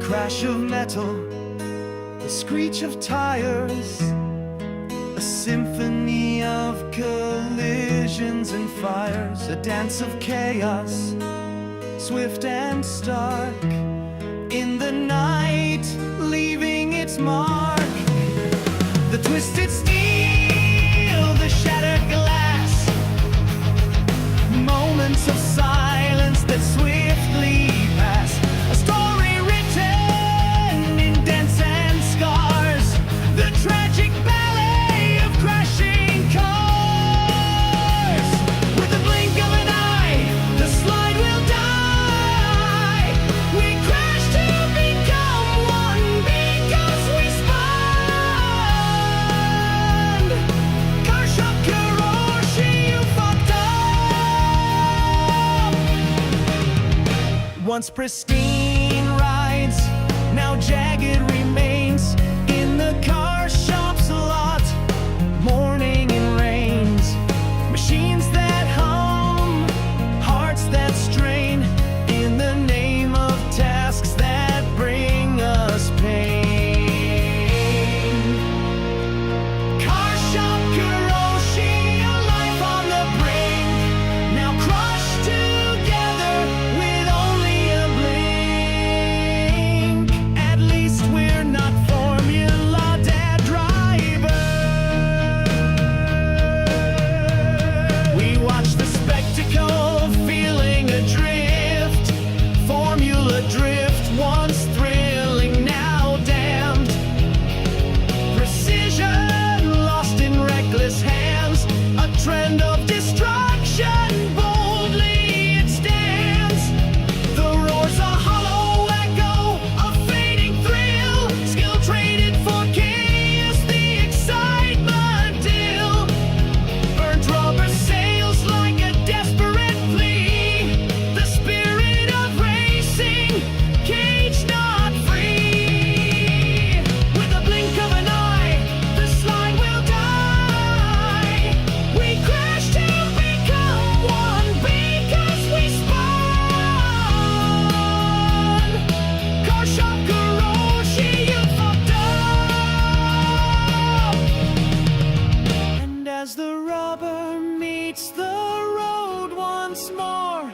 crash of metal, the screech of tires, a symphony of collisions and fires, a dance of chaos, swift and stark, in the night, leaving its mark. The twisted steel, the shattered glass, moments of silence that swiftly pass. A story written in dents and scars, the tragic ballet of crashing cars. With the blink of an eye, the slide will die. We crash to become one because we spun. Car shop Kuroshi, you fucked up. Once pristine rides, now jagged remains in the car shop's lot. Morning and rains, machines that hum, hearts that strain, in the name of tasks that bring us pain. Car shop Kuroshi, a life on the brink, now crushed together with only a blink. At least we're not Formula Dad drivers. We watch the spectacle, feeling adrift. Formula drift, once thrilling, now damned. Precision lost in reckless hands, a trend of destruction, boldly it stands. The roar's a hollow echo, a fading thrill, skill traded for chaos, the excitement dill. Burnt rubber sails like a desperate plea, the spirit of racing, caged not free. With a blink of an eye, the slide will die. We crash to become one because we spun. Car shop Kuroshi, you fucked up. And as the rubber meets the road once more,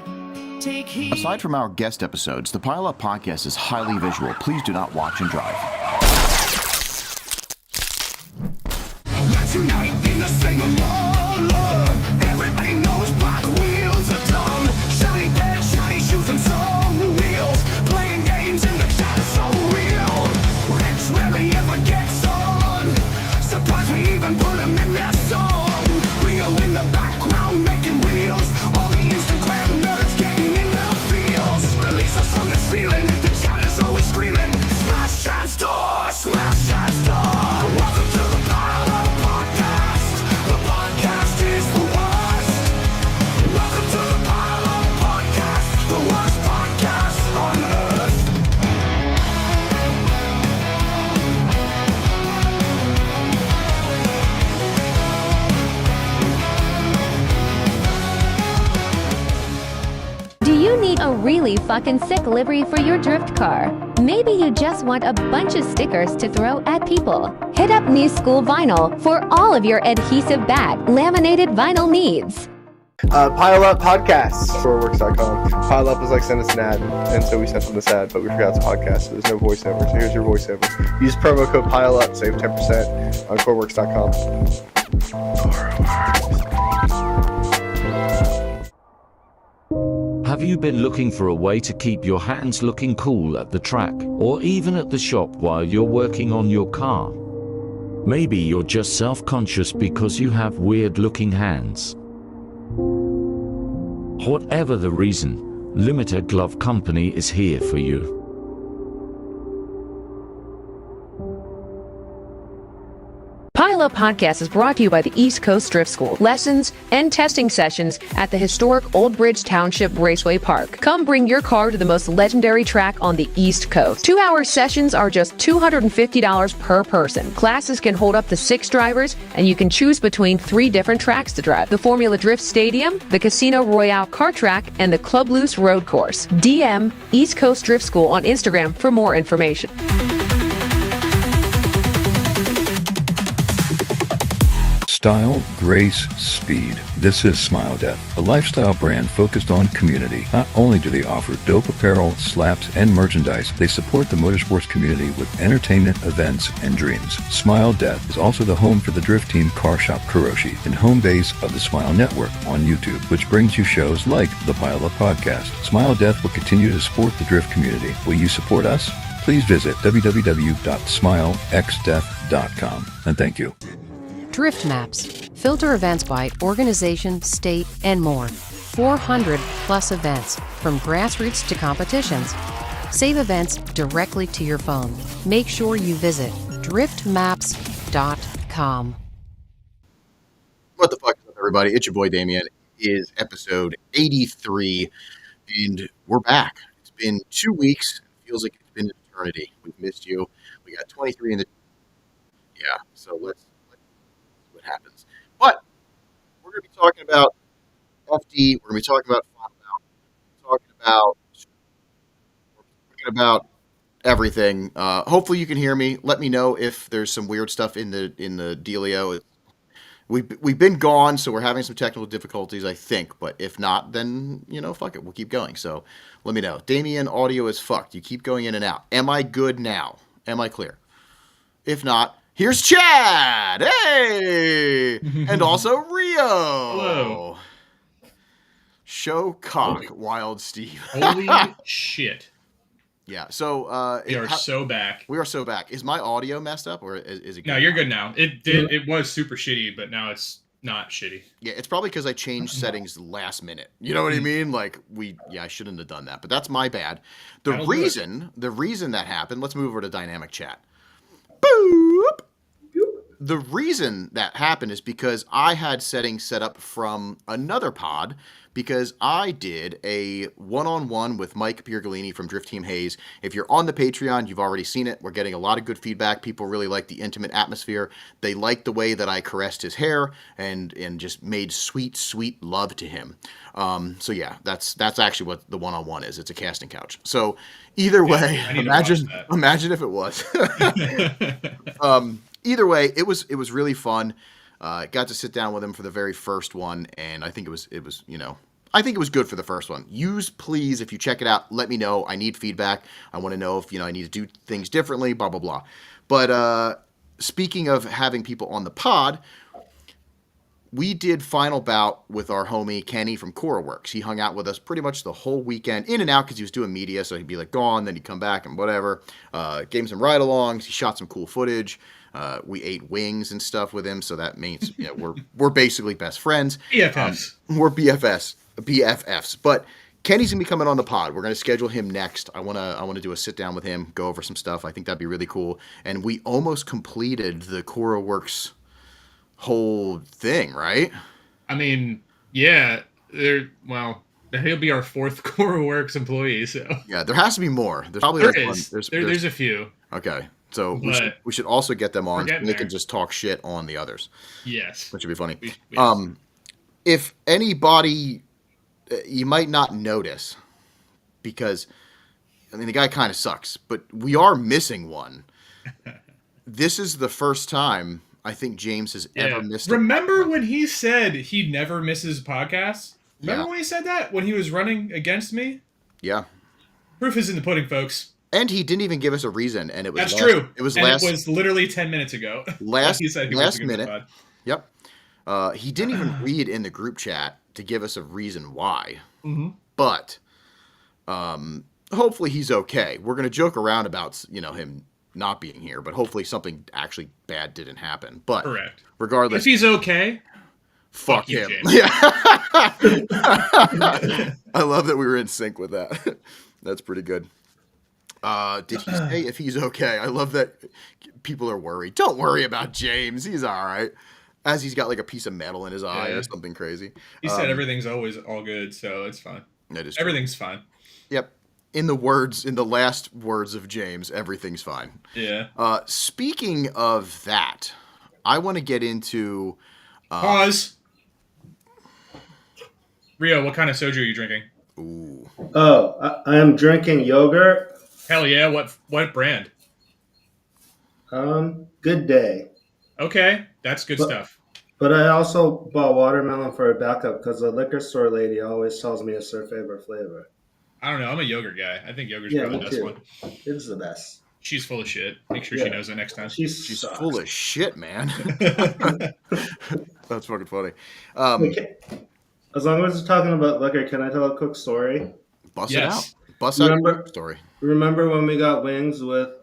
take heed. Aside from our guest episodes, the Pile Up podcast is highly visual. Please do not watch and drive. Let's unite in the same love. Everybody knows black wheels are dumb. Shiny pants, shiny shoes, and some wheels. Playing games in the chat is so real. Rich rarely ever gets on. Sometimes we even put them in their song. Rio in the background making reels. All the Instagram nerds getting in their feels. Release us from this feeling. The chat is always screaming. Smash and store, smash and store. Welcome to the Pile Up Podcast. The podcast is the worst. Welcome to the Pile Up Podcast. The worst podcast on earth. Do you need a really fucking sick livery for your drift car? Maybe you just want a bunch of stickers to throw at people. Hit up New School Vinyl for all of your adhesive bag laminated vinyl needs. Pile Up Podcasts, StoreWorks.com. Pile Up is like send us an ad, and so we sent them this ad, but we forgot to podcast, so there's no voiceover, so here's your voiceover. Use promo code Pile Up, save 10% on CoreWorks.com. Have you been looking for a way to keep your hands looking cool at the track, or even at the shop while you're working on your car? Maybe you're just self-conscious because you have weird-looking hands. Whatever the reason, Limited Glove Company is here for you. Pile Pile Up Podcast is brought to you by the East Coast Drift School. Lessons and testing sessions at the historic Old Bridge Township Raceway Park. Come bring your car to the most legendary track on the East Coast. 2-hour sessions are just $250 per person. Classes can hold up to 6 drivers, and you can choose between 3 different tracks to drive. The Formula Drift Stadium, the Casino Royale Kart Track, and the Club Loose Road Course. DM East Coast Drift School on Instagram for more information. Style, grace, speed. This is Smile Death, a lifestyle brand focused on community. Not only do they offer dope apparel, slaps, and merchandise, they support the motorsports community with entertainment, events, and dreams. Smile Death is also the home for the Drift Team Car Shop Kuroshi and home base of the Smile Network on YouTube, which brings you shows like the Pile Up Podcast. Smile Death will continue to support the drift community. Will you support us? Please visit www.smilexdeath.com. And thank you. Drift Maps. Filter events by organization, state, and more. 400 plus events, from grassroots to competitions. Save events directly to your phone. Make sure you visit driftmaps.com. What the fuck is up, everybody? It's your boy Damien. It is episode 83, and we're back. It's been 2 weeks. It feels like it's been an eternity. We've missed you. We got 23 in the... Yeah, so let's what happens. But we're going to be talking about FD. We're going to be talking about Final Bout. We're talking about everything. Hopefully you can hear me. Let me know if there's some weird stuff in the dealio. We've been gone, so we're having some technical difficulties, I think. But if not, then, fuck it. We'll keep going. So let me know. Damien, audio is fucked. You keep going in and out. Am I good now? Am I clear? If not, here's Chad. Hey! And also Rio. Hello. Show cock, Wild Steve. Holy shit. Yeah, so... We are so back. We are so back. Is my audio messed up, or is it good? No, you're good now. It was super shitty, but now it's not shitty. Yeah, it's probably because I changed settings last minute. You know what I mean? Like, I shouldn't have done that, but that's my bad. The reason that happened... Let's move over to dynamic chat. Boop! The reason that happened is because I had settings set up from another pod, because I did a one-on-one with Mike Piergalini from Drift Team Hayes. If you're on the Patreon, you've already seen it. We're getting a lot of good feedback. People really like the intimate atmosphere. They like the way that I caressed his hair and just made sweet, sweet love to him. So yeah, that's actually what the one-on-one is. It's a casting couch. So either way, imagine if it was. Either way, it was really fun. Got to sit down with him for the very first one, and I think it was I think it was good for the first one. Please, if you check it out, let me know. I need feedback. I want to know if I need to do things differently, blah blah blah. But speaking of having people on the pod, we did Final Bout with our homie Kenny from CoraWorks. He hung out with us pretty much the whole weekend, in and out, because he was doing media, so he'd be like gone, then he'd come back and whatever. Gave him some ride-alongs. He shot some cool footage. We ate wings and stuff with him, so that means we're basically best friends. BFFs. We're BFFs. But Kenny's gonna be coming on the pod. We're gonna schedule him next. I wanna do a sit down with him, go over some stuff. I think that'd be really cool. And we almost completed the CoraWorks whole thing, right? I mean, yeah. He'll be our 4th CoraWorks employee. So yeah, there has to be more. There's probably there's a few. Okay. So we should also get them on, and they can just talk shit on the others. Yes. Which would be funny. If anybody, you might not notice, because, the guy kind of sucks, but we are missing one. This is the first time I think James has ever missed a podcast. Remember when he said he never misses podcasts? Remember when he said that? When he was running against me? Yeah. Proof is in the pudding, folks. And he didn't even give us a reason, and it was true. It was literally 10 minutes ago. Last minute. Yep. He didn't even read in the group chat to give us a reason why. Mm-hmm. But hopefully he's okay. We're gonna joke around about him not being here, but hopefully something actually bad didn't happen. But correct. Regardless, if he's okay, fuck him. Yeah. I love that we were in sync with that. That's pretty good. Did he say if he's okay? I love that people are worried. Don't worry about James. He's all right. As he's got like a piece of metal in his eye or something crazy. He said everything's always all good, so it's fine. That is true. Everything's fine. Yep. In the last words of James, everything's fine. Yeah. Speaking of that, I want to get into... Pause. Rio, what kind of soju are you drinking? Ooh. Oh, I am drinking yogurt. Hell yeah! What brand? Good day. Okay, that's good stuff. But I also bought watermelon for a backup because the liquor store lady always tells me it's her favorite flavor. I don't know. I'm a yogurt guy. I think yogurt's probably the best one. It's the best. She's full of shit. Make sure she knows that next time. She's full of shit, man. That's fucking funny. As long as we're talking about liquor, can I tell a quick story? Bust it out. Bust out your story. Remember when we got wings with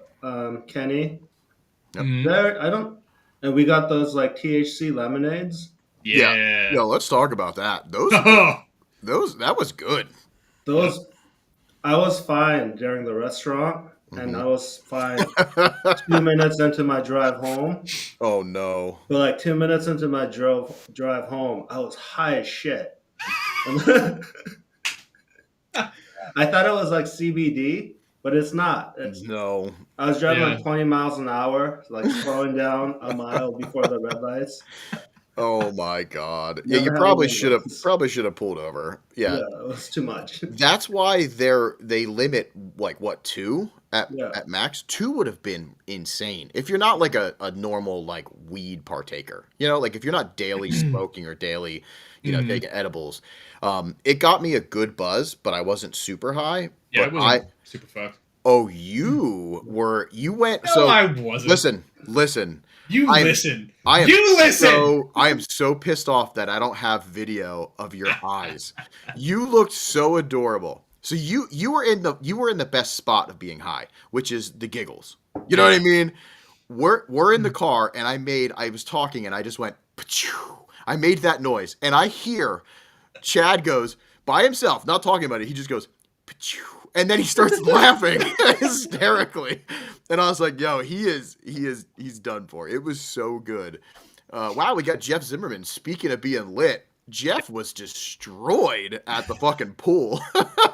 Kenny? Yep. And we got those like THC lemonades. Yeah. Yo, let's talk about that. That was good. I was fine during the restaurant, and I was fine 2 minutes into my drive home. Oh no! But like 2 minutes into my drive home, I was high as shit. I thought it was like CBD, but it's not. No. I was driving like 20 miles an hour, like slowing down a mile before the red lights. Oh my god! Yeah, you probably should have pulled over. Yeah, it was too much. That's why they limit like what 2 at max. 2 would have been insane if you're not like a normal like weed partaker. You know, like if you're not daily smoking or daily, taking edibles. It got me a good buzz, but I wasn't super high. Yeah, I wasn't super fucked. Oh, you went. No, so I wasn't. Listen. Listen. I am so pissed off that I don't have video of your eyes. You looked so adorable. So you were in the best spot of being high, which is the giggles. You know what I mean? We're in the car, and I was talking, and I just went, Pachoo. I made that noise, and I hear Chad goes by himself, not talking about it. He just goes, Pachoo. And then he starts laughing hysterically. And I was like, yo, he's done for. It was so good. Wow, we got Jeff Zimmerman. Speaking of being lit, Jeff was destroyed at the fucking pool.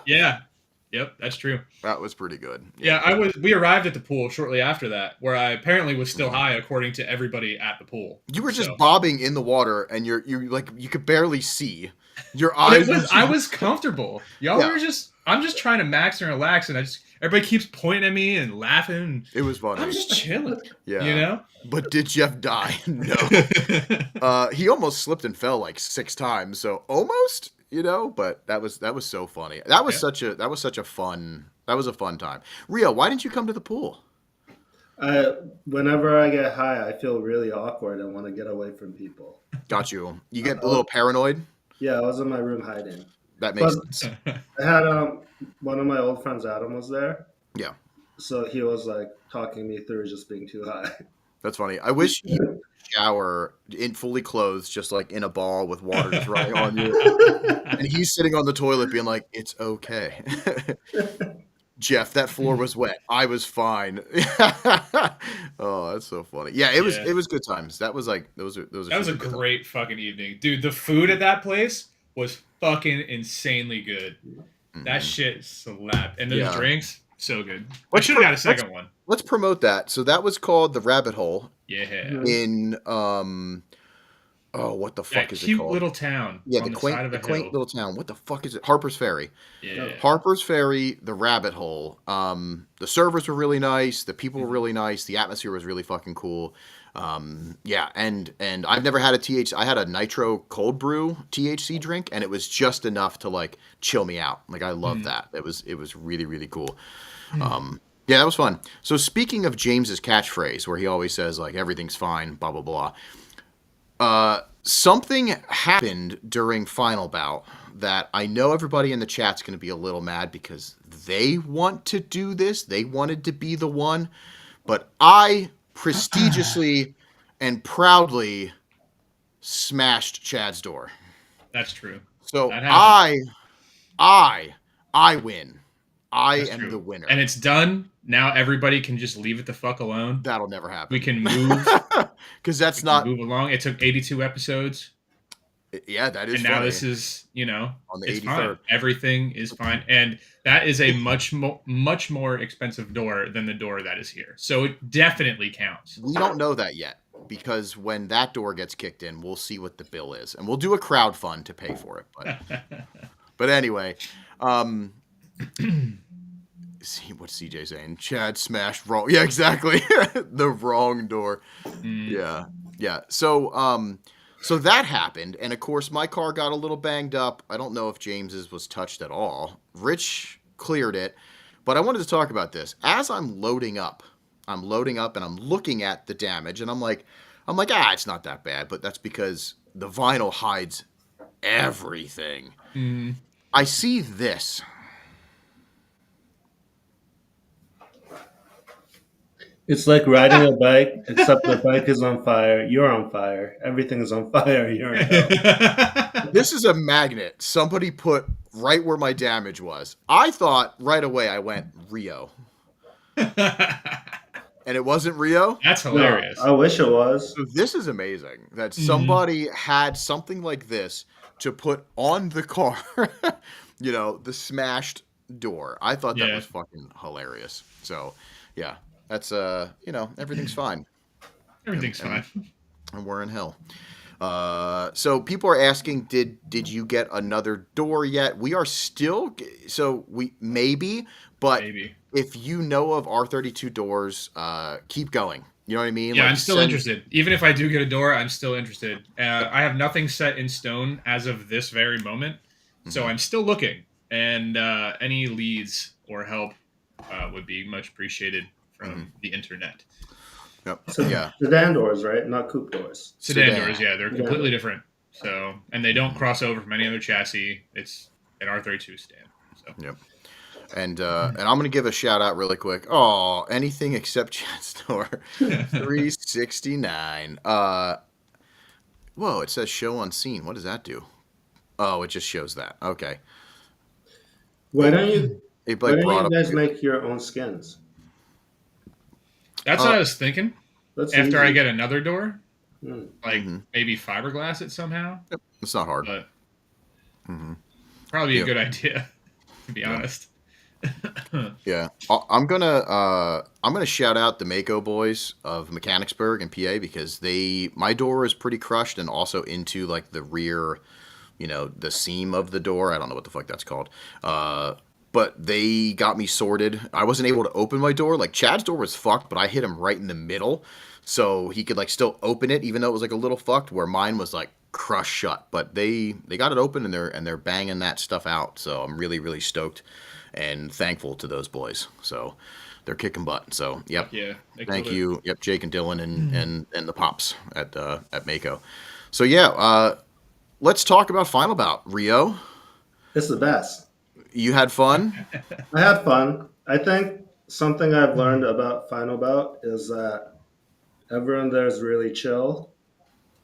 Yeah. Yep, that's true. That was pretty good. Yeah, we arrived at the pool shortly after that, where I apparently was still high according to everybody at the pool. You were just bobbing in the water, and you're like you could barely see. Your eyes. I was comfortable. Y'all were I'm just trying to max and relax, and everybody keeps pointing at me and laughing. It was funny. I'm just chilling. Yeah. You know? But did Jeff die? No. He almost slipped and fell like 6 times, so almost, but that was so funny. That was a fun time. Rio, why didn't you come to the pool? Whenever I get high, I feel really awkward and want to get away from people. Got you. You get a little paranoid? Yeah, I was in my room hiding. That makes sense. I had one of my old friends, Adam, was there. Yeah. So he was like talking me through just being too high. That's funny. I wish you could shower in fully clothed, just like in a ball with water just running on you. And he's sitting on the toilet being like, it's okay. Jeff, that floor was wet. I was fine. Oh, that's so funny. Yeah, it was good times. That was like those was a great fucking evening. Dude, the food at that place was fucking insanely good. That shit slapped. And those drinks, so good. I should have got a second one. Let's promote that. So that was called the Rabbit Hole. Yeah. In what the fuck is it called? Cute little town. Yeah, on the quaint little town. What the fuck is it? Harper's Ferry. Yeah. Harper's Ferry, the Rabbit Hole. The servers were really nice. The people were really nice. The atmosphere was really fucking cool. Yeah, and I've never had I had a nitro cold brew THC drink, and it was just enough to like chill me out. Like I love that. It was really, really cool. Yeah, that was fun. So speaking of James's catchphrase, where he always says like everything's fine, blah blah blah. Something happened during Final Bout that I know everybody in the chat's going to be a little mad because they want to do this. They wanted to be the one, but I prestigiously and proudly smashed Chad's door. That's true. So I win. I That's am true. the winner. And it's done. Now everybody can just leave it the fuck alone. That'll never happen. We can move. Because that's we not. can move along. It took 82 episodes. Yeah, that is and funny. now this is, on the it's 83rd. fine. Everything is fine. And that is a much more expensive door than the door that is here. So it definitely counts. We don't know that yet because when that door gets kicked in, we'll see what the bill is. And we'll do a crowd fund to pay for it. But anyway, see what's CJ saying? Chad smashed wrong. Yeah, exactly. The wrong door. Yeah. So that happened, and of course my car got a little banged up. I don't know if James's was touched at all. Rich cleared it, but I wanted to talk about this. As I'm loading up and I'm looking at the damage, and I'm like, it's not that bad, but that's because the vinyl hides everything. I see this. It's like riding a bike, except the bike is on fire. You're on fire. Everything is on fire. You're in hell. This is a magnet somebody put right where my damage was. I thought right away, I went Rio. And it wasn't Rio? That's hilarious. No, I wish it was. So this is amazing that somebody had something like this to put on the car. The smashed door. I thought that was fucking hilarious. So, yeah. That's everything's fine. Everything's fine. And we're in hell. So people are asking, did you get another door yet? We are still maybe. If you know of R32 doors, keep going. You know what I mean? Yeah, I'm still interested. Even if I do get a door, I'm still interested. I have nothing set in stone as of this very moment, so I'm still looking. And any leads or help would be much appreciated from the internet. Yep. So sedan doors, right? Not coupe doors. Sedan doors, yeah, they're completely different. So, and they don't cross over from any other chassis. It's an R32 sedan. So. Yep. And I'm gonna give a shout out really quick. Oh, anything except Chat Store 369. Whoa, it says show on scene. What does that do? Oh, it just shows that. Okay. Why don't you brought guys make your own skins? That's what I was thinking. That's After easy. I get another door, maybe fiberglass it somehow. Yep. It's not hard. But probably a good idea, to be honest. Yeah, I'm gonna shout out the Mako boys of Mechanicsburg and PA because my door is pretty crushed and also into like the rear, the seam of the door. I don't know what the fuck that's called. But they got me sorted. I wasn't able to open my door. Like Chad's door was fucked, but I hit him right in the middle, so he could like still open it, even though it was like a little fucked. Where mine was like crushed shut. But they got it open and they're banging that stuff out. So I'm really really stoked and thankful to those boys. So they're kicking butt. So yep. Yeah. Thank you. Yep. Jake and Dylan and the pops at Mako. So yeah. Let's talk about Final Bout. Rio. It's the best. You had fun? I had fun. I think something I've learned about Final Bout is that everyone there is really chill.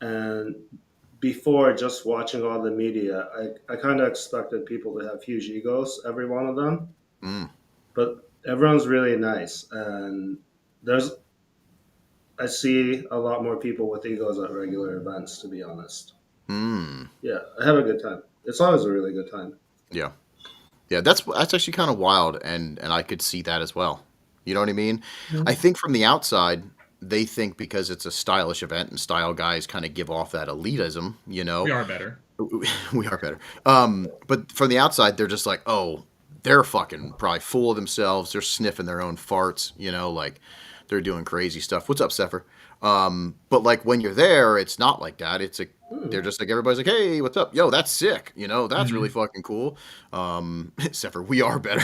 And before just watching all the media, I kind of expected people to have huge egos, every one of them. But everyone's really nice. And I see a lot more people with egos at regular events, to be honest. Yeah, I had a good time. It's always a really good time. Yeah. Yeah, that's actually kind of wild, and I could see that as well. You know what I mean? I think from the outside, they think because it's a stylish event and style guys kind of give off that elitism, We are better. We are better. But from the outside, they're just like, oh, they're fucking probably full of themselves. They're sniffing their own farts, like they're doing crazy stuff. What's up, Sepher? But like when you're there, it's not like that. It's they're just like, everybody's like, hey, what's up? Yo, that's sick. That's really fucking cool. Sepher, we are better.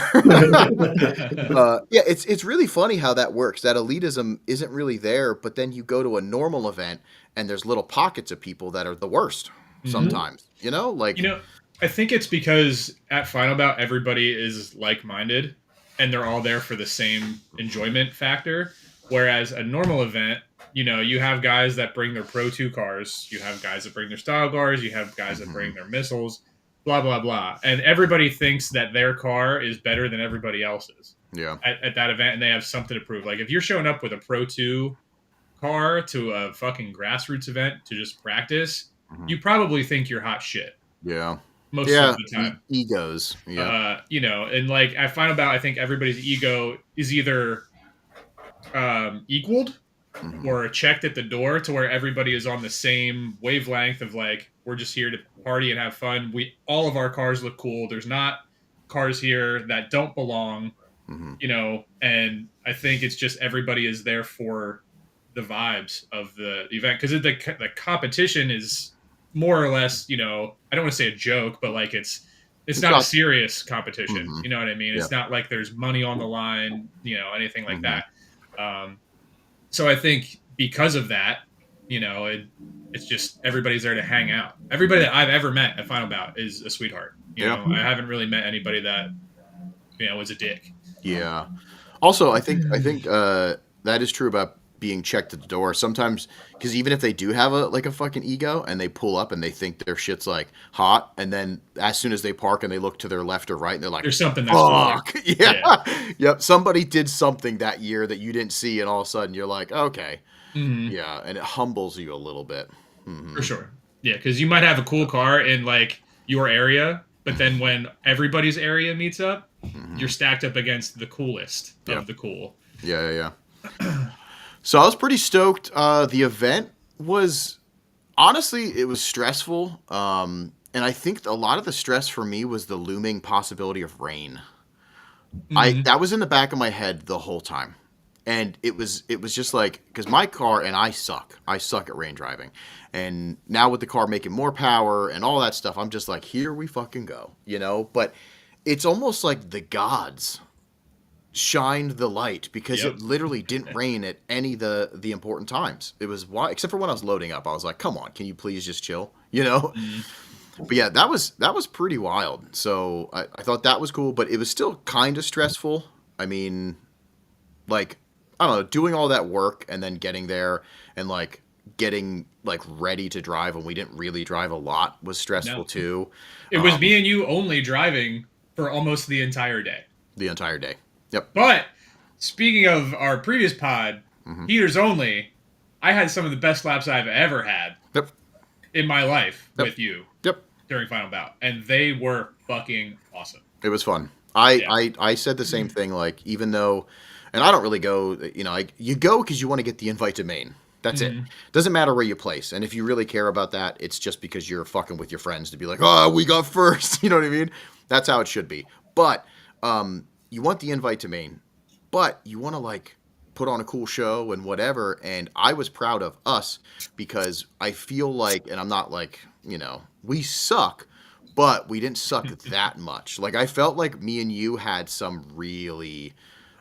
Yeah, it's really funny how that works. That elitism isn't really there, but then you go to a normal event and there's little pockets of people that are the worst sometimes, I think it's because at Final Bout, everybody is like-minded and they're all there for the same enjoyment factor. Whereas a normal event, you have guys that bring their Pro 2 cars, you have guys that bring their style cars, you have guys that bring their missiles, blah blah blah, and everybody thinks that their car is better than everybody else's. Yeah. At that event, and they have something to prove. Like if you're showing up with a Pro 2 car to a fucking grassroots event to just practice, you probably think you're hot shit Yeah. most Yeah. of the time. Egos. Yeah. And like at Final Bout, I think everybody's ego is either equaled or checked at the door to where everybody is on the same wavelength of like, we're just here to party and have fun. All of our cars look cool. There's not cars here that don't belong, and I think it's just everybody is there for the vibes of the event, because the competition is more or less, I don't want to say a joke, but like it's not a serious competition. You know what I mean? It's not like there's money on the line, anything like that. So I think because of that, it's just everybody's there to hang out. Everybody that I've ever met at Final Bout is a sweetheart. You know, I haven't really met anybody that was a dick. Yeah. Also, I think that is true about being checked at the door sometimes, because even if they do have a fucking ego and they pull up and they think their shit's like hot, and then as soon as they park and they look to their left or right and they're like, there's something that's fuck. Yeah. Yep. Somebody did something that year that you didn't see, and all of a sudden you're like, okay. Yeah. And it humbles you a little bit. For sure. Yeah, because you might have a cool car in like your area, but then when everybody's area meets up, you're stacked up against the coolest of the cool. Yeah. So I was pretty stoked. The event was, honestly, it was stressful. And I think a lot of the stress for me was the looming possibility of rain. That was in the back of my head the whole time. And it was just like, because my car, and I suck at rain driving. And now with the car making more power and all that stuff, I'm just like, here we fucking go, But it's almost like the gods shined the light, because it literally didn't rain at any of the important times. It was except for when I was loading up. I was like, come on, can you please just chill, But yeah, that was pretty wild. So I thought that was cool, but it was still kind of stressful. I mean, like, I don't know, doing all that work and then getting there and like getting like ready to drive when we didn't really drive a lot was stressful too. It was me and you only driving for almost the entire day. Yep. But speaking of our previous pod, heaters only, I had some of the best laps I've ever had in my life with you during Final Bout, and they were fucking awesome. It was fun. I said the same thing, like, even though, and I don't really go, you go because you want to get the invite to Maine. That's it. Doesn't matter where you place. And if you really care about that, it's just because you're fucking with your friends to be like, oh, we got first. You know what I mean? That's how it should be. But you want the invite to Maine, but you want to like put on a cool show and whatever. And I was proud of us because I feel like, and I'm not like, we suck, but we didn't suck that much. Like, I felt like me and you had some really,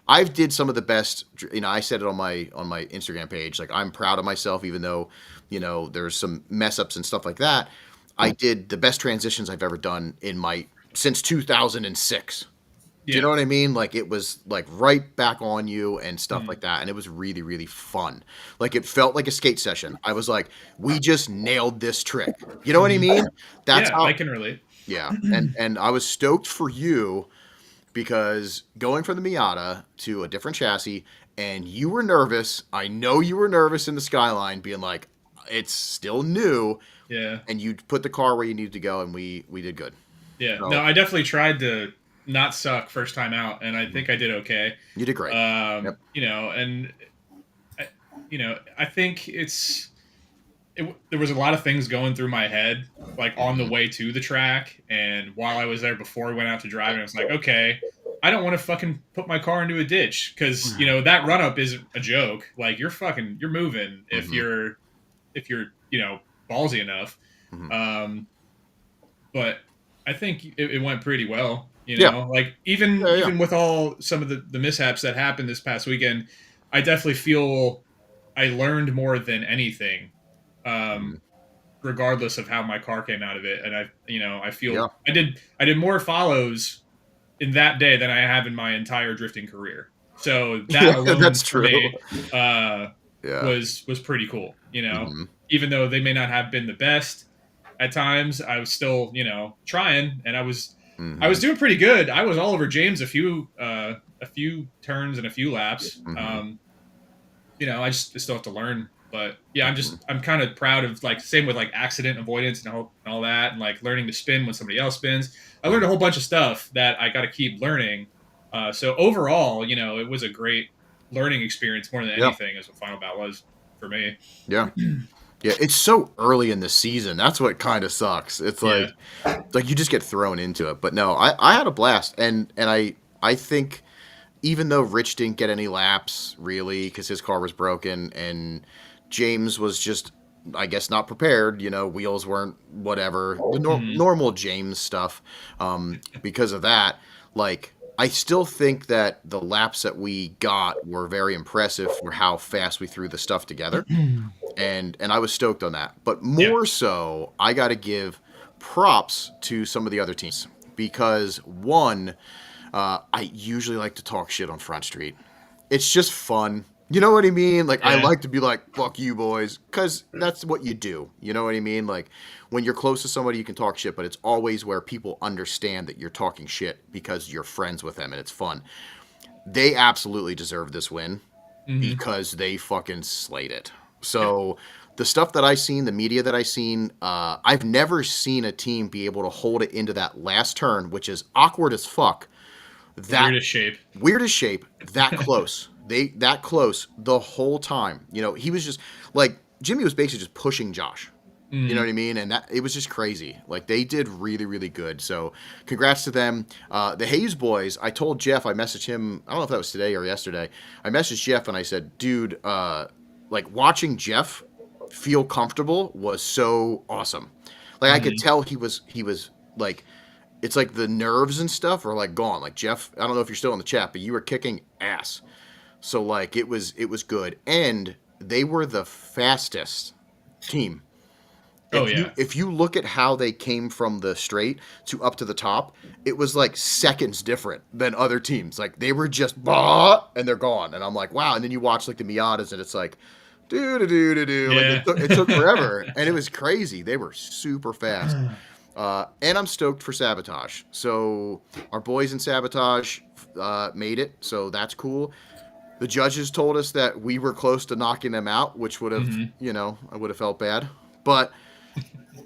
I did some of the best, I said it on my Instagram page, like, I'm proud of myself, even though, there's some mess ups and stuff like that. I did the best transitions I've ever done since 2006. Do you know what I mean? Like, it was like right back on you and stuff like that. And it was really, really fun. Like, it felt like a skate session. I was like, we just nailed this trick. You know what I mean? That's how I can relate. Yeah. And I was stoked for you because going from the Miata to a different chassis, and you were nervous. I know you were nervous in the Skyline, being like, it's still new. Yeah. And you put the car where you needed to go, and we did good. Yeah. So, no, I definitely tried to not suck first time out, and I think I did okay. You did great. And I think there was a lot of things going through my head, like on the way to the track, and while I was there before we went out to drive, and I was like, okay, I don't want to fucking put my car into a ditch, because that run up isn't a joke. Like, you're moving if you're ballsy enough. But I think it went pretty well. Like even with all some of the mishaps that happened this past weekend, I definitely feel I learned more than anything, regardless of how my car came out of it. And I feel I did more follows in that day than I have in my entire drifting career. So that alone that's for true. me was pretty cool. Even though they may not have been the best, at times. I was still, trying, and I was Mhm. doing pretty good. I was all over James a few turns and a few laps. Mhm. I still have to learn. But yeah, Mhm. I'm kind of proud of like same with like accident avoidance and all that, and like learning to spin when somebody else spins. I learned a whole bunch of stuff that I got to keep learning. So overall, it was a great learning experience more than Yeah. anything, as what Final Bout was for me. Yeah. Yeah, it's so early in the season. That's what kind of sucks. It's Yeah. like you just get thrown into it. But no, I had a blast, and I think even though Rich didn't get any laps really because his car was broken, and James was just, I guess, not prepared. Wheels weren't whatever the Mhm. normal James stuff. Because of that, like I still think that the laps that we got were very impressive for how fast we threw the stuff together, and I was stoked on that. But Yeah. more so, I got to give props to some of the other teams because one, I usually like to talk shit on Front Street. It's just fun. You know what I mean? Like I Yeah. like to be like, "Fuck you, boys," because that's what you do. You know what I mean? Like when you're close to somebody, you can talk shit, but it's always where people understand that you're talking shit because you're friends with them and it's fun. They absolutely deserve this win Hmm. because they fucking slayed it. So the stuff that I seen, the media that I seen, I've never seen a team be able to hold it into that last turn, which is awkward as fuck. That Weirdest shape. weird as shape, that close. They that close the whole time. He was just like Jimmy was basically just pushing Josh. You know what Hmm. I mean? And that it was just crazy. Like they did really, really good. So congrats to them. The Hayes boys, I told Jeff, I messaged him, I don't know if that was today or yesterday. I messaged Jeff and I said, dude, like watching Jeff feel comfortable was so awesome. Like I could Hmm. tell he was like it's like the nerves and stuff are like gone. Like Jeff, I don't know if you're still in the chat, but you were kicking ass. So like it was good. And they were the fastest team. Oh If you yeah. if you look at how they came from the straight to up to the top, it was like seconds different than other teams. Like they were just bah, and they're gone. And I'm like, wow. And then you watch like the Miatas, and it's like, do do do do do. Like Yeah. it took forever, and it was crazy. They were super fast. And I'm stoked for Sabotage. So our boys in Sabotage made it, so that's cool. The judges told us that we were close to knocking them out, which would have, Hmm. I would have felt bad. But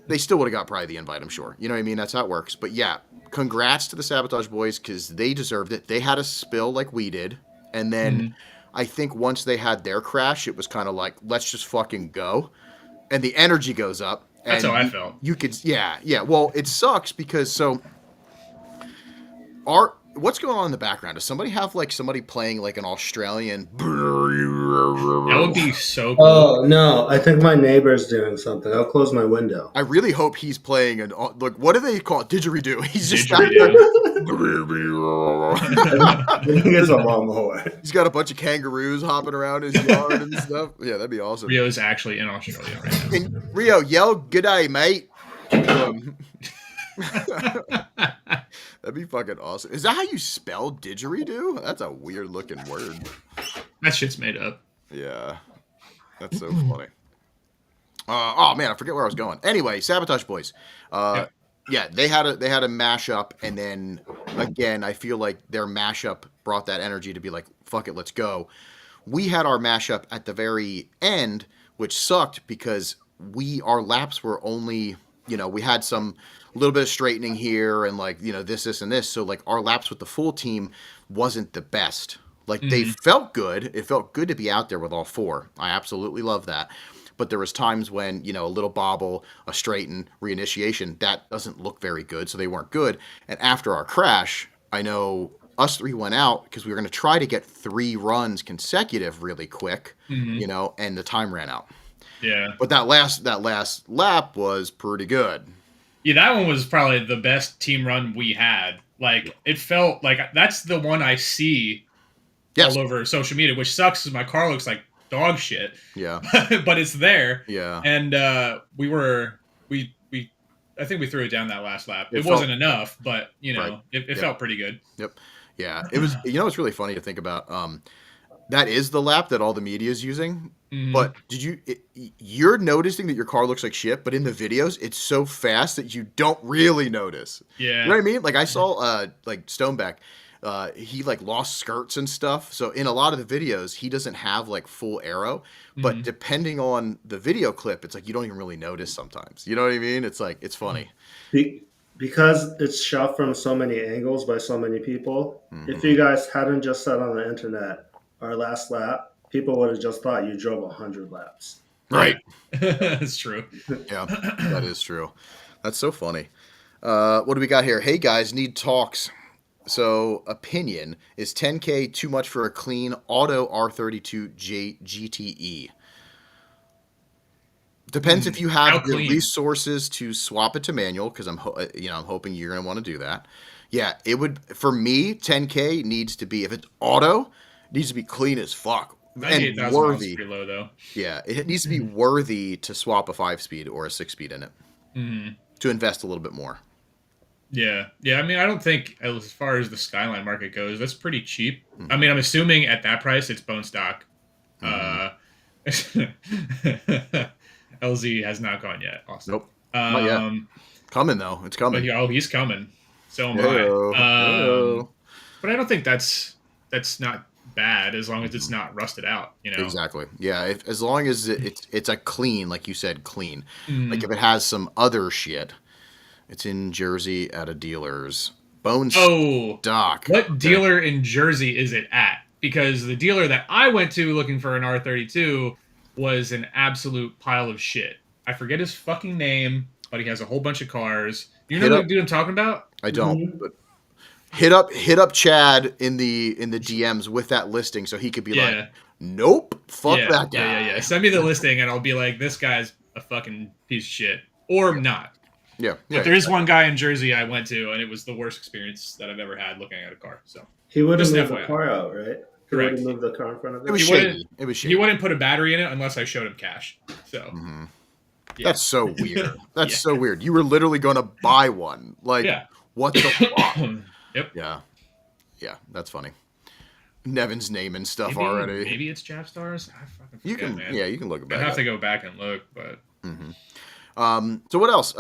they still would have got probably the invite, I'm sure. You know what I mean? That's how it works. But yeah, congrats to the Sabotage boys because they deserved it. They had a spill like we did. And then Hmm. I think once they had their crash, it was kind of like, let's just fucking go. And the energy goes up. That's how And I you, felt. you could, yeah, yeah. Well, it sucks because what's going on in the background? Does somebody have like somebody playing like an Australian? That would be so cool. Oh no, I think my neighbor's doing something. I'll close my window. I really hope he's playing an like what do they call it? Didgeridoo? He's just back Didgeridoo. I think it's a lawnmower. He's got a bunch of kangaroos hopping around his yard and stuff. Yeah, that'd be awesome. Rio is actually in Australia right now. And Rio, yell "G'day, mate." That'd be fucking awesome. Is that how you spell didgeridoo? That's a weird looking word. That shit's made up. Yeah, that's so funny. Oh man, I forget where I was going. Anyway, Sabotage Boys. Yep. Yeah, they had a mashup, and then again, I feel like their mashup brought that energy to be like, fuck it, let's go. We had our mashup at the very end, which sucked because our laps were only, we had some a little bit of straightening here and like, this and this. So like our laps with the full team wasn't the best. Like they felt good. It felt good to be out there with all four. I absolutely love that. But there was times when, a little bobble, a straighten, reinitiation, that doesn't look very good. So they weren't good. And after our crash, I know us three went out because we were going to try to get 3 runs consecutive really quick, and the time ran out. Yeah. But that last lap was pretty good. Yeah, that one was probably the best team run we had. Like, it felt like that's the one I see Yes. all over social media, which sucks because my car looks like dog shit. Yeah. But it's there. Yeah. And we I think we threw it down that last lap. It felt- wasn't enough, but Right. it Yep. felt pretty good. Yep. Yeah. It was, it's really funny to think about. That is the lap that all the media is using. Mhm. But you're noticing that your car looks like shit, but in the videos, it's so fast that you don't really notice. Yeah. You know what I mean? Like I saw, like Stoneback, he like lost skirts and stuff. So in a lot of the videos, he doesn't have like full aero. But Mhm. depending on the video clip, it's like you don't even really notice sometimes. You know what I mean? It's like it's funny. Because it's shot from so many angles by so many people. If Mhm. you guys hadn't just said on the internet our last lap, people would have just thought you drove 100 laps. Right. That's true. Yeah, that is true. That's so funny. What do we got here? Hey guys, need talks. So, opinion is 10K too much for a clean auto R32 GTE? Depends if you How have the clean? resources to swap it to manual, because I'm hoping you're gonna want to do that. Yeah, it would for me. 10K needs to be if it's auto, needs to be clean as fuck and 98,000 miles is worthy. pretty low, though. Yeah, it needs to be worthy to swap a 5-speed or a 6-speed in it Mhm. to invest a little bit more. Yeah. I mean, I don't think, as far as the Skyline market goes, that's pretty cheap. Mhm. I mean, I'm assuming at that price, it's bone stock. Mhm. LZ has not gone yet, Austin. Nope, not yet. Coming though, it's coming. But he's coming. So am Heyo, I. heyo. But I don't think that's not bad as long as it's not rusted out. Exactly. Yeah. As long as it's a clean, like you said, clean. Like Mhm. if it has some other shit, it's in Jersey at a dealer's. Bone Oh, stock. what Okay. dealer in Jersey is it at? Because the dealer that I went to looking for an R32 was an absolute pile of shit. I forget his fucking name, but he has a whole bunch of cars. You know Hit what up. dude I'm talking about? I don't. Mhm. But hit up Chad in the DMs with that listing so he could be like, Yeah. nope, fuck Yeah, that guy. yeah. Send me the listing and I'll be like, this guy's a fucking piece of shit. Or not. Yeah. But there is one guy in Jersey I went to, and it was the worst experience that I've ever had looking at a car. So He would have Just moved the FYI. car out, right? He would Correct. have moved the car in front of It was He shady. wouldn't- It was he shady. wouldn't put a battery in it unless I showed him cash. So Mhm. yeah. That's so weird. That's Yeah. so weird. You were literally going to buy one. Like, Yeah. what the fuck? Yep. Yeah, that's funny. Nevin's naming stuff Maybe, already. Maybe it's Japstars. I fucking forget, You can, man. yeah, you can look it I'd back have up. to go back and look, but So what else?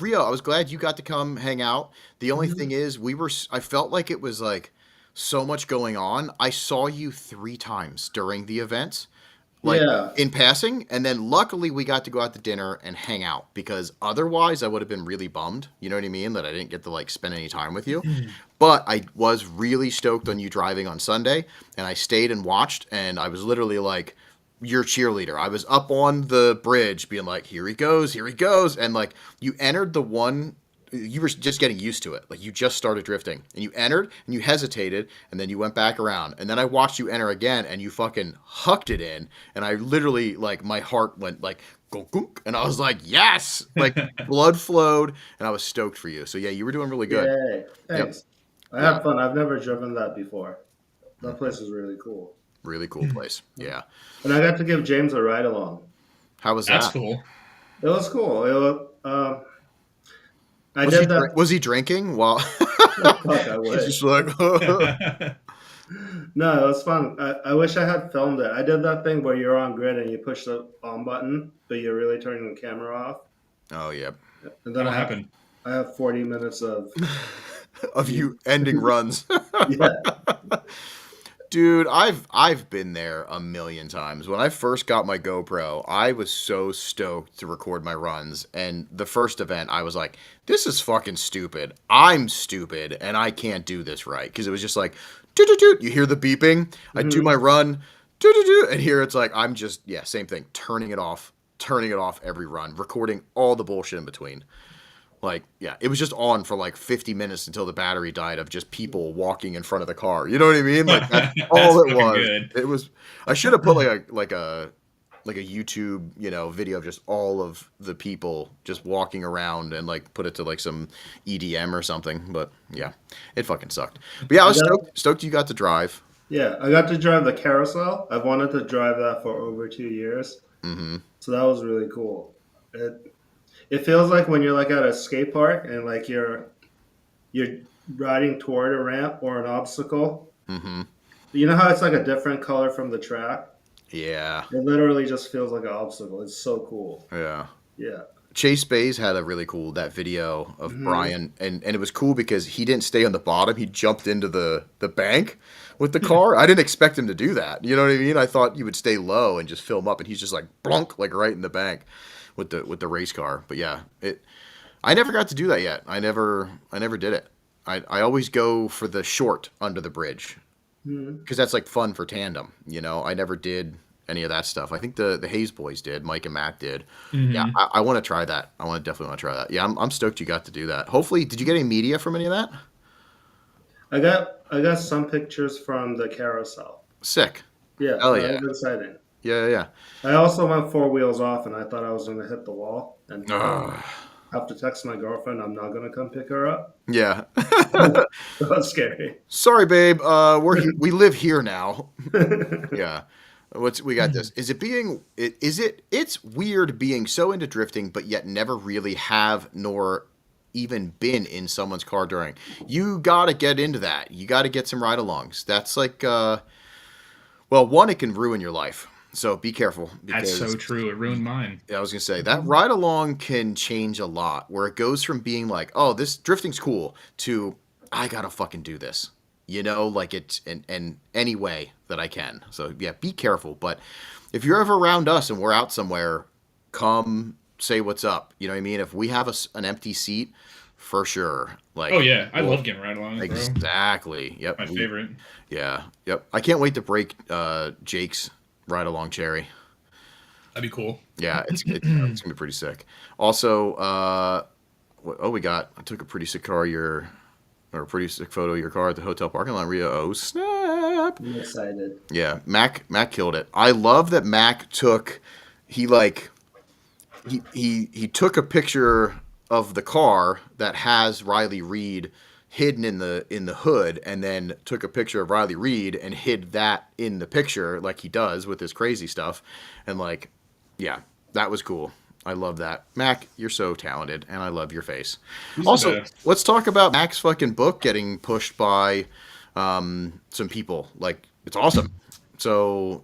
Rio, I was glad you got to come hang out. The only thing is, I felt like it was like so much going on. I saw you 3 times during the events, like Yeah. in passing, and then luckily we got to go out to dinner and hang out because otherwise I would have been really bummed. You know what I mean? That I didn't get to like spend any time with you. But I was really stoked on you driving on Sunday, and I stayed and watched, and I was literally like your cheerleader. I was up on the bridge being like, here he goes, and like you entered the one, you were just getting used to it. Like you just started drifting and you entered and you hesitated and then you went back around and then I watched you enter again and you fucking hucked it in and I literally like my heart went like gunk, gunk, and I was like, yes, like blood flowed and I was stoked for you. So yeah, you were doing really good. Yay. Thanks. I had fun. I've never driven that before. That place is really cool. Really cool place. Yeah. And I got to give James a ride along. How was that's that? cool. It was cool. I Was did he, that. was he drinking while Fuck, I he's wish. just like No, it was fun. I wish I had filmed it. I did that thing where you're on grid and you push the on button, but you're really turning the camera off. oh yeah, And then That'll I have, happen. I have 40 minutes of of you ending runs. yeah. Dude, I've been there a million times. When I first got my GoPro, I was so stoked to record my runs. And the first event, I was like, this is fucking stupid. I'm stupid, and I can't do this right. Because it was just like, doot. You hear the beeping. I do my run, doot. And here it's like, I'm just, yeah, same thing. Turning it off every run. Recording all the bullshit in between. Like, yeah, it was just on for like 50 minutes until the battery died of just people walking in front of the car. You know what I mean? Like that's all it fucking was. good. It was. I should have put like a YouTube, video of just all of the people just walking around and like put it to like some EDM or something. But yeah, it fucking sucked. But yeah, I was stoked you got to drive. Yeah, I got to drive the carousel. I've wanted to drive that for over 2 years. Mm-hmm. So that was really cool. It feels like when you're like at a skate park and like you're riding toward a ramp or an obstacle. Mm-hmm. You know how it's like a different color from the track? Yeah. It literally just feels like an obstacle. It's so cool. Yeah. Yeah. Chase Bays had a really cool that video of Mhm. Brian, and it was cool because he didn't stay on the bottom. He jumped into the bank with the car. I didn't expect him to do that. You know what I mean? I thought he would stay low and just film up, and he's just like blunk, like right in the bank with the race car. But yeah, it. I never got to do that yet. I never did it. I always go for the short under the bridge Mhm. because that's like fun for tandem. I never did any of that stuff. I think the Hayes boys did. Mike and Matt did. Yeah, Mhm. I want to try that. Definitely want to try that. Yeah, I'm stoked you got to do that. Hopefully, did you get any media from any of that? I got some pictures from the carousel. Sick. Yeah, Oh that yeah. was exciting. Yeah, yeah. I also went four wheels off, and I thought I was going to hit the wall, and Ugh. have to text my girlfriend. I'm not going to come pick her up. Yeah. That was scary. Sorry, babe. We live here now. Yeah. We got this. It's weird being so into drifting but yet never really have nor even been in someone's car during. You got to get into that. You got to get some ride-alongs. That's like well, one, it can ruin your life. So be careful That's because so true. It ruined mine. yeah, I was gonna say that ride along can change a lot. Where it goes from being like, "Oh, this drifting's cool," to "I gotta fucking do this," like it's in any way that I can. So yeah, be careful. But if you're ever around us and we're out somewhere, come say what's up. You know what I mean? If we have an empty seat, for sure. Like, Oh yeah, I well, love getting ride alongs, bro. exactly. Yep. My favorite. Yeah. Yep. I can't wait to break Jake's ride along cherry. That'd be cool. Yeah, it's gonna be pretty sick. Also, I took a pretty sick a pretty sick photo of your car at the hotel parking lot, Rio. Oh snap! I'm excited. Yeah, Mac killed it. I love that Mac he like he took a picture of the car that has Riley Reed hidden in the hood, and then took a picture of Riley Reed and hid that in the picture like he does with his crazy stuff, and like, yeah, that was cool. I love that. Mac, you're so talented, and I love your face. He's the Also, best. let's talk about Mac's fucking book getting pushed by some people. Like, it's awesome. So,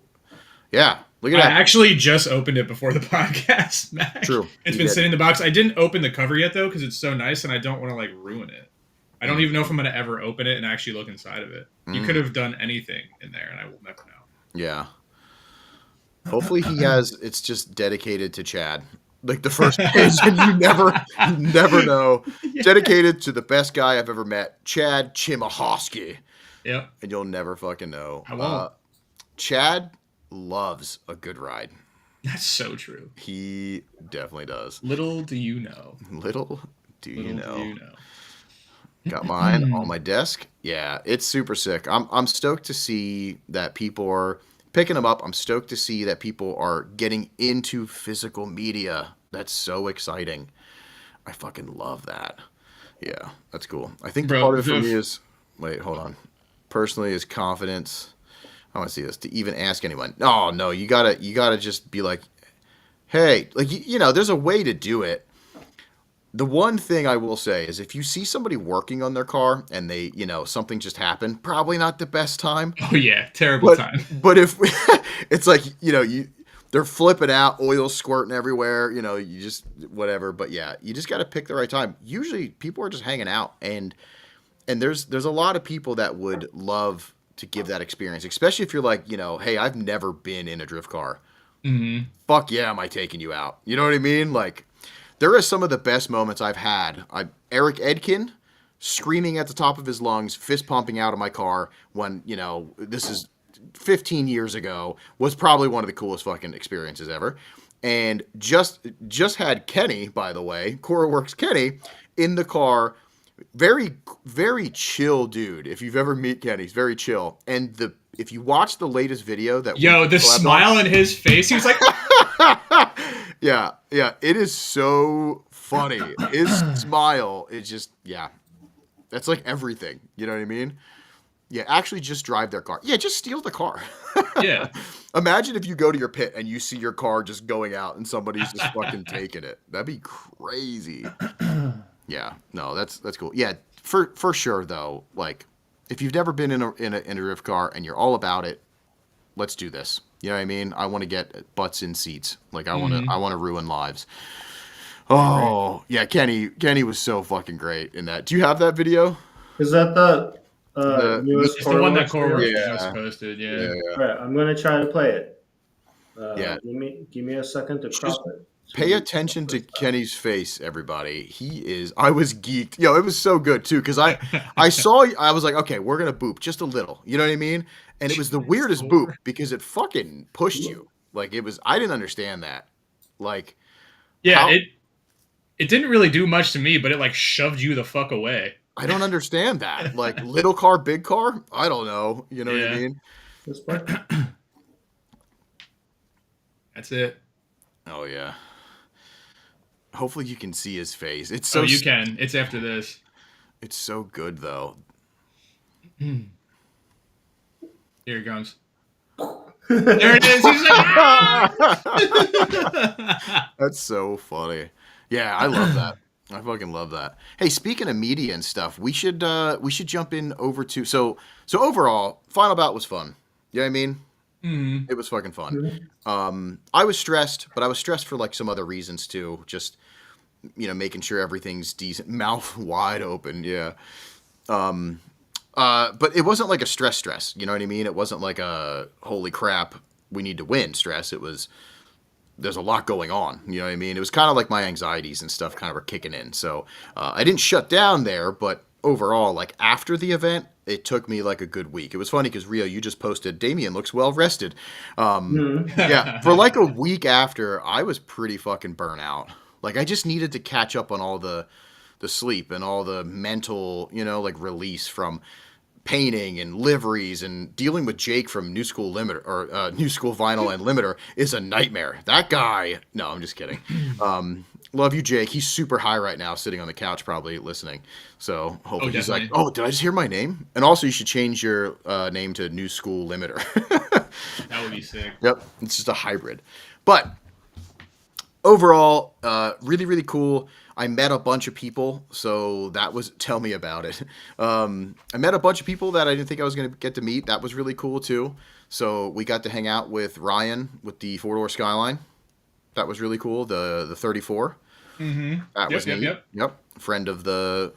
yeah, look at I that. actually just opened it before the podcast, Mac. True. It's You been did. sitting in the box. I didn't open the cover yet though because it's so nice and I don't want to like ruin it. I don't even know if I'm gonna ever open it and actually look inside of it. You could have done anything in there and I will never know. Yeah. Hopefully it's just dedicated to Chad. Like the first page, and you never know. Dedicated to the best guy I've ever met, Chad Chimahosky. Yep. And you'll never fucking know. I won't. Chad loves a good ride. That's so true. He definitely does. Little do you know. Little do you Little know. do you know. Got mine on my desk. Yeah, it's super sick. I'm stoked to see that people are picking them up. I'm stoked to see that people are getting into physical media. That's so exciting. I fucking love that. Yeah, that's cool. I think Bro, part of it for me is hold on. Personally, is confidence. I want to see this to even ask anyone. No, you gotta just be like, hey, like there's a way to do it. The one thing I will say is if you see somebody working on their car and they, something just happened, probably not the best time. Oh yeah, terrible time. But if it's like, they're flipping out, oil squirting everywhere, you just whatever. But yeah, you just got to pick the right time. Usually people are just hanging out and there's a lot of people that would love to give that experience, especially if you're like, hey, I've never been in a drift car. Mm-hmm. Fuck yeah, am I taking you out? You know what I mean? Like, there are some of the best moments I've had. Eric Edkin screaming at the top of his lungs, fist pumping out of my car when, this is 15 years ago, was probably one of the coolest fucking experiences ever. And just had Kenny, by the way, CoraWorks Kenny, in the car. Very, very chill dude. If you've ever met Kenny, he's very chill. And if you watch the latest video that the smile on his face, he was like Yeah, it is so funny. His smile is just, that's like everything. You know what I mean? Yeah, actually just drive their car. Yeah, just steal the car. Yeah. Imagine if you go to your pit and you see your car just going out and somebody's just fucking taking it. That'd be crazy. Yeah, no, that's cool. Yeah, for sure though, like, if you've never been in a drift car and you're all about it, let's do this. You know what I mean? I want to get butts in seats. Like I want to ruin lives. Oh yeah, Kenny was so fucking great in that. Do you have that video? Is that the The newest It's the one that Core Coreworks video? just posted. Yeah. All right, I'm gonna try to play it. Yeah. Give me a second to crop it. Pay attention to Kenny's face, everybody. I was geeked. Yo, it was so good too, because I was like, okay, we're gonna boop just a little. You know what I mean? And it was the weirdest boop because it fucking pushed you. Like I didn't understand that. Like, yeah, it didn't really do much to me, but it like shoved you the fuck away. I don't understand that. Like little car, big car. I don't know. You know what I mean? This part? That's it. Oh yeah. Hopefully you can see his face. It's so. Oh, you can. It's after this. It's so good though. Here it comes. There it is. He's like, ah! That's so funny. Yeah, I love that. I fucking love that. Hey, speaking of media and stuff, we should jump in over to so overall, Final Bout was fun. You know what I mean? It was fucking fun. I was stressed, but I was stressed for like some other reasons too. Just making sure everything's decent, mouth wide open. Yeah. But it wasn't like a stress. You know what I mean? It wasn't like a holy crap, we need to win stress. It was there's a lot going on. You know what I mean? It was kind of like my anxieties and stuff kind of were kicking in. So I didn't shut down there, but overall, like after the event, it took me like a good week. It was funny because Rio, you just posted, Damien looks well rested. Yeah, for like a week after, I was pretty fucking burnt out. Like I just needed to catch up on all the sleep and all the mental, like release from painting and liveries, and dealing with Jake from New School Limiter or New School Vinyl and Limiter is a nightmare. That guy, no, I'm just kidding. Love you, Jake. He's super high right now, sitting on the couch, probably listening. So hopefully he's like, oh, did I just hear my name? And also, you should change your name to New School Limiter. That would be sick. Yep, it's just a hybrid. But overall, really, really cool. I met a bunch of people, so that was, tell me about it. I met a bunch of people that I didn't think I was going to get to meet. That was really cool, too. So we got to hang out with Ryan with the four-door Skyline. That was really cool, the 34. That was neat. Yep. Friend of the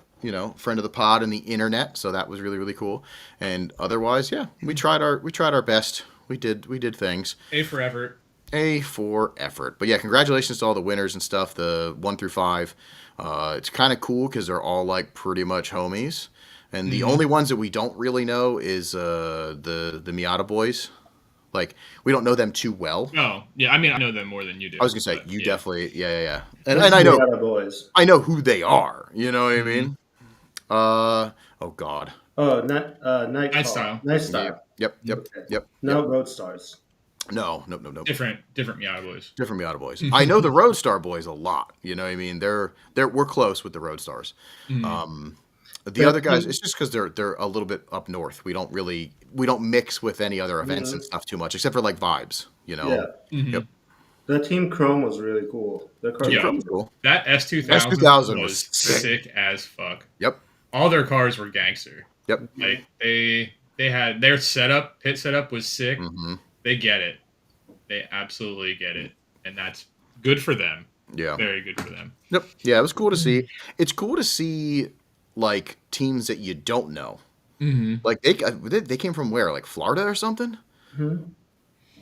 pod and the internet, so that was really, really cool. And otherwise, yeah, we tried our best. We did things. A for effort. A for effort. But yeah, congratulations to all the winners and stuff, the 1 through 5. It's kind of cool because they're all like pretty much homies. And the only ones that we don't really know is the Miata boys. Like, we don't know them too well. Oh, yeah. I mean, I know them more than you do. I was going to say, you definitely, yeah. And I know boys. I know who they are. You know what I mean? Oh, God. Oh, Night Style. Night Style. Yep. No Road Stars. No. Different Miata boys. Different Miata boys. I know the Roadstar boys a lot. You know what I mean? We're close with the Roadstars. The other guys, it's just because they're a little bit up north. We don't mix with any other events and stuff too much, except for like vibes. Yeah. Yep. The Team Chrome was really cool. Their car was cool. That S2000 S2000 was sick as fuck. Yep. All their cars were gangster. Yep. Like they had their pit setup was sick. They get it. They absolutely get it. And that's good for them. Yeah. Very good for them. Yep. Yeah, it was cool to see. It's cool to see like teams that you don't know. Like they came from where? Like Florida or something?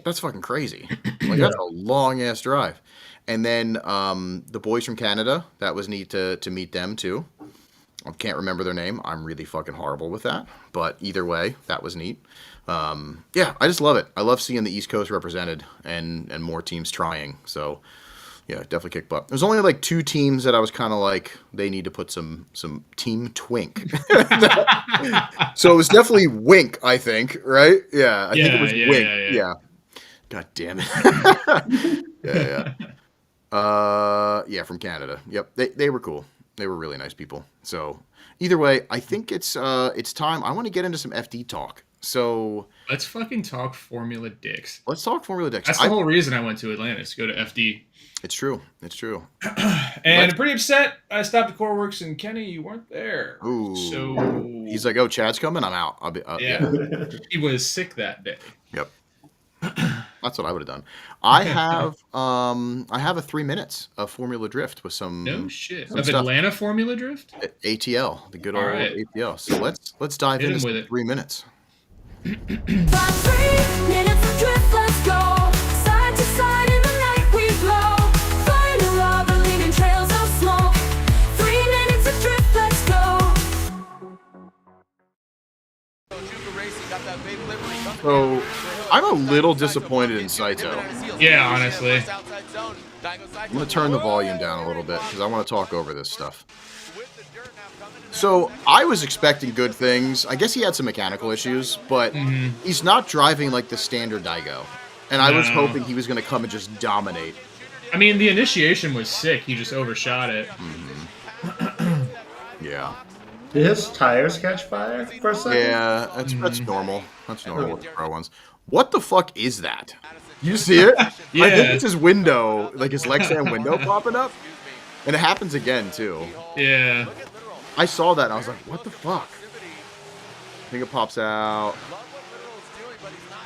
That's fucking crazy. Like that's a long ass drive. And then the boys from Canada, that was neat to meet them too. I can't remember their name. I'm really fucking horrible with that. But either way, that was neat. Yeah, I just love it. I love seeing the East Coast represented and more teams trying. So yeah, definitely kick butt. There's only like 2 teams that I was kind of like, they need to put some team twink. So it was definitely Wink, I think, right? Yeah, I think it was Wink. Yeah. God damn it. Yeah, from Canada. Yep, they were cool. They were really nice people. So either way, I think it's time. I want to get into some FD talk. So Let's fucking talk Formula Dicks. let's talk Formula Dicks. That's the whole reason I went to Atlantis, to go to FD. It's true. It's true. And I'm pretty upset. I stopped at Coreworks, and Kenny, you weren't there. Ooh. So He's like, "Oh, Chad's coming. I'm out. I'll be." yeah, he was sick that day. Yep. That's what I would have done. I have a 3 minutes of Formula Drift with some No shit. some Of stuff. Atlanta Formula Drift? ATL, the good old Alright. ATL. So let's dive Hit him into with some it. 3 minutes. 3 minutes of drift, let's go. Side to side in the night we blow. Flying in lava, leaving trails of smoke. 3 minutes of drift, let's go. So I'm a little disappointed in Saito. Yeah, honestly. I'm going to turn the volume down a little bit because I want to talk over this stuff. So I was expecting good things. I guess he had some mechanical issues, but he's not driving like the standard Daigo. And I was No. hoping he was going to come and just dominate. I mean, the initiation was sick. He just overshot it. Yeah. Did his tires catch fire for a second? Yeah, that's normal. That's normal with the pro ones. What the fuck is that? You see it? I think Yeah. it's his window, like his Lexan window popping up. And it happens again, too. Yeah. I saw that and I was like, what the fuck? I think it pops out.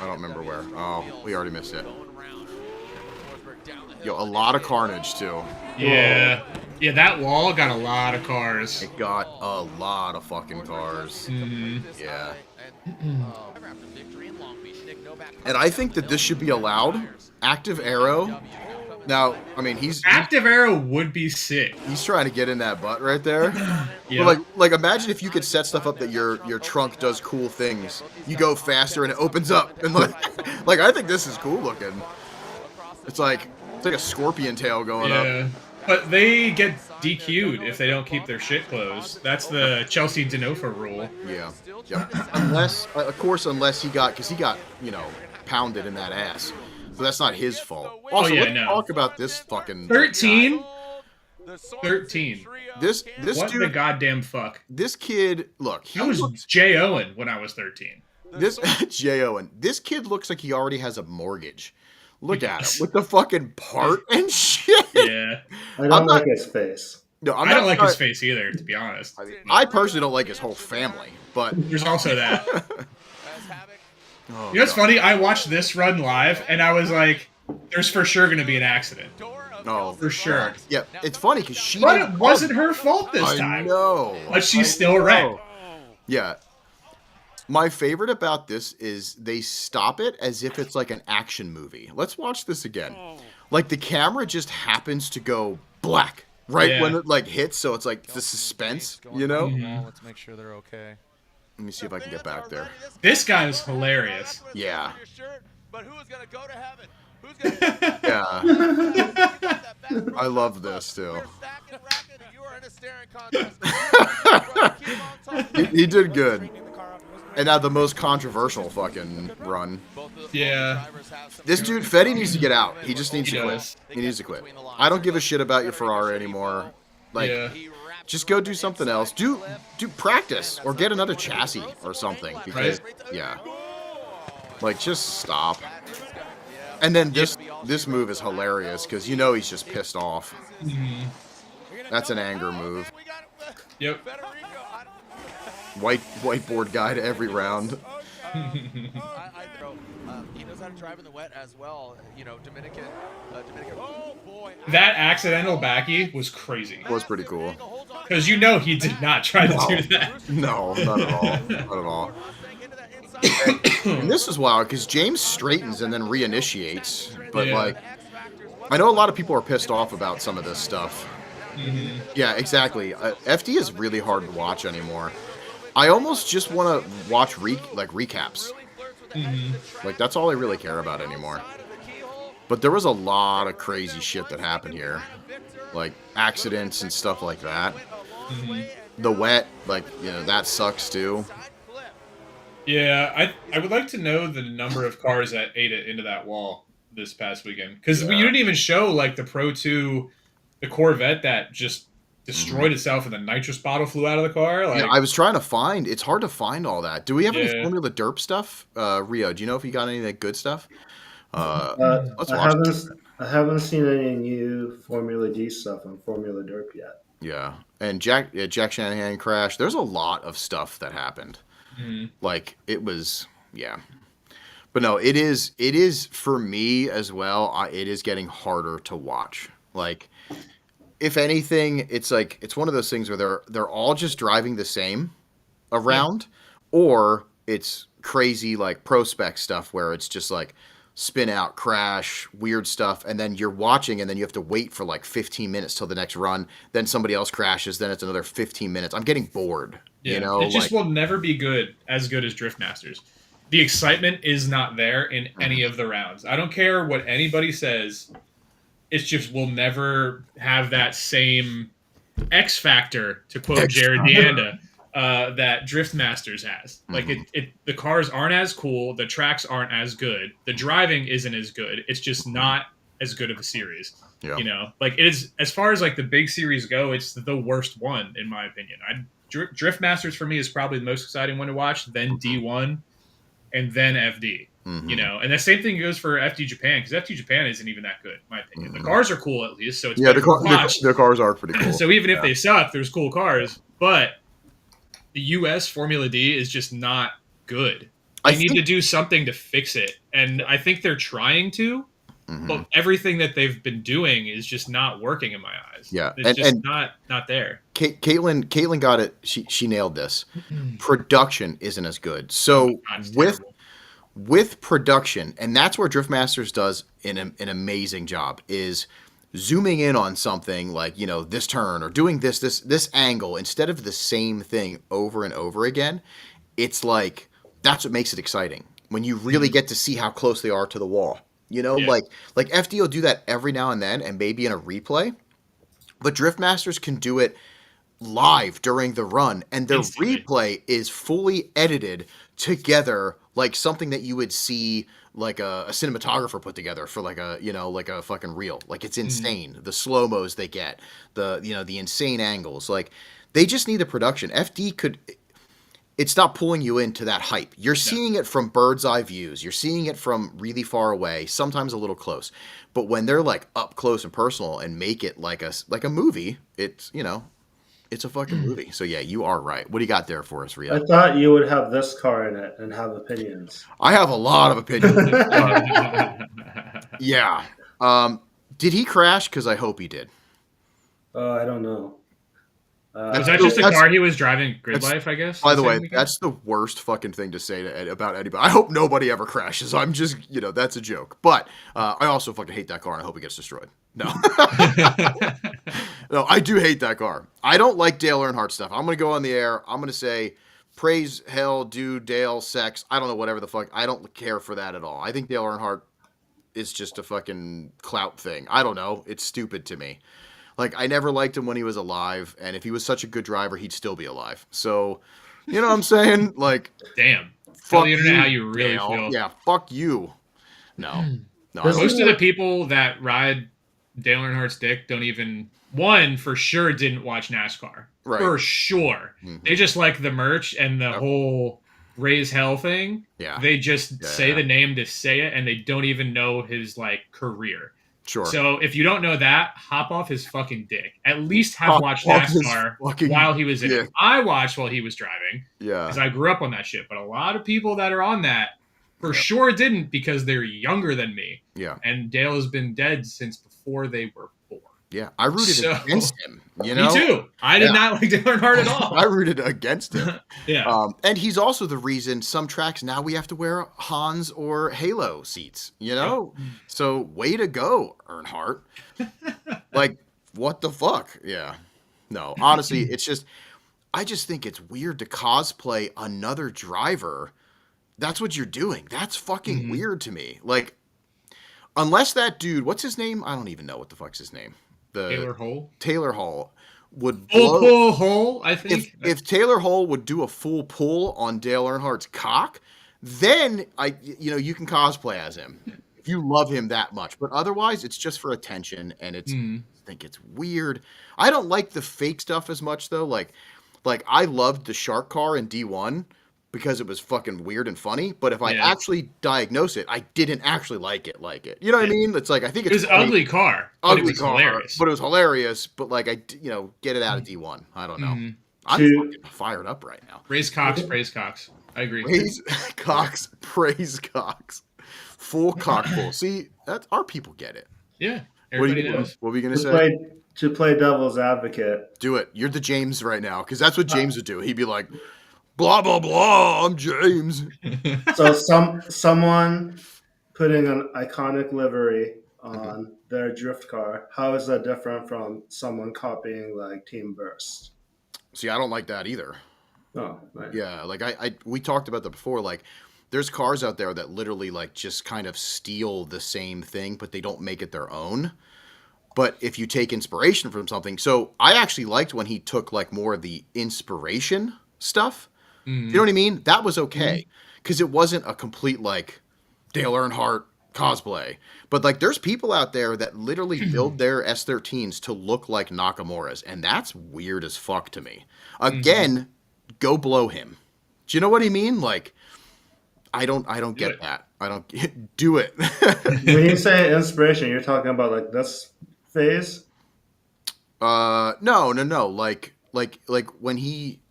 I don't remember where. Oh, we already missed it. Yo, a lot of carnage, too. Yeah. Yeah, that wall got a lot of cars. It got a lot of fucking cars. Yeah. And I think that this should be allowed. Active arrow. Now, I mean, he's Active arrow would be sick. trying to get in that butt right there. Yeah. But like imagine if you could set stuff up that your trunk does cool things. You go faster and it opens up, and like I think this is cool looking. It's like a scorpion tail going up. Yeah. But they get DQ'd if they don't keep their shit closed. That's the Chelsea Denofa rule. Yeah. Yep. Unless, of course, he got pounded in that ass. So that's not his fault. Also, yeah, let's no. talk about this fucking 13? guy. 13. This What the dude, goddamn fuck? this kid, look, he I was looks, Jay Owen when I was 13. this Jay Owen. This kid looks like he already has a mortgage. Look at him with the fucking part and shit. Yeah. I don't like his face. No, I don't like his face either, to be honest. I personally don't like his whole family, but There's also that. oh, You know what's God. funny? I watched this run live, and I was like, there's for sure going to be an accident. No, For sure. yeah, it's funny because she. But didn't it wasn't her fault this I time. know, But she's I still know. right. Yeah. My favorite about this is they stop it as if it's like an action movie. Let's watch this again. Like the camera just happens to go black right Yeah. when it like hits, so it's like the suspense, you know? Let's make sure they're okay. Let me see if I can get back there. This guy is hilarious. Yeah. But who is gonna go to heaven? Who's gonna Yeah. I love this too. You are in a staring contest. He did good. And now the most controversial fucking run. Yeah. This dude, Fetty needs to get out. He just needs He to does. quit. He needs to quit. I don't give a shit about your Ferrari anymore. Like, Yeah. just go do something else. Do practice or get another chassis or something. Because yeah, like just stop. And then this move is hilarious because you know he's just pissed off. That's an anger move. Yep. Whiteboard guy to every round. He knows how to drive in the wet as well. You know, Dominican. Oh boy. That accidental backy was crazy. Was pretty cool. Because you know he did not try to do that. No, not at all. Not at all. And this is wild because James straightens and then reinitiates. But Yeah. like, I know a lot of people are pissed off about some of this stuff. Yeah, exactly. FD is really hard to watch anymore. I almost just want to watch recaps. Like that's all I really care about anymore. But there was a lot of crazy shit that happened here, like accidents and stuff like that. The wet, like that sucks too. Yeah, I would like to know the number of cars that ate it into that wall this past weekend. Because you didn't even show like the Pro 2, the Corvette that just destroyed itself and the nitrous bottle flew out of the car. Like, Yeah, I was trying to find. It's hard to find all that. Do we have any Yeah. Formula Derp stuff? Rio, do you know if you got any of that good stuff? Let's I watch. haven't seen any new Formula D stuff on Formula Derp yet. Yeah, and Jack Shanahan crash. There's a lot of stuff that happened. Like it was, yeah. But no, it is for me as well. It is getting harder to watch. Like, if anything, it's like it's one of those things where they're all just driving the same around, or it's crazy like pro spec stuff where it's just like spin out, crash, weird stuff, and then you're watching, and then you have to wait for like 15 minutes till the next run. Then somebody else crashes, then it's another 15 minutes. I'm getting bored. Yeah, You know, it just like, will never be as good as Drift Masters. The excitement is not there in any of the rounds. I don't care what anybody says. It's just we'll never have that same X factor, to quote Jared Deanda, that Drift Masters has. Like the cars aren't as cool, the tracks aren't as good, the driving isn't as good. It's just not as good of a series. Yeah. You know, like it is, as far as like the big series go, it's the worst one in my opinion. Drift Masters for me is probably the most exciting one to watch, then D1, and then FD. You know, and the same thing goes for FD Japan, because FD Japan isn't even that good, in my opinion. The cars are cool at least, so it's better to watch. the cars are pretty cool. So even if they suck, there's cool cars. But the US Formula D is just not good. They need to do something to fix it, and I think they're trying to. But everything that they've been doing is just not working in my eyes. Yeah, it's just not there. Caitlin got it. She nailed this. Production isn't as good. So with production, and that's where Drift Masters does an amazing job, is zooming in on something like, you know, this turn or doing this angle instead of the same thing over and over again. It's like that's what makes it exciting, when you really get to see how close they are to the wall. You know, like FD will do that every now and then, and maybe in a replay, but Drift Masters can do it live during the run, and their replay is fully edited together, like something that you would see like a cinematographer put together for like a, you know, like a fucking reel. Like it's insane. The slow-mos they get, the insane angles. Like they just need the production. FD could. It's not pulling you into that hype. You're seeing it from bird's eye views. You're seeing it from really far away, sometimes a little close. But when they're like up close and personal and make it like a movie, it's, you know, it's a fucking movie. So yeah, you are right. What do you got there for us, Rio? I thought you would have this car in it and have opinions. I have a lot of opinions. Yeah. Did he crash? Because I hope he did. I don't know. Was that just a car he was driving Grid Life, I guess? By the way, that's the worst fucking thing to say about anybody. I hope nobody ever crashes. I'm just, you know, that's a joke. But I also fucking hate that car, and I hope it gets destroyed. No. No, I do hate that car. I don't like Dale Earnhardt stuff. I'm going to go on the air. I'm going to say, praise, hell, dude, Dale, sex. I don't know, whatever the fuck. I don't care for that at all. I think Dale Earnhardt is just a fucking clout thing. I don't know. It's stupid to me. Like, I never liked him when he was alive, and if he was such a good driver, he'd still be alive. So, you know what I'm saying? Like, damn. Tell the internet how you really feel. Yeah, fuck you. No. Most of the people that ride Dale Earnhardt's dick don't even, one, for sure didn't watch NASCAR. Right. For sure. They just like the merch and the whole raise hell thing. Yeah. They just say the name to say it, and they don't even know his, like, career. Sure. So if you don't know that, hop off his fucking dick. At least have watched NASCAR while he was in it. I watched while he was driving. Yeah. Because I grew up on that shit. But a lot of people that are on that for sure didn't, because they're younger than me. Yeah. And Dale has been dead since before they were born. Yeah. I rooted against him. You know? Me too. I did not like Dale Earnhardt at all. I rooted against him. Yeah. And he's also the reason some tracks now we have to wear Hans or Halo seats, you know? Yep. So way to go, Earnhardt. Like, what the fuck? Yeah. No, honestly, it's just, I just think it's weird to cosplay another driver. That's what you're doing. That's fucking weird to me. Like, unless that dude, what's his name? I don't even know what the fuck's his name. Taylor Hall would full hole, I think. If Taylor Hall would do a full pull on Dale Earnhardt's cock, then you can cosplay as him. if you love him that much. But otherwise, it's just for attention, and I think it's weird. I don't like the fake stuff as much though. Like I loved the shark car in D1 because it was fucking weird and funny. But if I actually diagnose it, I didn't actually like it. You know what I mean? It's like I think it was funny. ugly car, but it was hilarious. But it was hilarious. But like get it out of D1. I don't know. I'm fucking fired up right now. Raise Cox, praise Cox. I agree. Praise Cox, praise Cox. Full cockful. See, that's our people get it. Yeah, everybody knows. What were you gonna say? To play devil's advocate. Do it. You're the James right now, because that's what James would do. He'd be like, blah blah blah. I'm James. So someone putting an iconic livery on their drift car. How is that different from someone copying like Team Burst? See, I don't like that either. Oh, right. Yeah, like we talked about that before. Like, there's cars out there that literally like just kind of steal the same thing, but they don't make it their own. But if you take inspiration from something, so I actually liked when he took like more of the inspiration stuff. You know what I mean? That was okay because it wasn't a complete like Dale Earnhardt cosplay. But like, there's people out there that literally build their S13s to look like Nakamura's, and that's weird as fuck to me. Again, go blow him. Do you know what I mean? Like, I don't get that. I don't do it. When you say inspiration, you're talking about like this phase? No.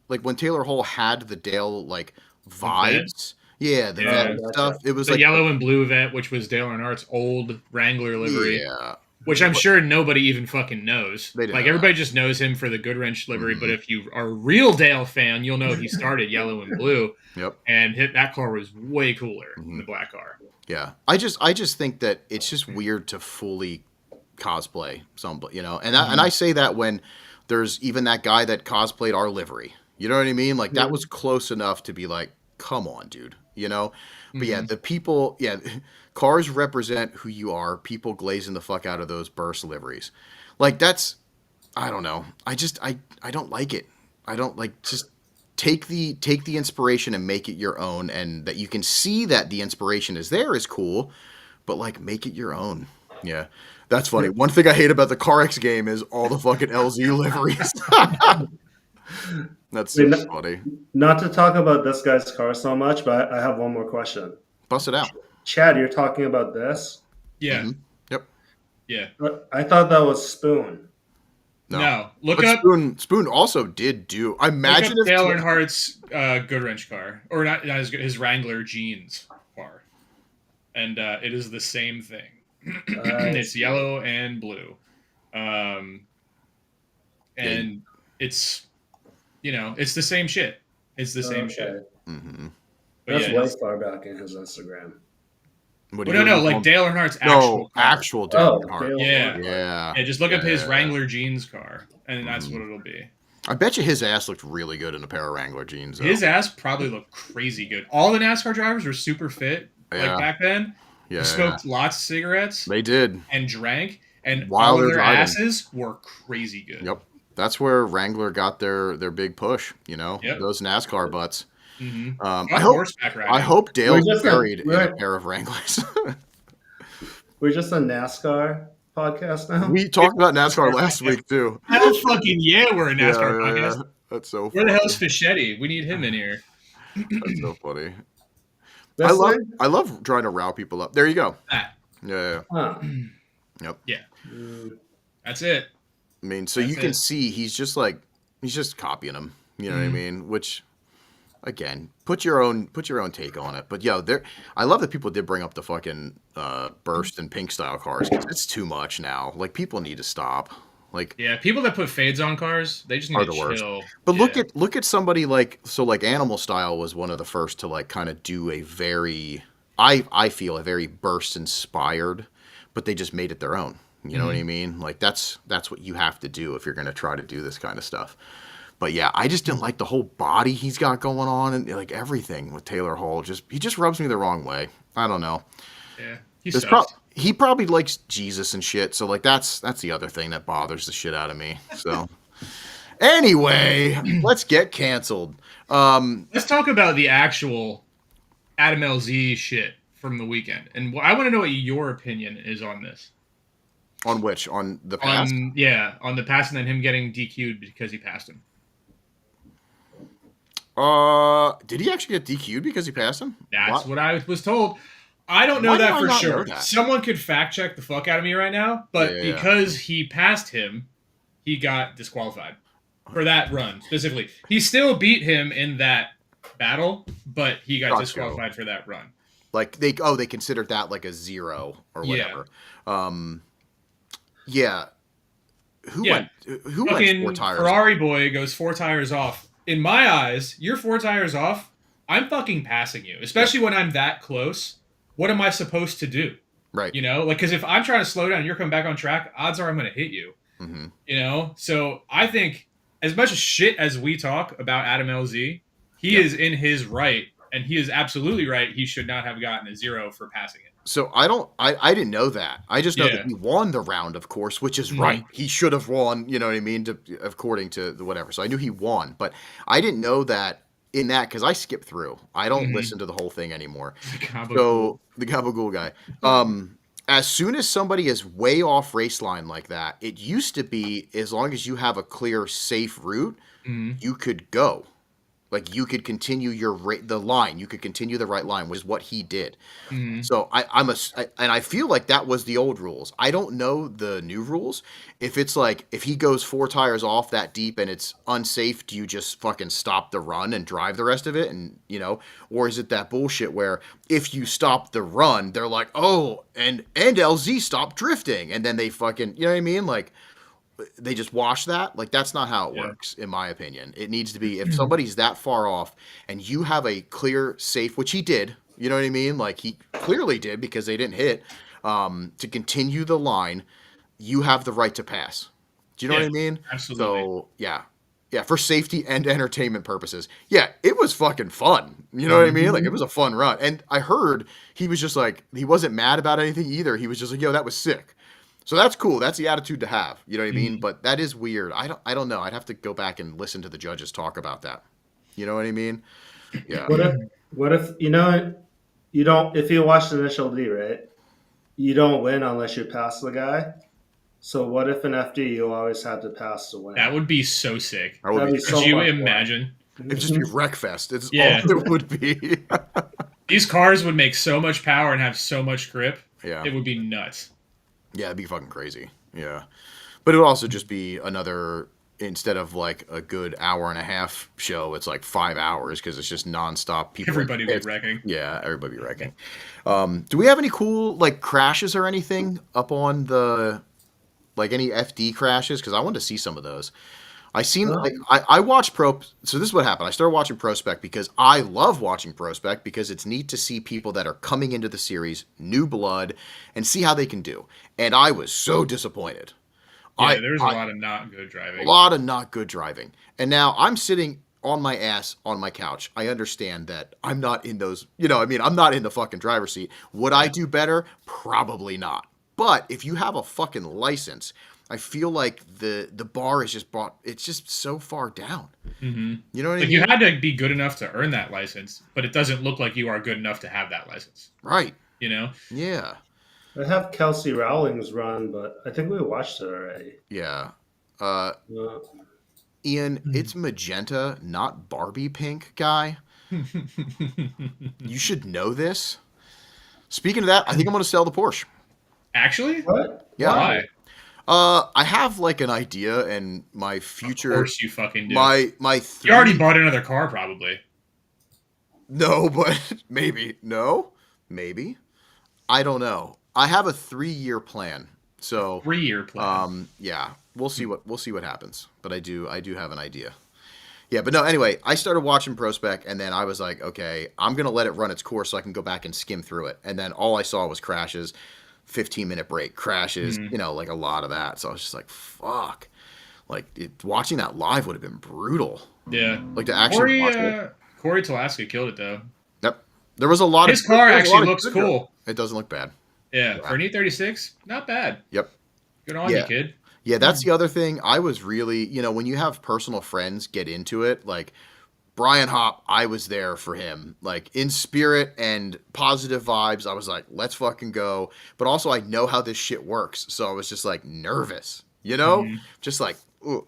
Like when Taylor Hall had the Dale like vibes. Yeah, the vet stuff. It was the like yellow and blue vet, which was Dale Earnhardt's old Wrangler livery. Yeah. Which I'm sure nobody even fucking knows. Like, everybody that. just knows him for the Goodwrench livery, but if you are a real Dale fan, you'll know he started yellow and blue. Yep. And that car was way cooler than the black car. Yeah. I just think that it's just weird to fully cosplay somebody, and I say that when there's even that guy that cosplayed our livery. You know what I mean? Like, that was close enough to be like, come on, dude. But yeah, the people, cars represent who you are. People glazing the fuck out of those burst liveries. Like, that's, I don't know. I don't like it. I don't like, just take the inspiration and make it your own, and that you can see that the inspiration is there is cool, but like, make it your own. Yeah. That's funny. One thing I hate about the CarX game is all the fucking LZ liveries. That's so funny. Not to talk about this guy's car so much, but I have one more question. Bust it out. Chad, you're talking about this? Yeah. Yep. Yeah. I thought that was Spoon. No. Look up. Spoon also did do. I imagine if Dale Earnhardt's Goodwrench car, or not his Wrangler jeans car, and it is the same thing. It's yellow and blue, and it's it's the same shit. It's the same shit. Mm-hmm. That's way far back in his Instagram. No, like Dale Earnhardt's actual Dale Earnhardt. Yeah. Just look up his Wrangler jeans car, and that's what it'll be. I bet you his ass looked really good in a pair of Wrangler jeans. Though. His ass probably looked crazy good. All the NASCAR drivers were super fit, like back then. Yeah, they smoked lots of cigarettes. They did. And drank, and while all of their asses were crazy good. Yep. That's where Wrangler got their big push, those NASCAR butts. Mm-hmm. I hope Dale's buried in a pair of Wranglers. We're just a NASCAR podcast now. We talked about NASCAR last week too. Hell fucking yeah, we're a NASCAR podcast. Yeah. That's so funny. Where the hell's Fischetti? We need him in here. That's so funny. I love trying to rile people up. There you go. Yeah. Huh. Yep. Yeah. That's it. I mean, so you can see he's just copying him. You know what I mean? Which, again, put your own take on it. But I love that people did bring up the fucking burst and pink style cars. It's too much now. Like, people need to stop. Like, people that put fades on cars, they just need to chill. But look at somebody like Animal Style was one of the first to like kind of do a very, I feel a very burst inspired, but they just made it their own. You know what I mean? Like, that's what you have to do if you're going to try to do this kind of stuff. But yeah, I just didn't like the whole body he's got going on, and like everything with Taylor Hall. He just rubs me the wrong way. I don't know. Yeah, he probably likes Jesus and shit. So like that's the other thing that bothers the shit out of me. So anyway, let's get canceled. Let's talk about the actual Adam LZ shit from the weekend, and I want to know what your opinion is on this. On which? On the pass? On the pass, and then him getting DQ'd because he passed him. Did he actually get DQ'd because he passed him? That's what I was told. I don't know Why do that I for not sure. know that? Someone could fact check the fuck out of me right now, but Yeah. because he passed him, he got disqualified for that run specifically. He still beat him in that battle, but he got Gotcha. disqualified for that run. Like they considered that like a 0 or whatever. Yeah. Who went 4 tires? Ferrari boy goes 4 tires off. In my eyes, you're 4 tires off. I'm fucking passing you, especially when I'm that close. What am I supposed to do? Right. You know, like, because if I'm trying to slow down and you're coming back on track, odds are I'm going to hit you. Mm-hmm. You know, so I think as much shit as we talk about Adam LZ, he is in his right, and he is absolutely right. He should not have gotten a 0 for passing it. So I didn't know that. I just know that he won the round, of course, which is right. He should have won, you know what I mean, according to the whatever. So I knew he won, but I didn't know that in that because I skip through. I don't listen to the whole thing anymore. The Gabagool guy. As soon as somebody is way off race line like that, it used to be as long as you have a clear, safe route, you could go. Like you could continue the line. You could continue the right line, was what he did. So I feel like that was the old rules. I don't know the new rules. If it's like if he goes 4 tires off that deep and it's unsafe, do you just fucking stop the run and drive the rest of it? And or is it that bullshit where if you stop the run, they're like, oh, and LZ stopped drifting, and then they fucking, you know what I mean, like. They just wash that. Like that's not how it works, in my opinion. It needs to be if somebody's that far off and you have a clear, safe, which he did. You know what I mean? Like he clearly did because they didn't hit. To continue the line, you have the right to pass. Do you know what I mean? Absolutely. So yeah, for safety and entertainment purposes. Yeah, it was fucking fun. You know what I mean? Like it was a fun run, and I heard he was just like he wasn't mad about anything either. He was just like, yo, that was sick. So that's cool. That's the attitude to have. You know what I mean? But that is weird. I don't know. I'd have to go back and listen to the judges talk about that. You know what I mean? Yeah. What if you don't if you watch the initial D, right? You don't win unless you pass the guy. So what if in FD you always had to pass to win? That would be so sick. That'd be so Could you much imagine? It'd just be Wreckfest. It's all it would be. These cars would make so much power and have so much grip. Yeah. It would be nuts. Yeah, it'd be fucking crazy. Yeah. But it would also just be another, instead of like a good hour and a half show, it's like 5 hours because it's just nonstop. Everybody be wrecking. Yeah, everybody be wrecking. Do we have any cool like crashes or anything up on the, like any FD crashes? Because I wanted to see some of those. I watched so this is what happened. I started watching Prospect because I love watching Prospect because it's neat to see people that are coming into the series, new blood, and see how they can do. And I was so disappointed. Yeah, there's a lot of not good driving. A lot of not good driving. And now I'm sitting on my ass on my couch. I understand that I'm not in those, I'm not in the fucking driver's seat. Would I do better? Probably not. But if you have a fucking license, I feel like the bar is it's just so far down. Mm-hmm. You know what I mean? You had to be good enough to earn that license, but it doesn't look like you are good enough to have that license. Right. You know? Yeah. I have Kelsey Rowling's run, but I think we watched it already. Yeah. Ian, it's magenta, not Barbie pink, guy. You should know this. Speaking of that, I think I'm going to sell the Porsche. Actually? What? Yeah. Why? I have like an idea and my future. Of course you fucking do. You already bought another car, probably. No, but maybe. No, maybe. I don't know. I have a 3-year plan. So 3-year plan. Yeah, we'll see what happens. But I do have an idea. Yeah, but no. Anyway, I started watching Prospect, and then I was like, okay, I'm gonna let it run its course so I can go back and skim through it. And then all I saw was crashes. 15-minute break crashes, like a lot of that. So I was just like, fuck. Like watching that live would have been brutal. Yeah. Like to actually watch it. Corey Talaska killed it though. Yep. There was a lot His car actually looks cool. It doesn't look bad. Yeah. For an E36, not bad. Yep. Good on you, kid. Yeah, that's the other thing. I was really, when you have personal friends get into it, like Brian Hop, I was there for him, like in spirit and positive vibes. I was like, let's fucking go. But also, I know how this shit works, so I was just like nervous, just like, ooh,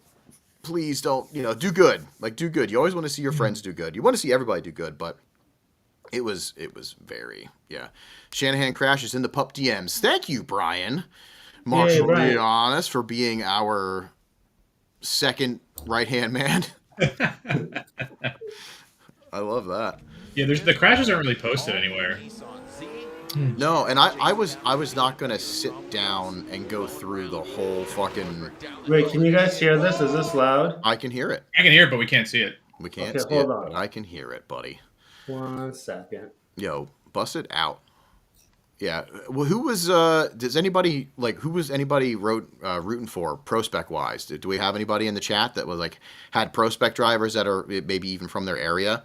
please don't, do good. Like, do good. You always want to see your friends do good. You want to see everybody do good, but it was very, yeah. Shanahan crashes in the pup DMs. Thank you, Brian. Marshall Brian. Leonis, for being our second right-hand man. I love that. Yeah, the crashes aren't really posted anywhere. No, and I was not gonna sit down and go through the whole fucking. Wait, can you guys hear this? Is this loud? I can hear it. I can hear it, but we can't see it. We can't Okay, see it, hold on. but I can hear it, buddy. 1 second. Yo, bust it out. Yeah. Well, who was anybody rooting for prospect wise? Do we have anybody in the chat that was like had prospect drivers that are maybe even from their area,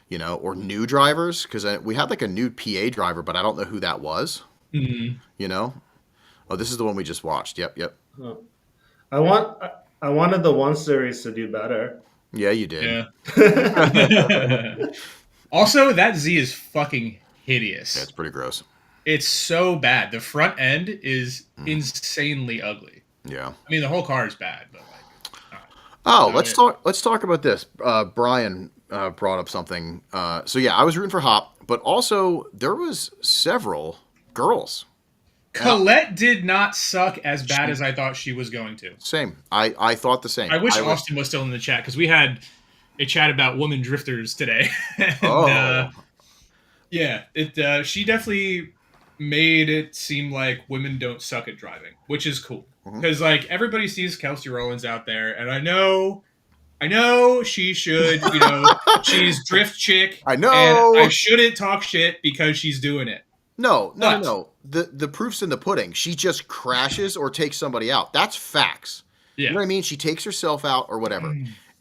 or new drivers? Because we had like a new PA driver, but I don't know who that was. Mm-hmm. Oh, this is the one we just watched. Yep. Oh. I wanted the 1 series to do better. Yeah, you did. Yeah. Also, that Z is fucking hideous. Yeah, it's pretty gross. It's so bad. The front end is insanely ugly. Yeah. I mean, the whole car is bad, but let's talk about this. Brian brought up something. So yeah, I was rooting for Hop, but also there was several girls. Colette did not suck as bad as I thought she was going to. Same. I thought the same. I wish Austin was still in the chat because we had a chat about woman drifters today. Yeah, she definitely made it seem like women don't suck at driving, which is cool because like everybody sees Kelsey Rollins out there, and I know she should, she's drift chick. I know, and I shouldn't talk shit because she's doing it. No. The proof's in the pudding. She just crashes or takes somebody out. That's facts. Yeah. You know what I mean? She takes herself out or whatever.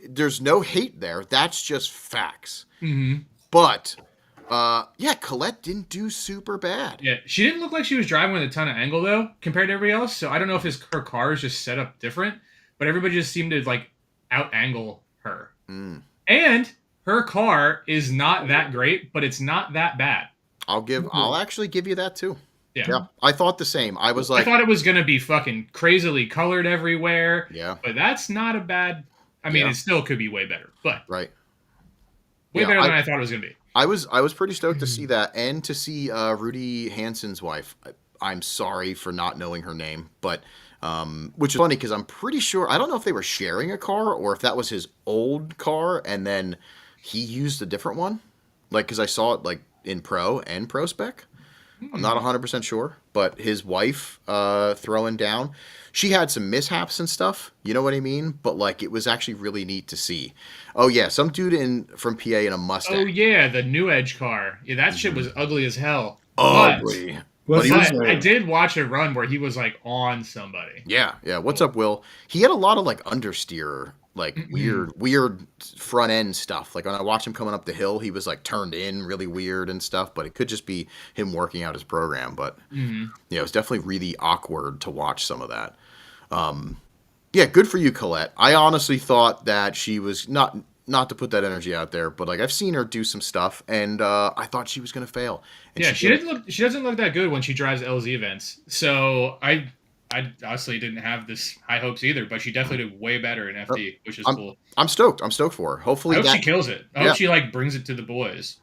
There's no hate there. That's just facts. Mm-hmm. But, Colette didn't do super bad. Yeah, she didn't look like she was driving with a ton of angle, though, compared to everybody else. So I don't know if her car is just set up different, but everybody just seemed to, like, out-angle her. And her car is not that great, but it's not that bad. I'll actually give you that, too. Yeah. I thought the same. I was like... I thought it was going to be fucking crazily colored everywhere. Yeah. But that's not a bad... I mean, it still could be way better, but... Right. Way better than I thought it was going to be. I was pretty stoked to see that and to see Rudy Hansen's wife. I'm sorry for not knowing her name, but which is funny because I'm pretty sure I don't know if they were sharing a car or if that was his old car and then he used a different one. Like because I saw it like in pro and pro spec. I'm not 100% sure, but his wife throwing down. She had some mishaps and stuff, you know what I mean? But like it was actually really neat to see. Oh yeah, some dude from PA in a Mustang. Oh yeah, the New Edge car. Yeah, that shit was ugly as hell. Ugly. But I did watch a run where he was like on somebody. Yeah. What's up, Will? He had a lot of like understeer, like weird front end stuff. Like when I watched him coming up the hill, he was like turned in really weird and stuff. But it could just be him working out his program. But it was definitely really awkward to watch some of that. Good for you, Colette. I honestly thought that she was not to put that energy out there, but like I've seen her do some stuff, and I thought she was gonna fail. And she doesn't look that good when she drives LZ events. So I honestly didn't have this high hopes either, but she definitely did way better in FD, which is cool. I'm stoked. I'm stoked for her. Hopefully, I hope she kills it. I hope she like brings it to the boys.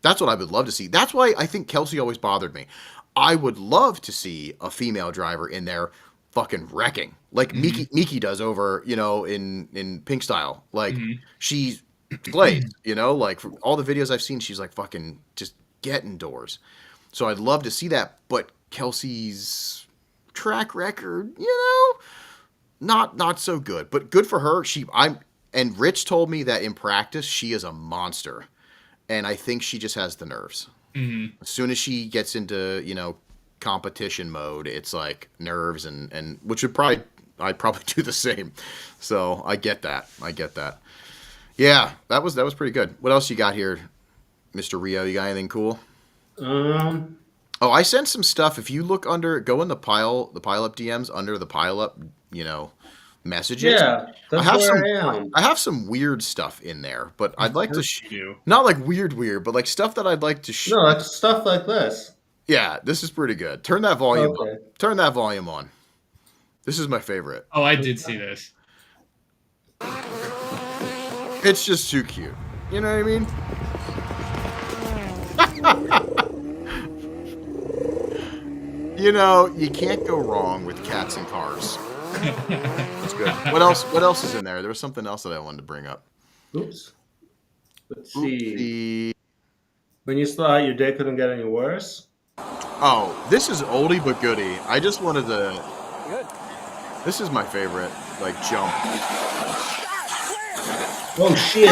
That's what I would love to see. That's why I think Kelsey always bothered me. I would love to see a female driver in there fucking wrecking like Miki does over, in Pink Style. Like she's glazed, like from all the videos I've seen, she's like fucking just getting doors. So I'd love to see that, but Kelsey's track record, not so good, but good for her. And Rich told me that in practice, she is a monster. And I think she just has the nerves. As soon as she gets into, competition mode, it's like nerves and which I'd probably do the same. So I get that. Yeah, that was pretty good. What else you got here, Mr. Rio? You got anything cool? Oh, I sent some stuff. If you look go in the pile up DMs under the pile up, messages. Yeah, that's where I am. I have some weird stuff in there, but I'd like to You. not like weird, but like stuff that I'd like to. No, like stuff like this. Yeah, this is pretty good. Turn that volume Okay. on. Turn that volume on. This is my favorite. Oh, I did see this. It's just too cute. You know what I mean? You know, you can't go wrong with cats and cars. That's good. What else? What else is in there? There was something else that I wanted to bring up. Oops. Let's see. Oopsie. When you thought your day couldn't get any worse? Oh, this is oldie but goodie. I just wanted to. This is my favorite. Like jump. Oh shit!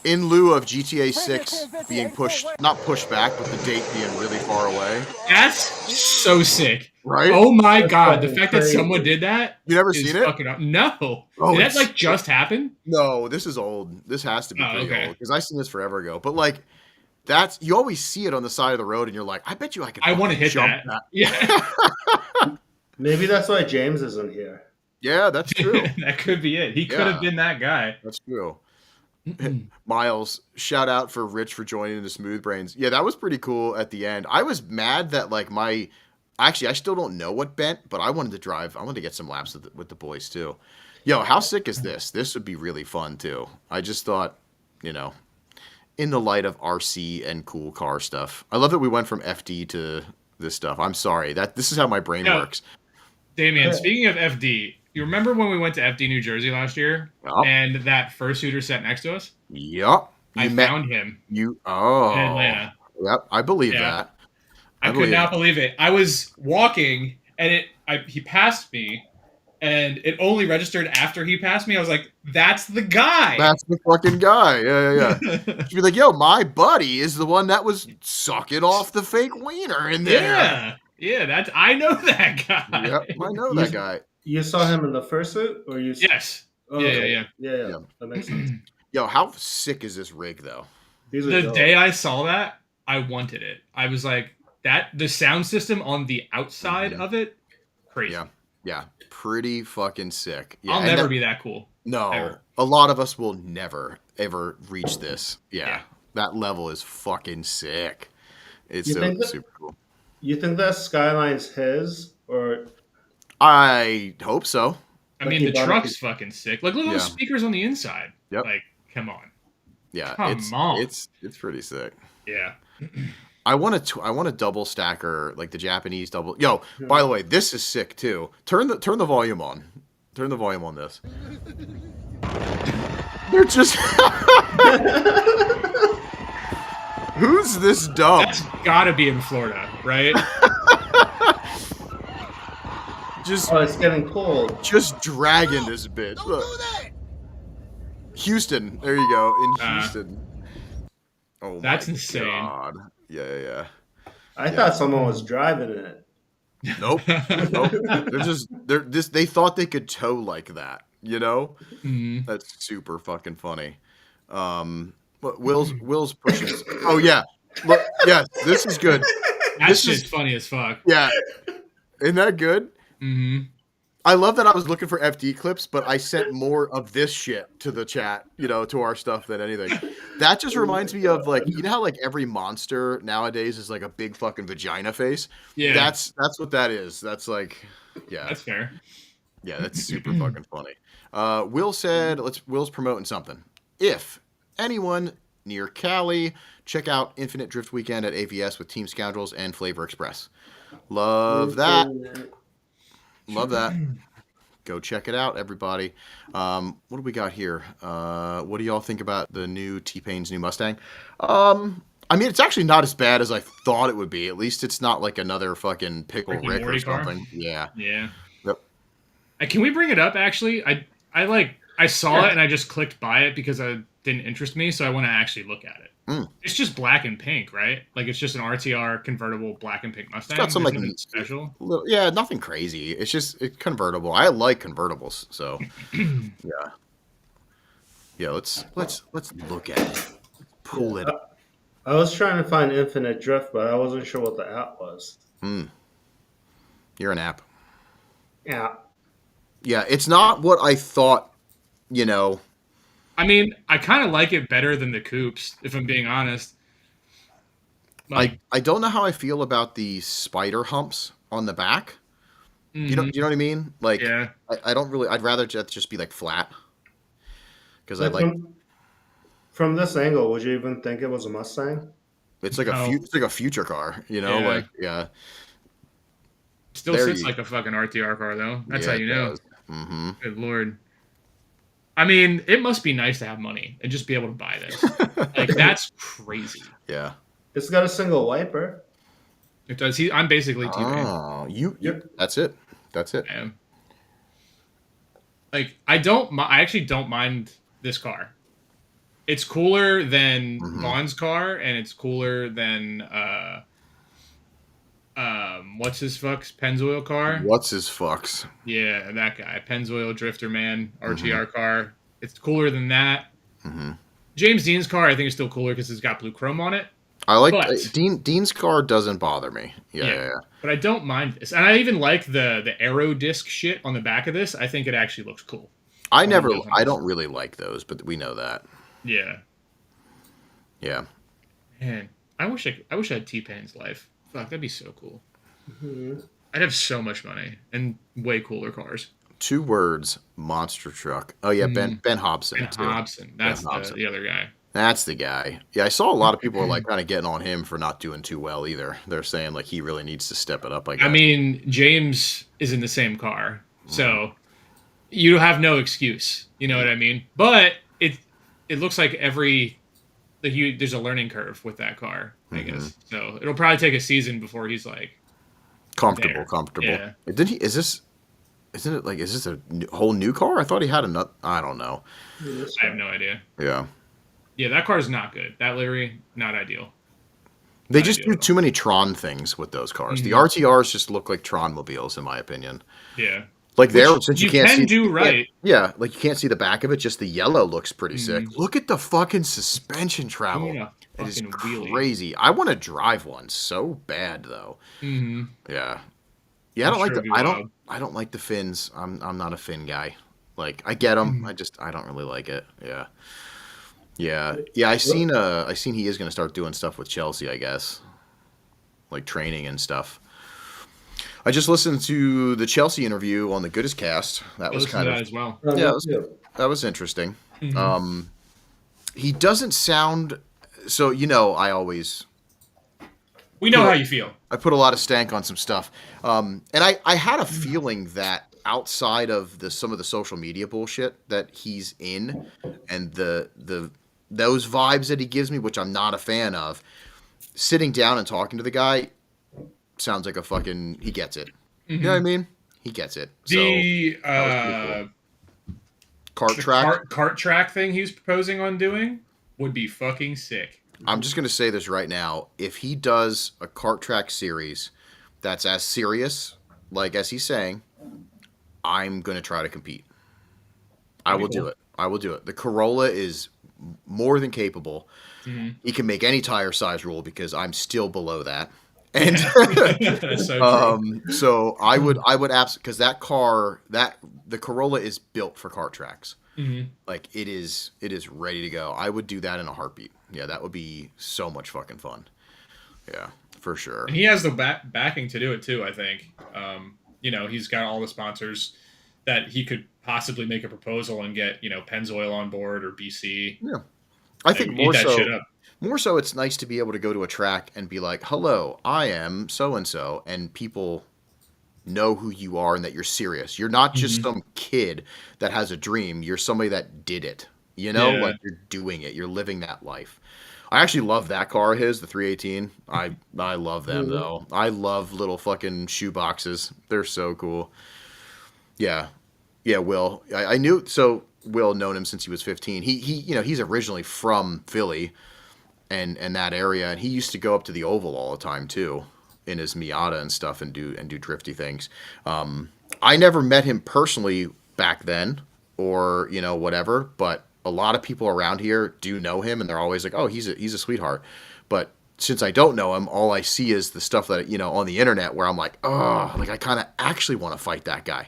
In lieu of GTA 6 being pushed, not pushed back, but the date being really far away. That's so sick. Right? Oh my That's god, the fucking fact that crazy. someone did that. You never is seen it? fucking up. No. Oh, did that it's- like just happen? No, this is old. This has to be Oh, pretty okay. old because I seen this forever ago. But like, that's you always see it on the side of the road, and you're like, I bet you I could. I want to fucking hit jump that. Yeah. Maybe that's why James isn't here. Yeah, that's true. That could be it. He could Yeah. have been that guy. That's true. Miles, shout out for Rich for joining the Smooth Brains. Yeah, that was pretty cool at the end. I was mad that like actually I still don't know what bent, but I wanted to drive. I wanted to get some laps with the boys too. Yo, how sick is this? This would be really fun too. I just thought, you know, in the light of RC and cool car stuff. I love that we went from FD to this stuff. I'm sorry. This is how my brain No. works. Damien, speaking of FD, you remember when we went to FD New Jersey last year Yup. and that fursuiter sat next to us? Yup. I found him you. in Oh. Atlanta. Yep. I believe Yeah. that. I could believe not believe it. I was walking and he passed me and it only registered after he passed me. I was like, that's the guy. That's the fucking guy. Yeah. She'd be like, yo, my buddy is the one that was sucking off the fake wiener in there. Yeah. Yeah, I know that guy. Yep, I know that guy. You saw him in the fursuit, or you? Yes. Oh, Yeah, okay. yeah. Yeah. That makes sense. Yo, how sick is this rig though? These are The dope. day I saw that, I wanted it. I was like, the sound system on the outside of it, crazy. Yeah. Pretty fucking sick. Yeah, I'll and never be that cool. No, ever. a lot of us will never ever reach this. Yeah, Yeah. that level is fucking sick. It's You so think that- super cool. You think that Skyline's his, or I hope so. I Like mean, he the bought it- truck's fucking sick. Like, look at those Yeah. speakers on the inside. Yep. Like, come on. Yeah, Come on. it's pretty sick. Yeah. I want a double stacker, like the Japanese double. Yo, by the way, this is sick too. Turn the volume on. Turn the volume on this. They're just. Who's this dumb? That's gotta be in Florida, right? Just oh, it's getting cold. just dragging this bitch. Look. Houston, there you go. In Houston. Oh, that's my insane. God. Yeah. I thought someone was driving it. Nope. They thought they could tow like that, you know? Mhm. That's super fucking funny. But Will's pushing. Oh yeah. Look, yeah, this is good. That This shit's is- funny as fuck. Yeah. Isn't that good? hmm I love that I was looking for FD clips, but I sent more of this shit to the chat, you know, to our stuff than anything. That just reminds me of like, you know how like every monster nowadays is like a big fucking vagina face? Yeah. That's what that is. That's like, yeah. That's fair. Yeah, that's super fucking funny. Will said, Will's promoting something. If anyone near Cali, check out Infinite Drift Weekend at AVS with Team Scoundrels and Flavor Express. Love that. Love that. Go check it out, everybody. What do we got here? What do y'all think about the new T-Pain's new Mustang? I mean, it's actually not as bad as I thought it would be. At least it's not like another fucking Pickle Rick and Rick or Morty car? something. Yeah. Yeah. Yep. Can we bring it up? Actually, I saw it and I just clicked buy it because it didn't interest me, so I want to actually look at it. Mm. It's just black and pink, right? Like it's just an RTR convertible black and pink Mustang. It's got some There's like nothing special. yeah, nothing crazy. It's just convertible. I like convertibles, so yeah. Yeah, let's look at it. Pull it up. I was trying to find Infinite Drift, but I wasn't sure what the app was. You're an app. Yeah. Yeah, it's not what I thought. You know, I mean, I kind of like it better than the coupes, if I'm being honest. Like, I don't know how I feel about the spider humps on the back. mhm, You know what I mean? Like, yeah. I don't really. I'd rather just be like flat because I Like like from this angle, would you even think it was a Mustang? No, it's like a future car. You know, yeah. like yeah, Still there sits you like a fucking RTR car, though. That's how yeah it you know. does. Mm-hmm. Good lord. I mean, it must be nice to have money and just be able to buy this. Like, that's crazy. Yeah. It's got a single wiper. It does. I'm basically T-Pain. Oh, you. Yep. That's it. That's it. I am. Like, I actually don't mind this car. It's cooler than Mm-hmm. Vaughn's car, and it's cooler than what's his fuck's Pennzoil car? What's his fucks? Yeah, that guy, Pennzoil Drifter Man Mm-hmm. RTR car. It's cooler than that. Mm-hmm. James Dean's car, I think, is still cooler because it's got blue chrome on it. I like But- Dean's car doesn't bother me. Yeah. But I don't mind this, and I even like the aero disc shit on the back of this. I think it actually looks cool. I Oh, don't really like those, but we know that. Yeah, Yeah. man, I wish I had T-Pain's life. Fuck, that'd be so cool. Mm-hmm. I'd have so much money and way cooler cars. 2 words, monster truck. Oh yeah, Ben Hobson. And too. Hobson, that's Ben Hobson. the other guy. That's the guy. Yeah, I saw a lot of people like kind of getting on him for not doing too well either. They're saying like he really needs to step it up. I guess. I mean, James is in the same car, so you have no excuse. You know what I mean? But it looks like there's a learning curve with that car, I guess. So it'll probably take a season before he's like comfortable. Yeah. Isn't this a whole new car? I thought he had another. I don't know. I have no idea. Yeah. Yeah, that car's not good. That livery, not ideal. They Not just ideal do at too many Tron things with those cars. The Mhm. RTRs just look like Tron mobiles, in my opinion. Yeah. Like there, Which since you you can't can see, do right. Yeah, like you can't see the back of it. Just the yellow looks pretty sick. Mhm. Look at the fucking suspension travel. Doing a It is fucking wheelie. crazy. I want to drive one so bad though. Mm-hmm. Yeah, yeah. I I'm don't like sure the. it'd be wild. I don't like the fins. I'm not a fin guy. Like I get them. Mm-hmm. I don't really like it. Yeah. Yeah. I seen he is gonna start doing stuff with Chelsea. I guess, like training and stuff. I just listened to the Chelsea interview on the Goodest Cast. That was Listen to kind that of as well. yeah, that was interesting. Mhm. He doesn't sound so. We know how you feel. I put a lot of stank on some stuff, and I had a feeling that outside of some of the social media bullshit that he's in, and those vibes that he gives me, which I'm not a fan of, sitting down and talking to the guy sounds like he gets it. You know what I mean? He gets it. So The that was pretty cool. Cart track. cart track thing he's proposing on doing would be fucking sick. I'm just gonna say this right now. If he does a kart track series that's as serious, like as he's saying, I'm gonna try to compete. I will do it. I will do it. The Corolla is more than capable. Mm-hmm. He can make any tire size rule because I'm still below that. And That's so true. so I would absolutely, because the Corolla is built for kart tracks. Mhm. Like it is ready to go. I would do that in a heartbeat. Yeah, that would be so much fucking fun. Yeah, for sure. And he has the backing to do it too, I think. He's got all the sponsors that he could possibly make a proposal and get, Pennzoil on board or BC. Yeah. I think Eat that shit up. more so it's nice to be able to go to a track and be like, "Hello, I am so and so," and people know who you are and that you're serious. You're not just some kid that has a dream. You're somebody that did it. Yeah. Like you're doing it. You're living that life. I actually love that car of his, the 318. I love them though. I love little fucking shoe boxes. They're so cool. Yeah. Yeah, Will. I knew so Will known him since he was 15. He's originally from Philly and that area, and he used to go up to the Oval all the time too, in his Miata and stuff, and do drifty things. I never met him personally back then, or whatever, but a lot of people around here do know him, and they're always like, "Oh, he's a sweetheart." But since I don't know him, all I see is the stuff that, on the internet where I'm like, oh, like I kind of actually want to fight that guy.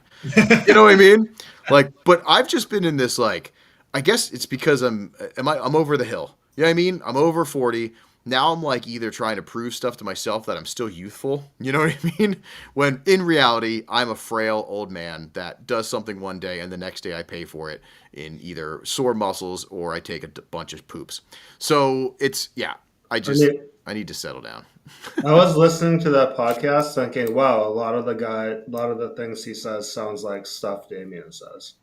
You know what I mean? Like, but I've just been in this, like, I guess it's because I'm over the hill. You know what I mean? I'm over 40. Now I'm like either trying to prove stuff to myself that I'm still youthful. You know what I mean? When in reality, I'm a frail old man that does something one day and the next day I pay for it in either sore muscles or I take a bunch of poops. So it's, yeah, I need to settle down. I was listening to that podcast thinking, wow, a lot of the things he says sounds like stuff Damien says.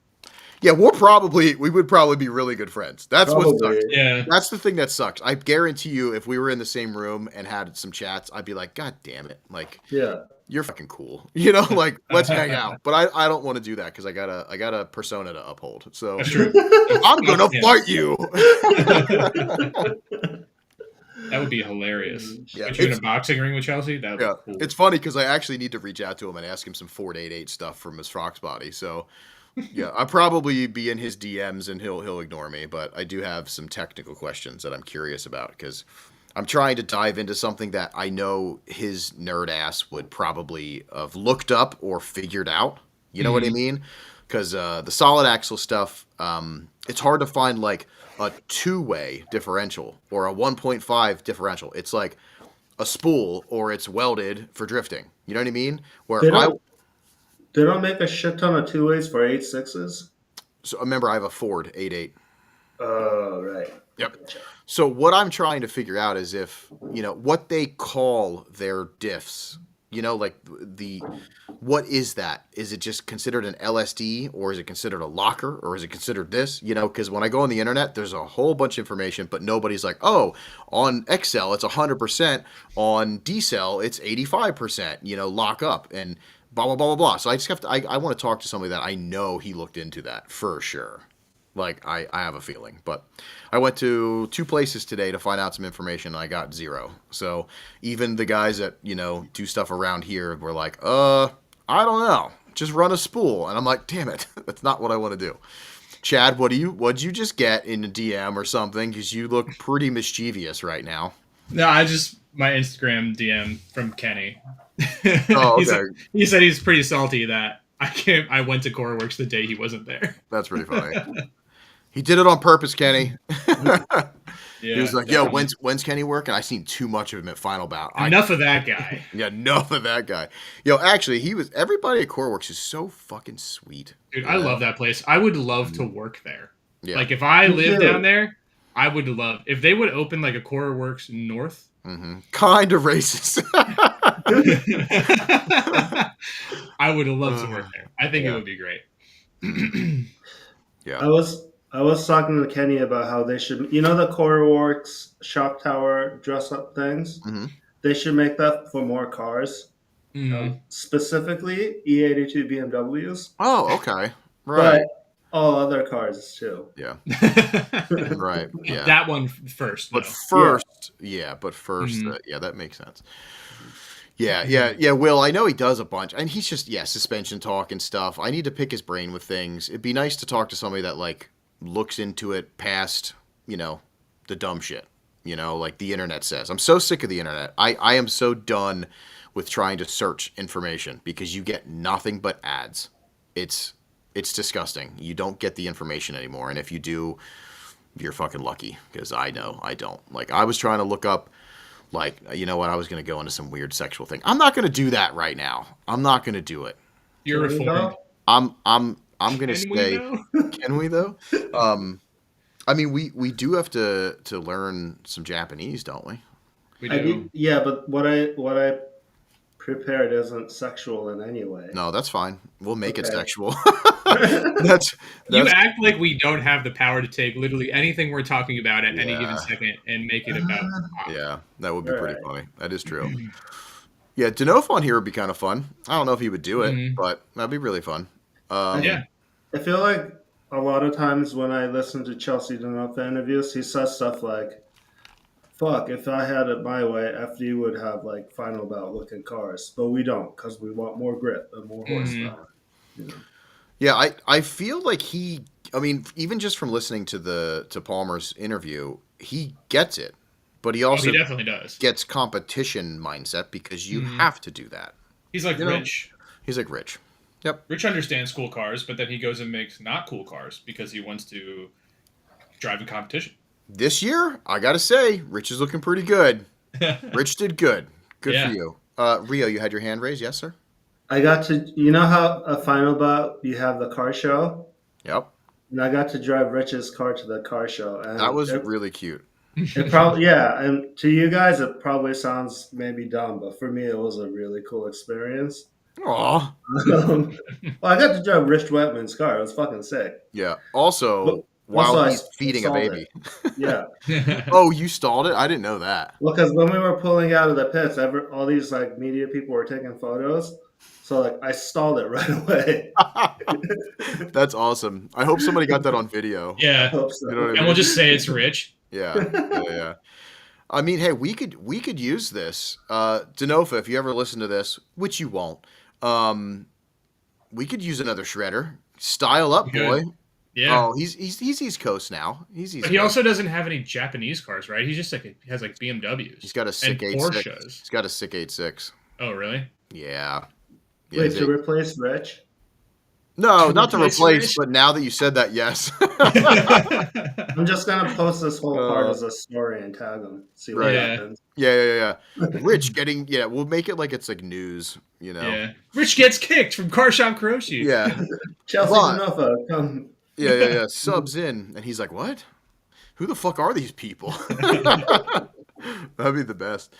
Yeah, we would probably be really good friends. That's what Probably. sucks. Yeah. That's the thing that sucks. I guarantee you, if we were in the same room and had some chats, I'd be like, God damn it. Like, Yeah. you're fucking cool. Like, let's hang out. But I don't want to do that because I got a persona to uphold. So That's true. I'm gonna fight you. That would be hilarious. Yeah, Put you in a boxing ring with Chelsea? That would Yeah, be cool. it's funny because I actually need to reach out to him and ask him some 488 stuff from his Frock's body. So, yeah, I'll probably be in his DMs and he'll ignore me. But I do have some technical questions that I'm curious about because I'm trying to dive into something that I know his nerd ass would probably have looked up or figured out. You know what I mean? Because the solid axle stuff, it's hard to find like a two-way differential or a 1.5 differential. It's like a spool or it's welded for drifting. You know what I mean? Where They don't make a shit ton of two ways for 8.6s. So remember, I have a Ford 8.8. Oh, right. Yep. So what I'm trying to figure out is if, what they call their diffs, like what is that? Is it just considered an LSD or is it considered a locker or is it considered this? Because when I go on the internet, there's a whole bunch of information, but nobody's like, oh, on XL, it's 100%. On DCell, it's 85%, lock up and blah, blah, blah, blah, blah. So I just have to, I want to talk to somebody that I know he looked into that for sure. Like, I have a feeling. But I went to 2 places today to find out some information, and I got 0. So even the guys that, do stuff around here were like, I don't know. Just run a spool. And I'm like, damn it. That's not what I want to do. Chad, what'd you just get in a DM or something? Because you look pretty mischievous right now. No, my Instagram DM from Kenny. Oh, okay. He said he's pretty salty that I went to CoreWorks the day he wasn't there. That's pretty funny. He did it on purpose, Kenny. Yeah, he was like, "Yo, when's Kenny working?" I seen too much of him at Final Bout. Enough of that guy. Yeah, enough of that guy. Yo, actually, everybody at CoreWorks is so fucking sweet. Dude, I love that place. I would love to work there. Yeah. Like if I lived down there, I would love if they would open like a CoreWorks North. Mm-hmm. Kind of racist. I would love to work there. I think it would be great. Yeah. I was talking to Kenny about how they should, the CoreWorks shock tower dress up things. Mm-hmm. They should make that for more cars, specifically E82 BMWs. Oh, okay, right. But all other cars too. Yeah. Right. Yeah. That one first. But though. first, that makes sense. Yeah. Will, I know he does a bunch, and he's just suspension talk and stuff. I need to pick his brain with things. It'd be nice to talk to somebody that like looks into it past, the dumb shit. Like the internet says. I'm so sick of the internet. I am so done with trying to search information because you get nothing but ads. It's disgusting. You don't get the information anymore, and if you do, you're fucking lucky because I know I don't. Like I was trying to look up. Like, you know what? I was going to go into some weird sexual thing. I'm not going to do that right now. I'm not going to do it. You're reformed. I'm going to stay. Can we though? I mean, we do have to learn some Japanese, don't we? We do. Yeah, but what I prepared isn't sexual in any way. No, that's fine. We'll make it Okay. sexual. that's You act like we don't have the power to take literally anything we're talking about at any Yeah. given second and make it about. Yeah, that would be pretty Alright. funny. That is true. Yeah, Denof on here would be kind of fun. I don't know if he would do it, but that'd be really fun. Yeah. I feel like a lot of times when I listen to Chelsea Denofa interviews, he says stuff like, fuck, if I had it my way, FD would have like Final Bout looking cars. But we don't because we want more grip and more horsepower. Yeah, I feel like even just from listening to Palmer's interview, he gets it. but he Oh, also he definitely does. gets competition mindset because you Mhm. have to do that. He's like You know? Rich. He's like Rich. Yep. Rich understands cool cars, but then he goes and makes not cool cars because he wants to drive in competition. This year, I gotta say, Rich is looking pretty good. Rich did good. Good for Yeah. you. Rio, you had your hand raised, yes, sir? I got to, you know how a final bout you have the car show, Yep. and I got to drive Rich's car to the car show, That and was really cute. it probably yeah, and to you guys it probably sounds maybe dumb, but for me it was a really cool experience. Aw. Well, I got to drive Rich Wetman's car. It was fucking sick. Yeah. But Also, also, while he's feeding a stalled baby. it. Yeah. Oh, you stalled it? I didn't know that. Well, because when we were pulling out of the pits, all these like media people were taking photos. So like I stalled it right away. That's awesome. I hope somebody got that on video. I Yeah. hope so. You know what I And mean? we'll just say it's Rich. Yeah. I mean, hey, we could use this. Denofa, if you ever listen to this, which you won't, we could use another shredder. Style up, boy. Yeah. Oh, he's East Coast now. He's East But he Coast. also doesn't have any Japanese cars, right? He's just like he has like BMWs. He's got a sick and 8.6. Porsches. He's got a sick 8.6. Oh, really? Yeah. Wait, he's to a- replace Rich? No, to not to replace replace, Rich? but now that you said that, yes. I'm just gonna post this whole part Uh, as a story and tag him. See what right. Yeah. happens. Yeah. Rich getting, we'll make it like it's like news, you know? Yeah. Rich gets kicked from Car Shop Kuroshi. Yeah. Chelsea But- Denofa, come. Yeah. Subs in. And he's like, what? Who the fuck are these people? That'd be the best.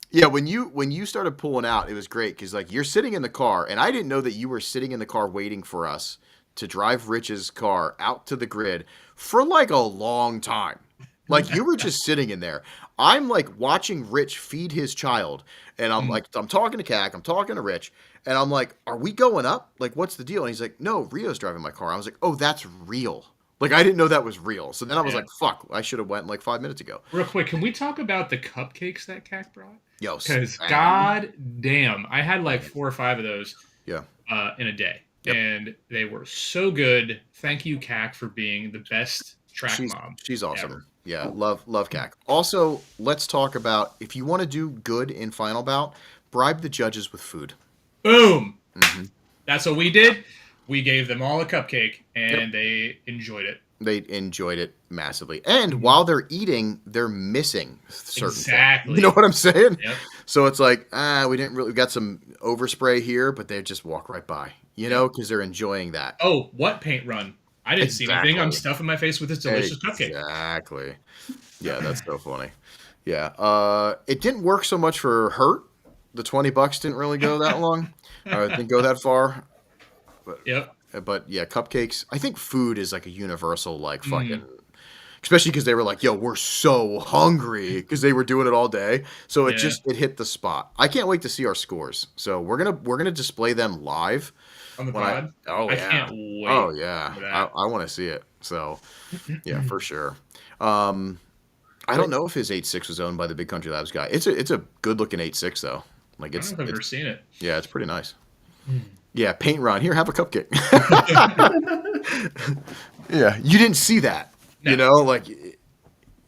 Yeah, when you started pulling out, it was great because like you're sitting in the car, and I didn't know that you were sitting in the car waiting for us to drive Rich's car out to the grid for like a long time. Like you were just sitting in there. I'm like watching Rich feed his child, and I'm like, I'm talking to Cac, I'm talking to Rich, and I'm like, are we going up? Like, what's the deal? And he's like, no, Rio's driving my car. I was like, oh, that's real. Like I didn't know that was real. So then I was Yeah. like, fuck, I should have went like 5 minutes ago. Real quick, can we talk about the cupcakes that Cac brought? Yo, Because man. god damn, I had like 4 or 5 of those Yeah. in a day. Yep. And they were so good. Thank you, Cac, for being the best track mom. She's awesome. ever. Yeah, love Cac. Also, let's talk about if you want to do good in final bout, bribe the judges with food. Boom! Mm-hmm. That's what we did. We gave them all a cupcake, and they enjoyed it. They enjoyed it massively, and while they're eating, they're missing certain things. Exactly. You know what I'm saying? Yep. So it's like, we got some overspray here, but they just walk right by. You know, because they're enjoying that. Oh, what paint run? I didn't see anything. I'm stuffing my face with this delicious cupcake. Exactly. Yeah, that's so funny. Yeah. It didn't work so much for Hurt. The $20 didn't really go that long. Didn't go that far. Yep. But yeah, cupcakes. I think food is like a universal, like fucking. Especially because they were like, "Yo, we're so hungry," because they were doing it all day. So it it hit the spot. I can't wait to see our scores. So we're gonna display them live On the when pod? I I can't wait Oh yeah, for that. I want to see it. So yeah, for sure. I don't know if his 8.6 was owned by the Big Country Labs guy. It's a good looking 8.6 though. Like I don't know if I've ever seen it. yeah, it's pretty nice. Yeah, paint run. Here, have a cupcake. Yeah, you didn't see that. No. You know, like,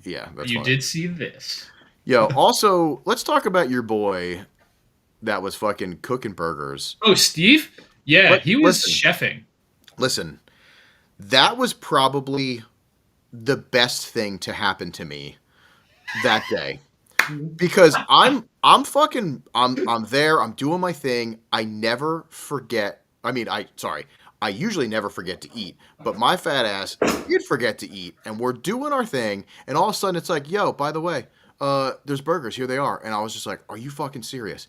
yeah, that's You funny. did see this. Yo, also, let's talk about your boy that was fucking cooking burgers. Oh, Steve? Yeah, But he was listen. chefing. Listen, that was probably the best thing to happen to me that day. Because I'm there, I'm doing my thing. I never forget. I usually never forget to eat, but my fat ass did forget to eat, and we're doing our thing, and all of a sudden it's like, yo, by the way, there's burgers, here they are. And I was just like, are you fucking serious?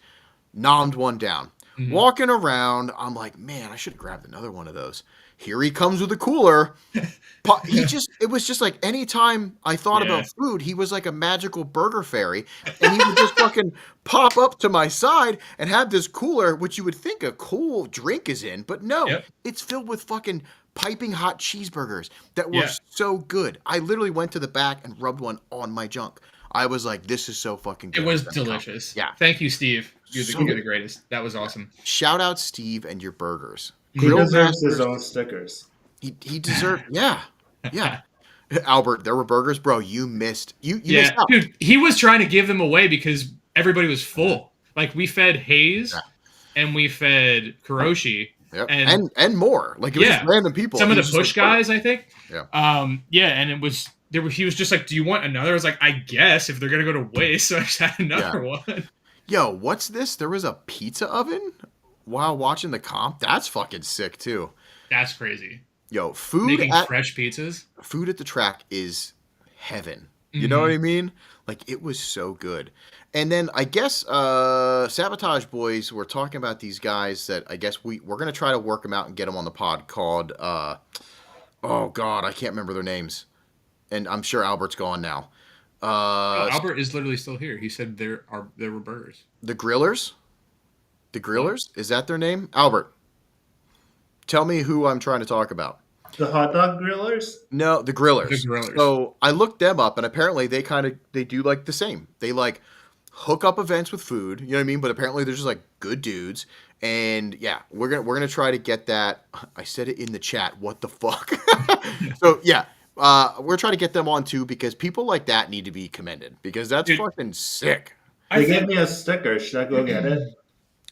Nommed one down. Walking around, I'm like, man, I should have grabbed another one of those. Here he comes with a cooler. It was just like anytime I thought about food, he was like a magical burger fairy. And he would just fucking pop up to my side and have this cooler, which you would think a cool drink is in. But no, it's filled with fucking piping hot cheeseburgers that were so good. I literally went to the back and rubbed one on my junk. I was like, this is so fucking good. It was delicious. Yeah. Thank you, Steve. You're So the greatest. That was awesome. Shout out Steve and your burgers. He deserves his own stickers. He deserved, yeah. Albert, there were burgers, bro. You missed. You Yeah, missed out. dude, he was trying to give them away because everybody was full. Like we fed Hayes and we fed Kuroshi Yep. and And more. Like it was just random people. Some of He the was just push like, guys, I think. Yeah. Yeah, and it was there. He was just like, "Do you want another?" I was like, "I guess if they're gonna go to waste." So I just had another one. Yo, what's this? There was a pizza oven while watching the comp. That's fucking sick too. That's crazy. Yo, food Making at fresh pizzas. food at the track is heaven. You know what I mean? Like it was so good. And then I guess Sabotage Boys were talking about these guys that I guess we're gonna try to work them out and get them on the pod called oh god, I can't remember their names. And I'm sure Albert's gone now. Albert is literally still here. He said there were burgers. The Grillers? The Grillers? Is that their name? Albert. Tell me who I'm trying to talk about. The hot dog grillers? No, the Grillers. The Grillers. So I looked them up, and apparently they do like the same. They like hook up events with food. You know what I mean? But apparently they're just like good dudes. And yeah, we're gonna try to get that. I said it in the chat. What the fuck? So yeah, we're trying to get them on too because people like that need to be commended because that's fucking sick. They gave me a sticker. Should I go get it?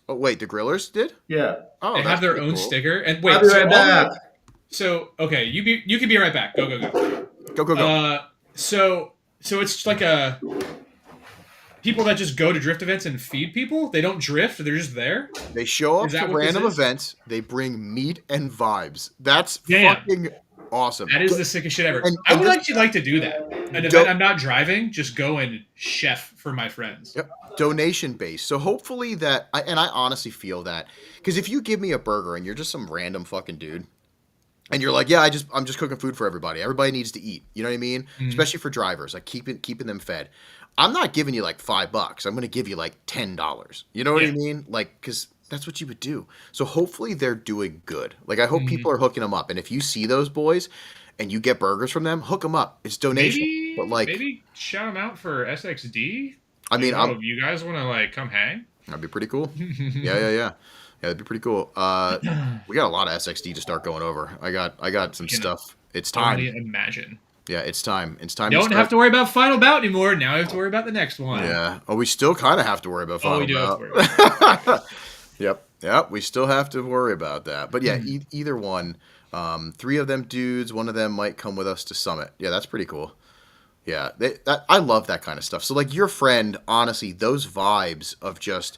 Oh wait, the Grillers did? Yeah. Oh, They that's have their pretty own cool. sticker. And wait, I'll be so right back. So okay, you can be right back. Go. Go. So it's like a people that just go to drift events and feed people. They don't drift. They're just there. They show up Is that to what this random is? events. They bring meat and vibes. That's Damn. fucking awesome. That is the sickest shit ever. And I would this- actually like to do that. An Go- event I'm not driving, just go and chef for my friends. Yep. Donation based. So hopefully that, and I honestly feel that because if you give me a burger and you're just some random fucking dude, and you're like, yeah, I'm just cooking food for everybody. Everybody needs to eat. You know what I mean? Especially for drivers, like keeping them fed. I'm not giving you like $5. I'm going to give you like $10. You know what I mean? Like, because that's what you would do. So hopefully they're doing good. Like I hope people are hooking them up. And if you see those boys and you get burgers from them, hook them up. It's donation. But like, maybe shout them out for SXD. I mean, if you guys want to like come hang. That'd be pretty cool. Yeah, that'd be pretty cool. We got a lot of SXD to start going over. I got some stuff. It's time. Only imagine. Yeah, it's time. It's time. Don't have to worry about Final Bout anymore. Now I have to worry about the next one. Yeah. Oh, we still kind of have to worry about Final we do have Bout. to worry about it. Yep. We still have to worry about that. But yeah, either one. 3 of them dudes. One of them might come with us to Summit. Yeah, that's pretty cool. Yeah, I love that kind of stuff. So like your friend, honestly, those vibes of just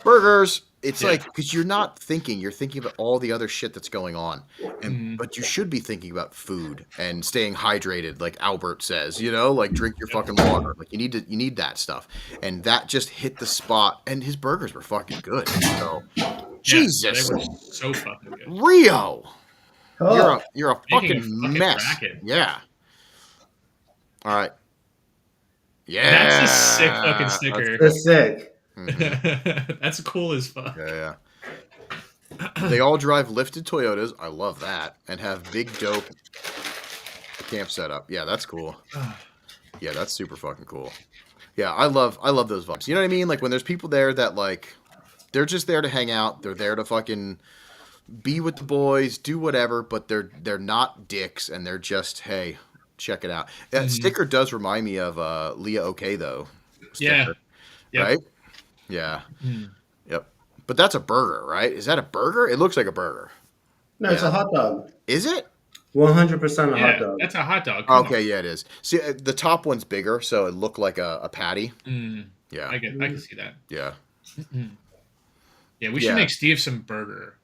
burgers. It's like because you're not thinking, you're thinking about all the other shit that's going on, and but you should be thinking about food and staying hydrated, like Albert says. You know, like drink your fucking water. Like you need that stuff, and that just hit the spot. And his burgers were fucking good. So Jesus, they were so fucking good. Rio, Oh. you're a Making fucking a fucking mess. racket. Yeah. All right. Yeah. That's a sick fucking sticker. It's sick. That's cool as fuck. Yeah. They all drive lifted Toyotas. I love that. And have big dope camp setup. Yeah, that's cool. Yeah, that's super fucking cool. Yeah, I love those vibes. You know what I mean? Like when there's people there that like they're just there to hang out. They're there to fucking be with the boys, do whatever, but they're not dicks and they're just, hey, check it out. That sticker does remind me of Leah OK though. Sticker, right? Yeah. Yep. But that's a burger, right? Is that a burger? It looks like a burger. No, it's a hot dog. Is it? 100% a Yeah, hot dog. that's a hot dog. Come Okay, yeah, it is. See, the top one's bigger, so it looked like a patty. on. Yeah. I can see that. Yeah. Yeah, we should Yeah. make Steve some burger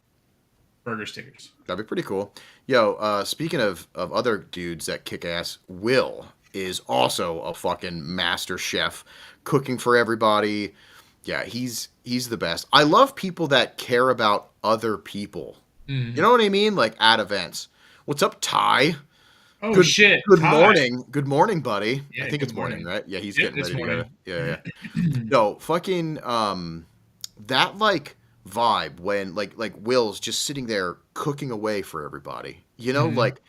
stickers. That'd be pretty cool. Yo, speaking of other dudes that kick ass, Will is also a fucking master chef, cooking for everybody. Yeah, he's the best. I love people that care about other people. You know what I mean? Like at events. What's up, Ty? Oh shit! Good Ty. morning. Good morning, buddy. Yeah, I think good it's morning, morning. right? Yeah, he's Yep, getting it's ready to morning. go. Yeah. No, fucking that like vibe when like Will's just sitting there cooking away for everybody. You know, like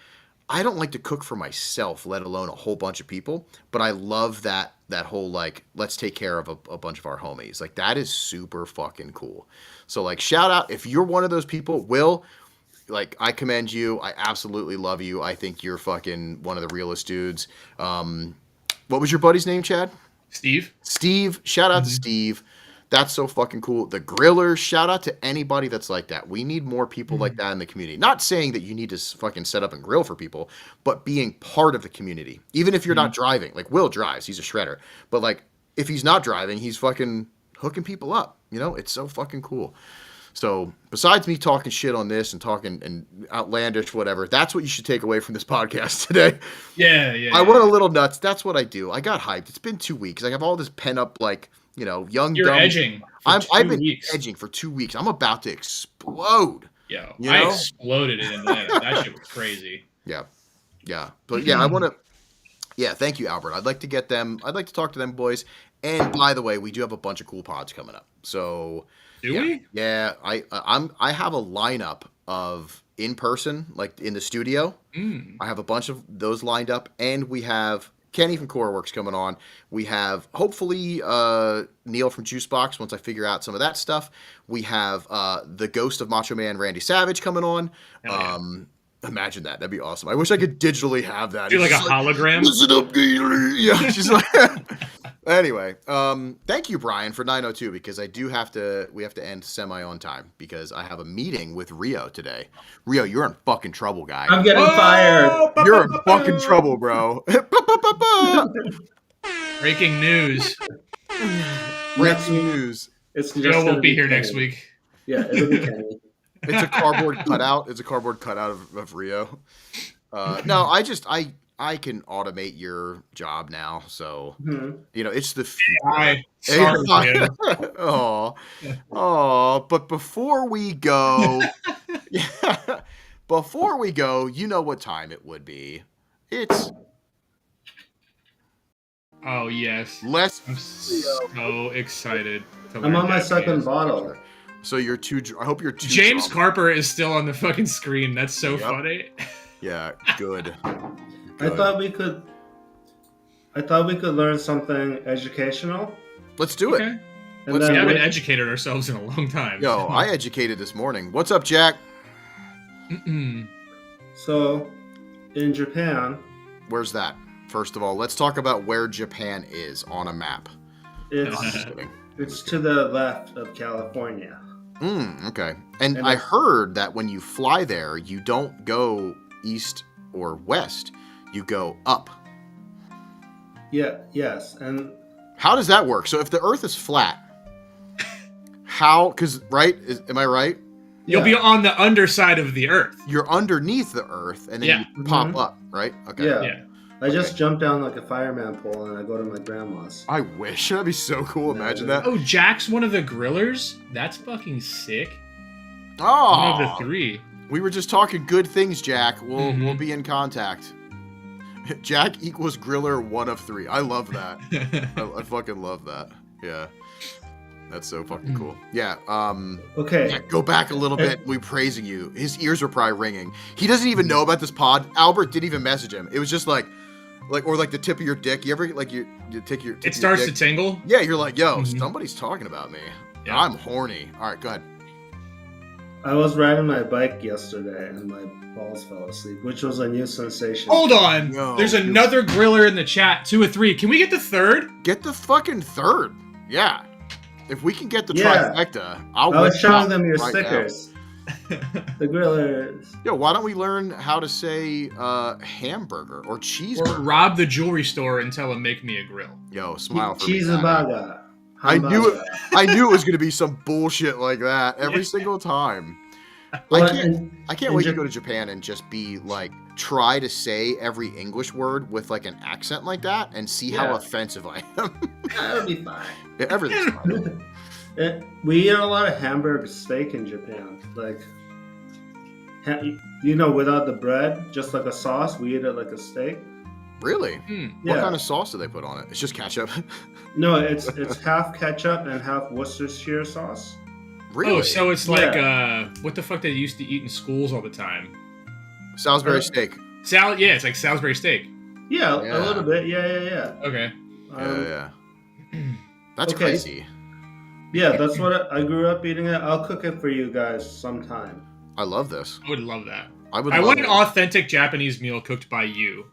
I don't like to cook for myself, let alone a whole bunch of people, but I love that whole like let's take care of a bunch of our homies. Like that is super fucking cool. So like shout out if you're one of those people, Will, like I commend you. I absolutely love you. I think you're fucking one of the realest dudes. What was your buddy's name, Chad? Steve. Steve. Shout out to Steve. That's so fucking cool. The grillers. Shout out to anybody that's like that. We need more people like that in the community. Not saying that you need to fucking set up and grill for people, but being part of the community. Even if you're not driving. Like Will drives. He's a shredder. But like if he's not driving, he's fucking hooking people up. You know, it's so fucking cool. So besides me talking shit on this and talking and outlandish whatever, that's what you should take away from this podcast today. Yeah. I went a little nuts. That's what I do. I got hyped. It's been 2 weeks. I have all this pent up, like, you know, young. You're dumb. edging. I've been edging for 2 weeks. I'm about to explode. Yo, you I know? exploded in Atlanta. That shit was crazy. Yeah. But yeah, I want to. Yeah, thank you, Albert. I'd like to get them. I'd like to talk to them boys. And by the way, we do have a bunch of cool pods coming up. So. Do we? Yeah, I have a lineup of in person, like in the studio. I have a bunch of those lined up, and we have Kenny from Coreworks coming on. We have hopefully Neil from Juicebox once I figure out some of that stuff. We have the ghost of Macho Man Randy Savage coming on. Imagine that. That'd be awesome. I wish I could digitally have that. Do like a hologram? Listen up, Gator. Yeah, she's like. Anyway, thank you, Brian, for 902 because we have to end semi on time because I have a meeting with Rio today. Rio, you're in fucking trouble, guy. I'm getting fired. You're in fucking trouble, bro. Breaking news. Breaking news. It's Joe won't be here next week. Yeah, it'll be Kenny. It's a cardboard cutout. It's a cardboard cutout of Rio. No, I can automate your job now, so you know it's the future. Sorry, but before we go, you know what time it would be. It's oh yes. I'm so excited. I'm on my second bottle. So you're too. I hope you're too. James drunk. Carper is still on the fucking screen. That's so funny. Yeah, good. I thought we could learn something educational. Let's do it. Okay. And We then haven't educated ourselves in a long time. Yo, I educated this morning. What's up, Jack? So, in Japan, Where's that? First of all, let's talk about where Japan is on a map. it's to the left of California. Okay. And I heard that when you fly there, you don't go east or west. You go up. Yeah, yes. And how does that work? So if the Earth is flat, am I right? You'll be on the underside of the Earth. You're underneath the Earth, and then you pop up, right? Okay. Yeah. I just jump down like a fireman pole and I go to my grandma's. I wish. That'd be so cool. Imagine that. Oh, Jack's one of the grillers? That's fucking sick. Oh. One of the three. We were just talking good things, Jack. We'll be in contact. Jack equals griller 1 of 3. I love that. I fucking love that. Yeah. That's so fucking cool. Yeah. Okay. Yeah, go back a little bit. We praising you. His ears were probably ringing. He doesn't even know about this pod. Albert didn't even message him. It was just like the tip of your dick. You ever like you take your? It starts to tingle. Yeah, you're like, yo, somebody's talking about me. Yeah. I'm horny. All right, go ahead. I was riding my bike yesterday and my balls fell asleep, which was a new sensation. Hold on. There's another griller in the chat. 2 of 3. Can we get the third? Get the fucking third. Yeah. If we can get the trifecta, I was showing them your stickers. The grillers. Yo, why don't we learn how to say hamburger or cheeseburger? Or rob the jewelry store and tell them make me a grill. Yo, smile for me. Cheeseburger. I knew it was gonna be some bullshit like that every single time. Well, I can't wait to go to Japan and just be like try to say every English word with like an accent like that and see how offensive I am. That'll be fine. Yeah, everything's fine. We eat a lot of Hamburg steak in Japan. Like, without the bread, just like a sauce, we eat it like a steak. Really? What kind of sauce do they put on it? It's just ketchup? No, it's half ketchup and half Worcestershire sauce. Really? Oh, so it's like what the fuck they used to eat in schools all the time? Salisbury steak. Yeah, it's like Salisbury steak. Yeah, a little bit. Yeah. Okay. That's crazy. Yeah, that's what I grew up eating it. I'll cook it for you guys sometime. I love this. I would love that. I I love want an it. authentic Japanese meal cooked by you.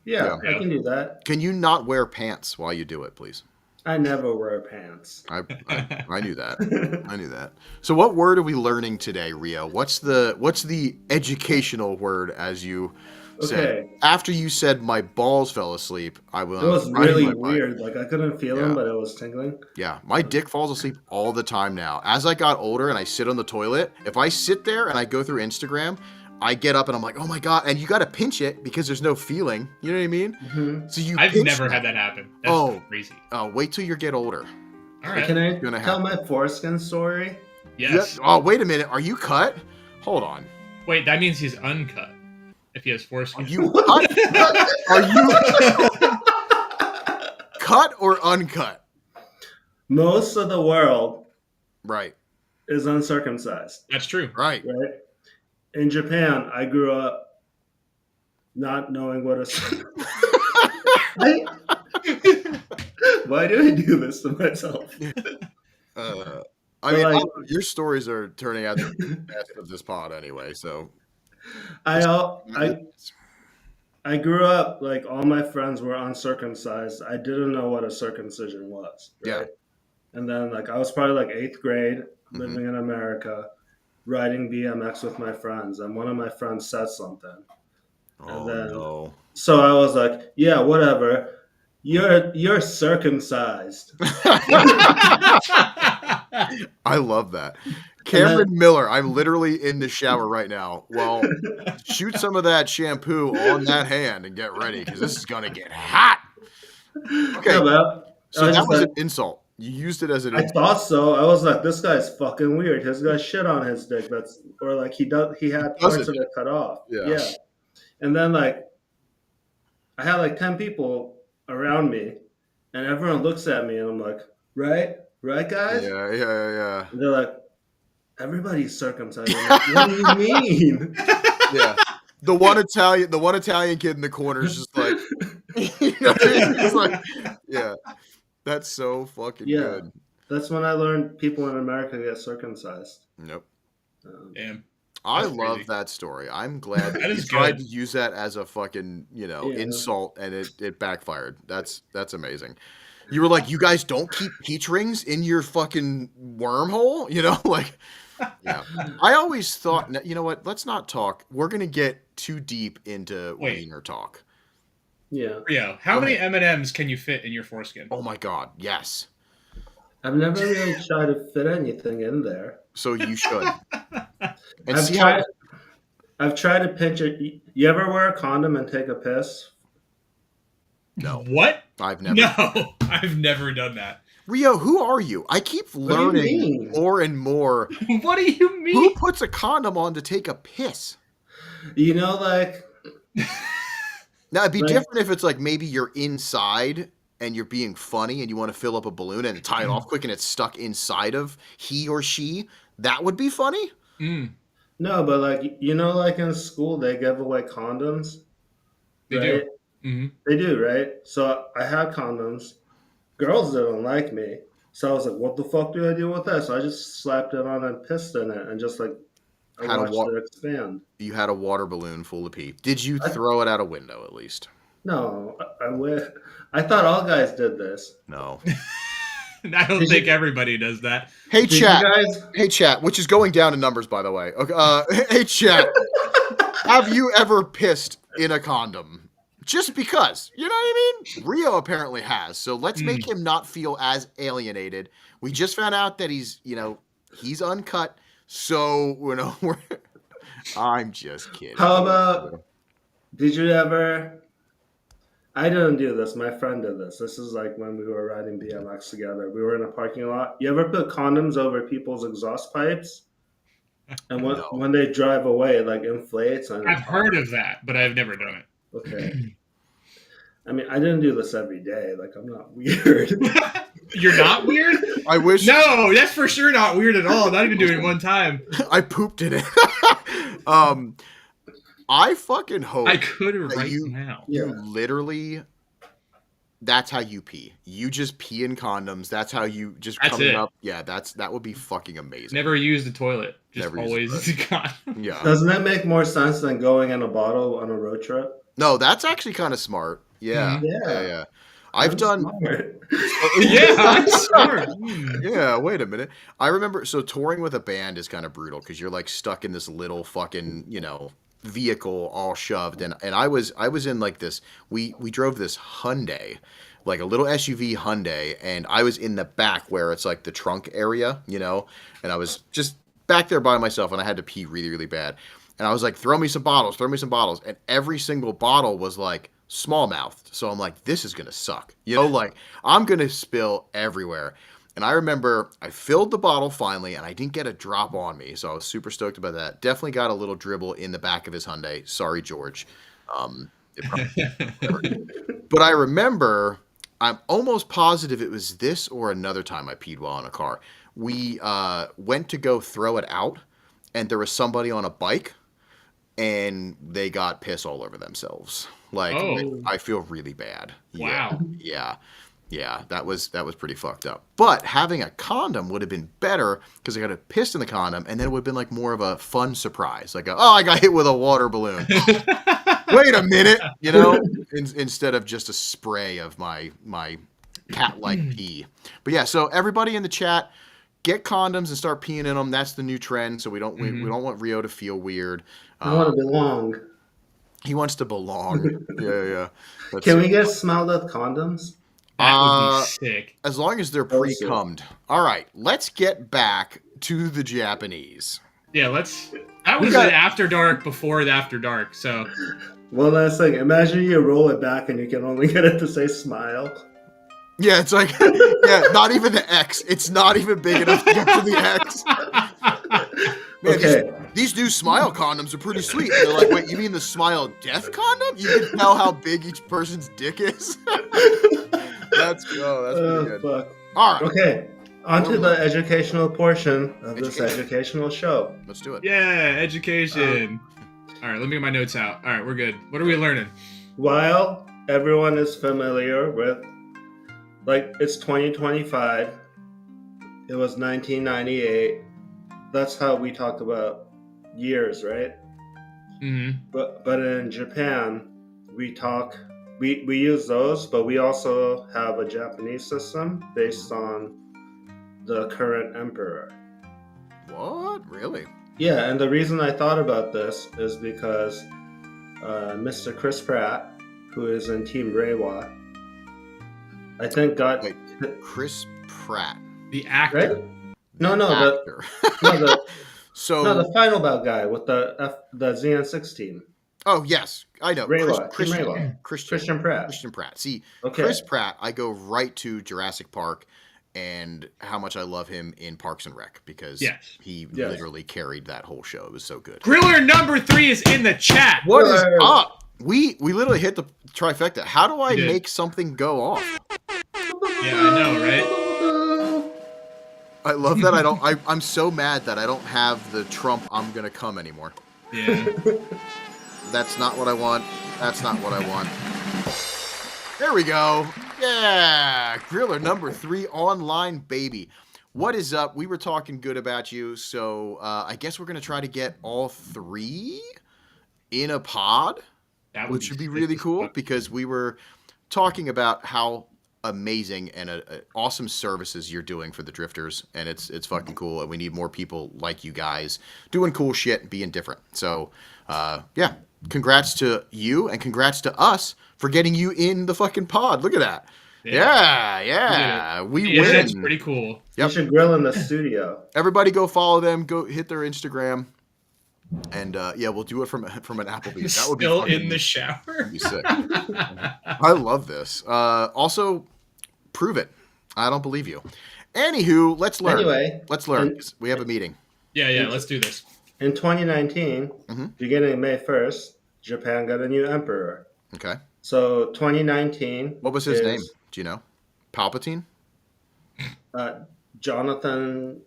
Yeah, Yeah. I can do that. Can you not wear pants while you do it, please? I never wear pants. I knew that. I knew that. So what word are we learning today, Rio? What's the educational word, as you said? Okay. After you said my balls fell asleep, It was really weird. Like I couldn't feel them, but it was tingling. Yeah, my dick falls asleep all the time now. As I got older and I sit on the toilet, if I sit there and I go through Instagram, I get up and I'm like, oh my God. And you got to pinch it because there's no feeling. You know what I mean? Mm-hmm. So you I've pinch never it. had that happen. That's crazy. Oh, wait till you get older. All right. Can I Gonna tell happen. my foreskin story? Yes. Oh, wait a minute. Are you cut? Hold on. Wait, that means he's uncut. If he has foreskin. Are you cut? Are you cut or uncut? Most of the world Right. is uncircumcised, That's true. Right. right? In Japan, I grew up not knowing what a. Why do I do this to myself? I mean, like- your stories are turning out to be the best of this pod anyway, so. I grew up like all my friends were uncircumcised. I didn't know what a circumcision was. Right? Yeah. And then like I was probably like 8th grade, living in America, riding BMX with my friends, and one of my friends said something. Oh then- no. So I was like, "Yeah, whatever. You're circumcised." I love that. Cameron Miller, I'm literally in the shower right now. Well, shoot some of that shampoo on that hand and get ready because this is gonna get hot. Okay, Yeah, but so I that just was like- an insult. You used it as an I insult. thought so. I was like, "This guy's fucking weird. He's got shit on his dick. That's or like he had parts doesn't. of it cut off." Yeah. And then like I had like 10 people around me, and everyone looks at me, and I'm like, "Right, guys." Yeah. And they're like, "Everybody's circumcised." I'm like, "What do you mean?" Yeah. The one Italian kid in the corner is just like, you know what I mean? It's like, yeah, that's so fucking Yeah. good. That's when I learned people in America get circumcised. Nope. Damn. I That's love crazy. that story. I'm glad that That you is tried good. to use that as a fucking, Yeah. insult and it backfired. That's amazing. You were like, you guys don't keep peach rings in your fucking wormhole? Like, yeah. I always thought, you know what? Let's not talk. We're going to get too deep into Wait. wiener talk. Yeah. Rio, how Go many ahead. M&Ms can you fit in your foreskin? Oh my God. Yes. I've never really tried to fit anything in there. So you should. And I've see tried. how I've tried to pinch it. You ever wear a condom and take a piss? No. What? I've never. No, I've never done that. Rio, who are you? I keep do you learning mean? more and more. What do you Who mean? puts a condom on to take a piss? You know, like Now, it'd be Like- different if it's like maybe you're inside and you're being funny and you want to fill up a balloon and tie it off quick and it's stuck inside of he or she. That would be funny. Mm, no, but like you know, like in school they give away condoms. they right? do. Hmm. They do, right? So I had condoms. Girls didn't like me, so I was like, "What the fuck do I do with this?" So I just slapped it on and pissed in it, and just like I Had a watched wa- it expand. You had a water balloon full of pee. Did you throw it out a window at least? No, I thought all guys did this. No. I don't Did think you- everybody does that. Hey, Did chat. you guys? Hey, chat, which is going down in numbers, by the way. Okay, hey, chat. Have you ever pissed in a condom? Just because. You know what I mean? Rio apparently has. So let's make him not feel as alienated. We just found out that he's uncut. So, I'm just kidding. How about? Did you ever? I didn't do this. My friend did this. This is like when we were riding BMX together. We were in a parking lot. You ever put condoms over people's exhaust pipes? And when, No. when they drive away, it like inflates. And I've heard of that, but I've never done it. Okay. I mean, I didn't do this every day. Like, I'm not weird. You're not weird? I wish No, that's for sure not weird at all. Not even doing it one time. I pooped in it. I fucking hope I could that right you now. you literally That's how you pee. You just pee in condoms. That's how you just That's coming it. up. Yeah, that would be fucking amazing. Never use the toilet. Just Never use the always toilet. use a condom. Yeah. Doesn't that make more sense than going in a bottle on a road trip? No, that's actually kind of smart. Yeah. Mhm. Yeah. I've I'm done. smart. Yeah, I'm smart. Yeah, wait a minute. I remember. So touring with a band is kind of brutal because you're like stuck in this little fucking vehicle all shoved, and I was in like this. We drove this Hyundai, like a little SUV Hyundai, and I was in the back where it's like the trunk area, and I was just back there by myself, and I had to pee really really bad, and I was like, throw me some bottles, and every single bottle was like small mouthed. So I'm like, this is gonna suck. Like I'm gonna spill everywhere. And I remember I filled the bottle finally, and I didn't get a drop on me, so I was super stoked about that. Definitely got a little dribble in the back of his Hyundai. Sorry, George. But I remember, I'm almost positive it was this or another time I peed while in a car. We went to go throw it out, and there was somebody on a bike, and they got piss all over themselves. Like, Oh. I feel really bad. Wow. Yeah, that was pretty fucked up. But having a condom would have been better because I got a piss in the condom, and then it would have been like more of a fun surprise. Like, I got hit with a water balloon. Wait a minute, instead of just a spray of my cat-like pee. But yeah, so everybody in the chat, get condoms and start peeing in them. That's the new trend. So we don't want Rio to feel weird. I want to belong. He wants to belong. Yeah. Can we get smell death condoms? That would be sick. As long as they're pre-cummed. All right, let's get back to the Japanese. Yeah, that was an after dark before the after dark, so. One last thing. Imagine you roll it back and you can only get it to say smile. Yeah, it's like, not even the X. It's not even big enough to get to the X. Man, Okay. These new smile condoms are pretty sweet. And they're like, wait, you mean the smile death condom? You can tell how big each person's dick is. That's pretty good. Fuck. All right. Okay. On to the educational portion of this educational show. Let's do it. Yeah, education. All right, let me get my notes out. All right, we're good. What are we learning? While everyone is familiar with, like, it's 2025, it was 1998. That's how we talk about years, right? Mm-hmm. But in Japan, we use those, but we also have a Japanese system based on the current emperor. What? Really? Yeah, and the reason I thought about this is because Mr. Chris Pratt, who is in Team Reiwa, I think got... Wait, Chris Pratt. The actor. Right? No, Actor. the final bout guy with the ZN16. Oh, yes. I know. Reiwa, Christian Team Reiwa. Christian Pratt. Christian Pratt. See, Okay. Chris Pratt, I go right to Jurassic Park and how much I love him in Parks and Rec because he literally carried that whole show. It was so good. Griller number 3 is in the chat. What is up? We literally hit the trifecta. How do I We did. make something go off? Yeah, I know, right? I love that I'm so mad that I don't have the Trump I'm gonna come anymore. Yeah. That's not what I want. That's not what I want. There we go. Yeah. Griller number 3 online, baby. What is up? We were talking good about you, so I guess we're gonna try to get all 3 in a pod, which would be really cool because we were talking about how amazing and awesome services you're doing for the drifters, and it's fucking cool, and we need more people like you guys doing cool shit and being different. So yeah, congrats to you and congrats to us for getting you in the fucking pod. Look at that. Yeah. We win. That's pretty cool. You should grill in the studio. Everybody go follow them, go hit their Instagram, and we'll do it from an Applebee's. That would Still be in the shower. Be sick. I love this. Also, prove it. I don't believe you. Anywho, let's learn. Anyway, let's learn. We have a meeting. Yeah, let's do this. In 2019, beginning May 1st, Japan got a new emperor. Okay. So 2019. What was his name? Do you know? Palpatine? Jonathan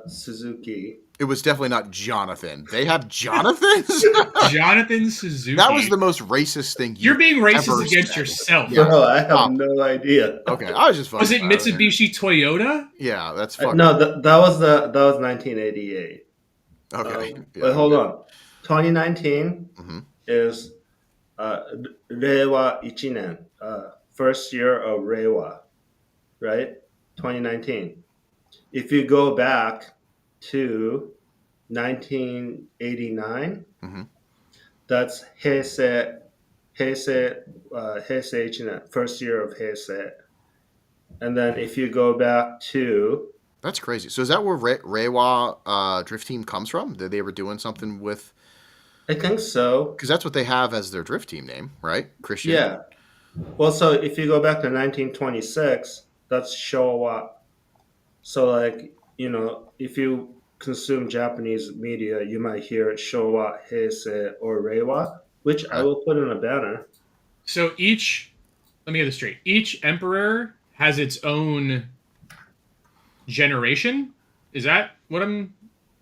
Suzuki. It was definitely not Jonathan. They have Jonathans? Jonathan Suzuki. That was the most racist thing You're being racist ever against said. yourself. Yeah. Bro, I have Stop. no idea. Okay, I was just fucking. Was it Mitsubishi Toyota? Yeah, that's fucking. No, that was 1988. Okay. Yeah, Wait, hold okay. on. 2019 Mhm. is Reiwa Ichinen, first year of Reiwa, right? 2019. If you go back to 1989, Mhm. that's Heisei Ichinen, first year of Heisei. And then if you go back to, That's crazy. So is that where Reiwa Drift Team comes from? That they were doing something with? I think so. Because that's what they have as their Drift Team name, right? Christian. Yeah. Well, so if you go back to 1926, that's Showa. So, like, if you consume Japanese media, you might hear Showa, Heisei, or Reiwa, which I will put in a banner. So let me get this straight. Each emperor has its own generation. Is that what I'm?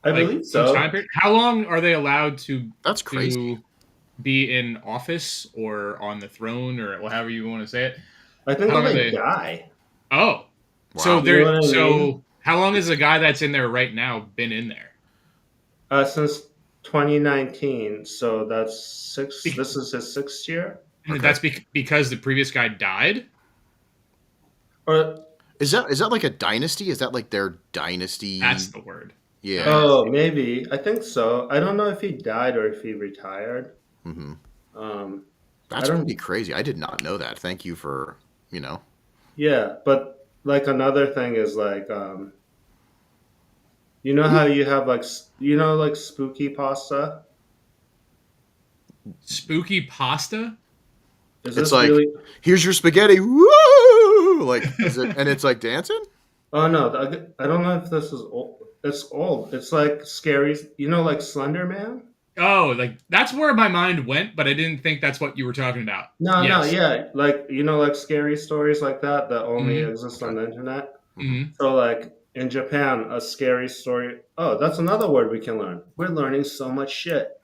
I believe so. Time period? How long are they allowed to? That's crazy. To be in office or on the throne or however you want to say it. I think they die. Oh, Wow. so You know what I so mean? how long has the guy that's in there right now been in there? Since 2019, so that's six. This is his 6th year. And that's because the previous guy died. Or Is that like a dynasty? Is that like their dynasty? That's the word. Yeah. Oh, maybe. I think so. I don't know if he died or if he retired. Mm-hmm. I That's don't- pretty crazy. I did not know that. Thank you for Yeah, but like another thing is like, you know how you have like like spooky pasta. Spooky pasta. Is It's this like, really? here's your spaghetti. Woo! Like, and it's like dancing. Oh no, I don't know if this is old. It's old. It's like scary. Like Slender Man. Oh, like that's where my mind went, but I didn't think that's what you were talking about. No, Yes. yeah, like like scary stories like that only Mhm. exist on the internet. Mhm. So like in Japan, a scary story. Oh, that's another word we can learn. We're learning so much shit.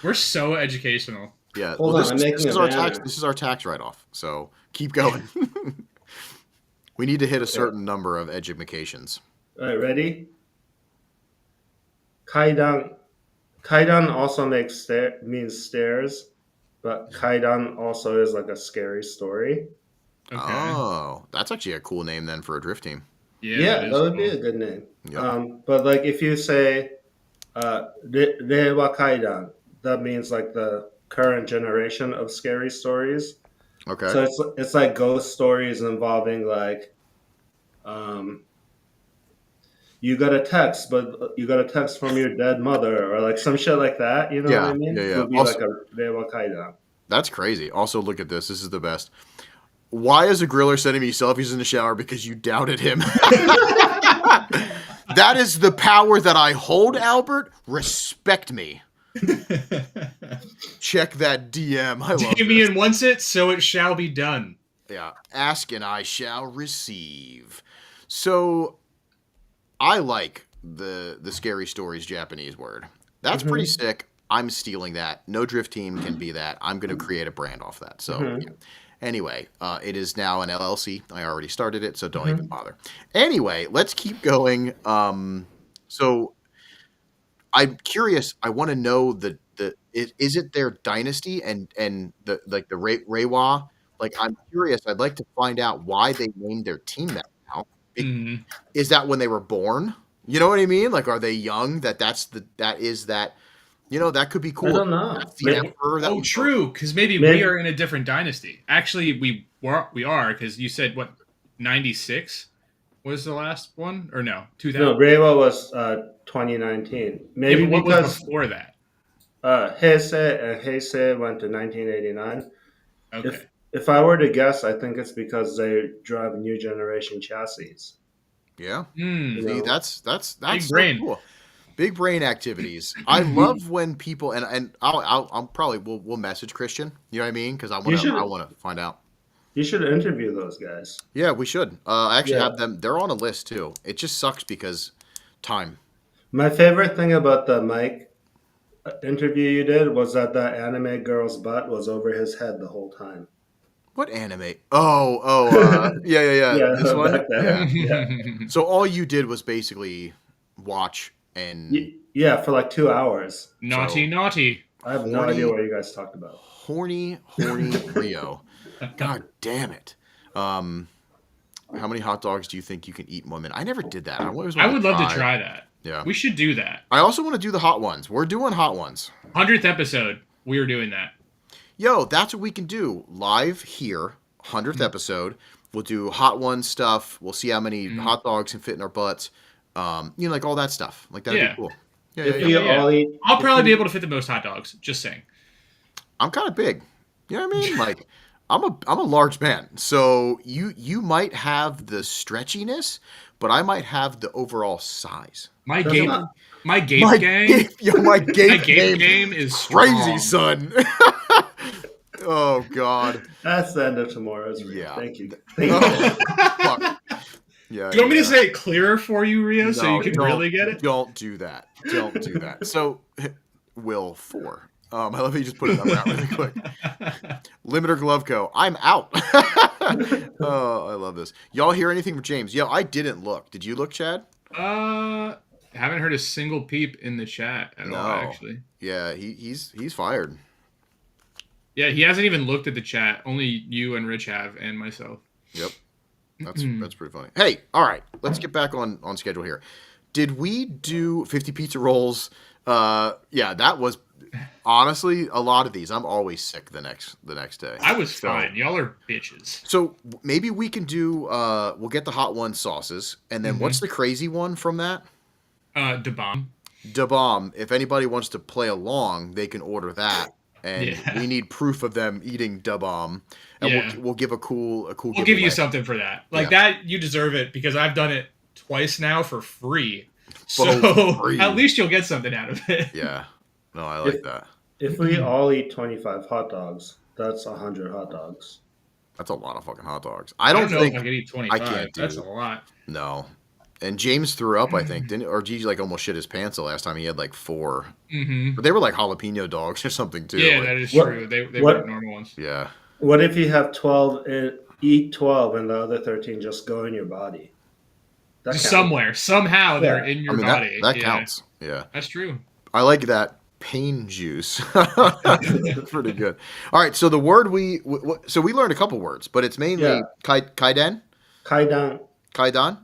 We're so educational. Yeah. Hold well, on, I'm this making is a our banner. tax. This is our tax write-off. So keep going. We need to hit a certain number of educations. All right, ready? Kaidan. Kaidan also means stairs, but Kaidan also is like a scary story. Okay. Oh, that's actually a cool name then for a drift team. Yeah, that would be a good name. But like if you say Reiwa Kaidan, that means like the current generation of scary stories. Okay. So it's like ghost stories involving like you got a text, but you got a text from your dead mother, or like some shit like that. You know what I mean? Yeah. Would be Also, like a Reiwa Kaidan. that's crazy. Also, look at this. This is the best. Why is a griller sending me selfies in the shower? Because you doubted him. That is the power that I hold, Albert. Respect me. Check that DM. I love Damien this. wants it, so it shall be done. Yeah. Ask and I shall receive. So I like the scary stories Japanese word. That's pretty sick. I'm stealing that. No drift team can be that. I'm going to create a brand off that. So yeah. Anyway, it is now an LLC. I already started it, so don't even bother. Anyway, let's keep going. So I'm curious. I want to know is it their dynasty and the Reiwa? Like, I'm curious. I'd like to find out why they named their team that now. Is that when they were born? You know what I mean? Like, are they young? That is that. That could be cool. I don't know. That's the emperor that was True, because maybe we are in a different dynasty. Actually, we are, because you said, what, 96 was the last one? Or no, 2000? No, Reiwa was 2019. Maybe what because was before that? Heisei went to 1989. Okay. If I were to guess, I think it's because they drive new generation chassis. Yeah. You know? That's Big so brain. cool. Big brain activities. I love when people and I'll probably we'll message Christian. You know what I mean? Because I want to find out. You should interview those guys. Yeah, we should. I actually Yeah. have them. They're on a list too. It just sucks because Time. My favorite thing about the Mike interview you did was that anime girl's butt was over his head the whole time. What anime? Yeah. Yeah, This one? back then. Yeah. Yeah. So all you did was basically watch and Yeah, for like 2 hours. Naughty, So- naughty. I have no idea what you guys talked about. horny Rio. God damn it. How many hot dogs do you think you can eat in 1 minute? I never did that. I always I wanted would love to try that. Yeah. We should do that. I also want to do the hot ones. We're doing hot ones. 100th episode, we are doing that. Yo, that's what we can do live here. 100th episode. We'll do hot one stuff. We'll see how many hot dogs can fit in our butts. Like all that stuff. Like that'd Yeah. be cool. Yeah, If yeah, we yeah. all eat, I'll if probably we- be able to fit the most hot dogs. Just saying. I'm kind of big. You know what I mean? Like I'm a large man. So you might have the stretchiness, but I might have the overall size. My Doesn't gape, it- my gape game, My gape, my gape game game is crazy, strong. son. Oh God. That's the end of tomorrow's read. Yeah. Thank you. Oh, fuck. Yeah. Do you want me yeah. to say it clearer for you, Rio, so No, you can don't- really get it? Don't do that. Don't do that. So, Will 4. I love how you just put a number out really quick. Limiter Glove Co. I'm out. Oh, I love this. Y'all hear anything from James? Yo, I didn't look. Did you look, Chad? Haven't heard a single peep in the chat at all, actually. Yeah, he's fired. Yeah, he hasn't even looked at the chat. Only you and Rich have, and myself. Yep. That's pretty funny. Hey, all right, let's get back on schedule here. Did we do 50 pizza rolls? Yeah, that was honestly a lot of these. I'm always sick the next day. I was fine. Y'all are bitches. So maybe we can do. We'll get the hot one sauces, and then what's the crazy one from that? Da bomb. Da bomb. If anybody wants to play along, they can order that. And we need proof of them eating da bomb, and we'll give a cool. We'll give you something for that. Like that, you deserve it because I've done it twice now for free. So free. at least you'll get something out of it. Yeah. No, I like that. If we all eat 25 hot dogs, that's 100 hot dogs. That's a lot of fucking hot dogs. I don't know think if I could eat 25. I can't do That's a lot. No. And James threw up, I think, didn't? Or Gigi like almost shit his pants the last time. He had like 4. Mm-hmm. But they were like jalapeno dogs or something too. Yeah, like, that is What- true. They what- were normal ones. yeah. What if you have 12 and eat 12 and the other 13 just go in your body? That counts. Somewhere, somehow, they're Yeah. in your I mean body. that Yeah, counts. Yeah. That's true. I like that pain juice. Pretty good. All right, so the word we learned a couple words, but it's mainly kaiden, Kaidan.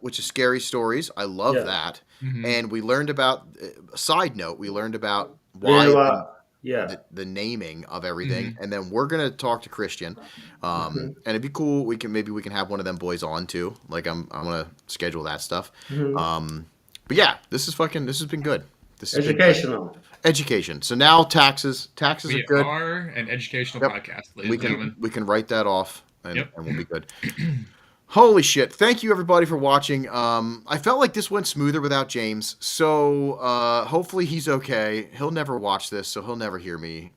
which is scary stories. I love Yeah. that. Mhm. And we learned about side note, we learned about why Yeah. the naming of everything, and then we're gonna talk to Christian, and it'd be cool. We can have one of them boys on too. Like I'm gonna schedule that stuff. But yeah, this has been good. This has been good. Educational. Education. So now taxes We are good. are an educational Yep. podcast, ladies We and gentlemen. can write that off, and, Yep. and we'll be good. Holy shit! Thank you everybody for watching. I felt like this went smoother without James, so hopefully he's okay. He'll never watch this, so he'll never hear me,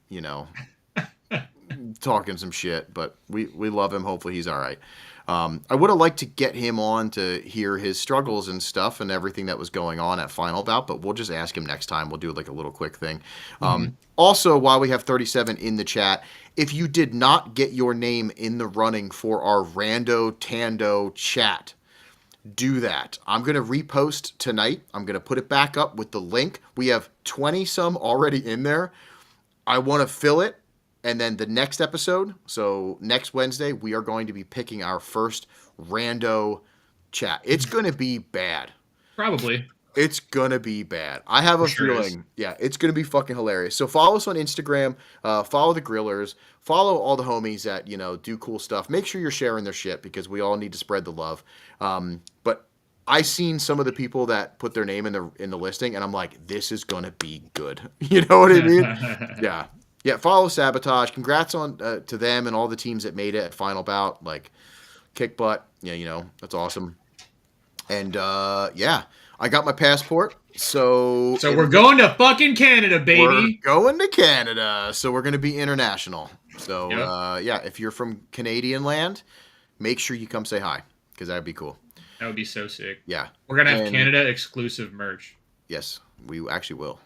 talking some shit. But we love him. Hopefully he's all right. I would have liked to get him on to hear his struggles and stuff and everything that was going on at Final Bout, but we'll just ask him next time. We'll do like a little quick thing. Also, while we have 37 in the chat, if you did not get your name in the running for our Rando Tando chat, do that. I'm going to repost tonight. I'm going to put it back up with the link. We have 20 some already in there. I want to fill it. And then the next episode, so next Wednesday, we are going to be picking our first Rando chat. It's going to be bad. Probably. It's going to be bad. I have a feeling. Yeah, it's going to be fucking hilarious. So follow us on Instagram. Follow the Grillers. Follow all the homies that, do cool stuff. Make sure you're sharing their shit because we all need to spread the love. But I seen some of the people that put their name in the listing, and I'm like, this is going to be good. You know what I mean? Yeah. Yeah, follow Sabotage. Congrats on to them and all the teams that made it at Final Bout. Like, kick butt. Yeah, that's awesome. And, yeah, I got my passport. So we're going to fucking Canada, baby. We're going to Canada. So we're going to be international. So, Yep. yeah, if you're from Canadian land, make sure you come say hi because that'd be cool. That would be so sick. Yeah. We're gonna have And- Canada exclusive merch. Yes, we actually will.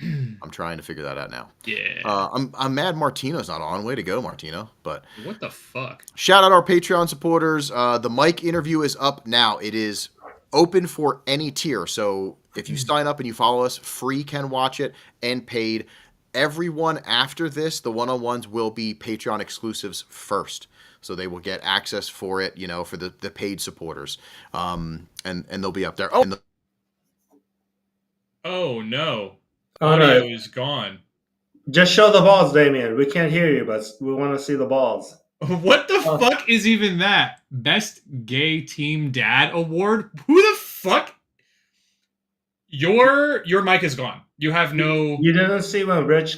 I'm trying to figure that out now. Yeah. I'm mad Martino's not on. Way to go, Martino. But What the fuck? shout out our Patreon supporters. The Mike interview is up now. It is open for any tier. So if you sign up and you follow us, free can watch it and paid. Everyone after this, the one-on-ones will be Patreon exclusives first. So they will get access for it, you know, for the paid supporters. And they'll be up there. Oh, and Oh no. Oh, Audio no. is gone. Just show the balls, Damien. We can't hear you, but we want to see the balls. What the fuck is even that? Best Gay Team Dad Award? Who the fuck? Your mic is gone. You have no. You didn't see when Rich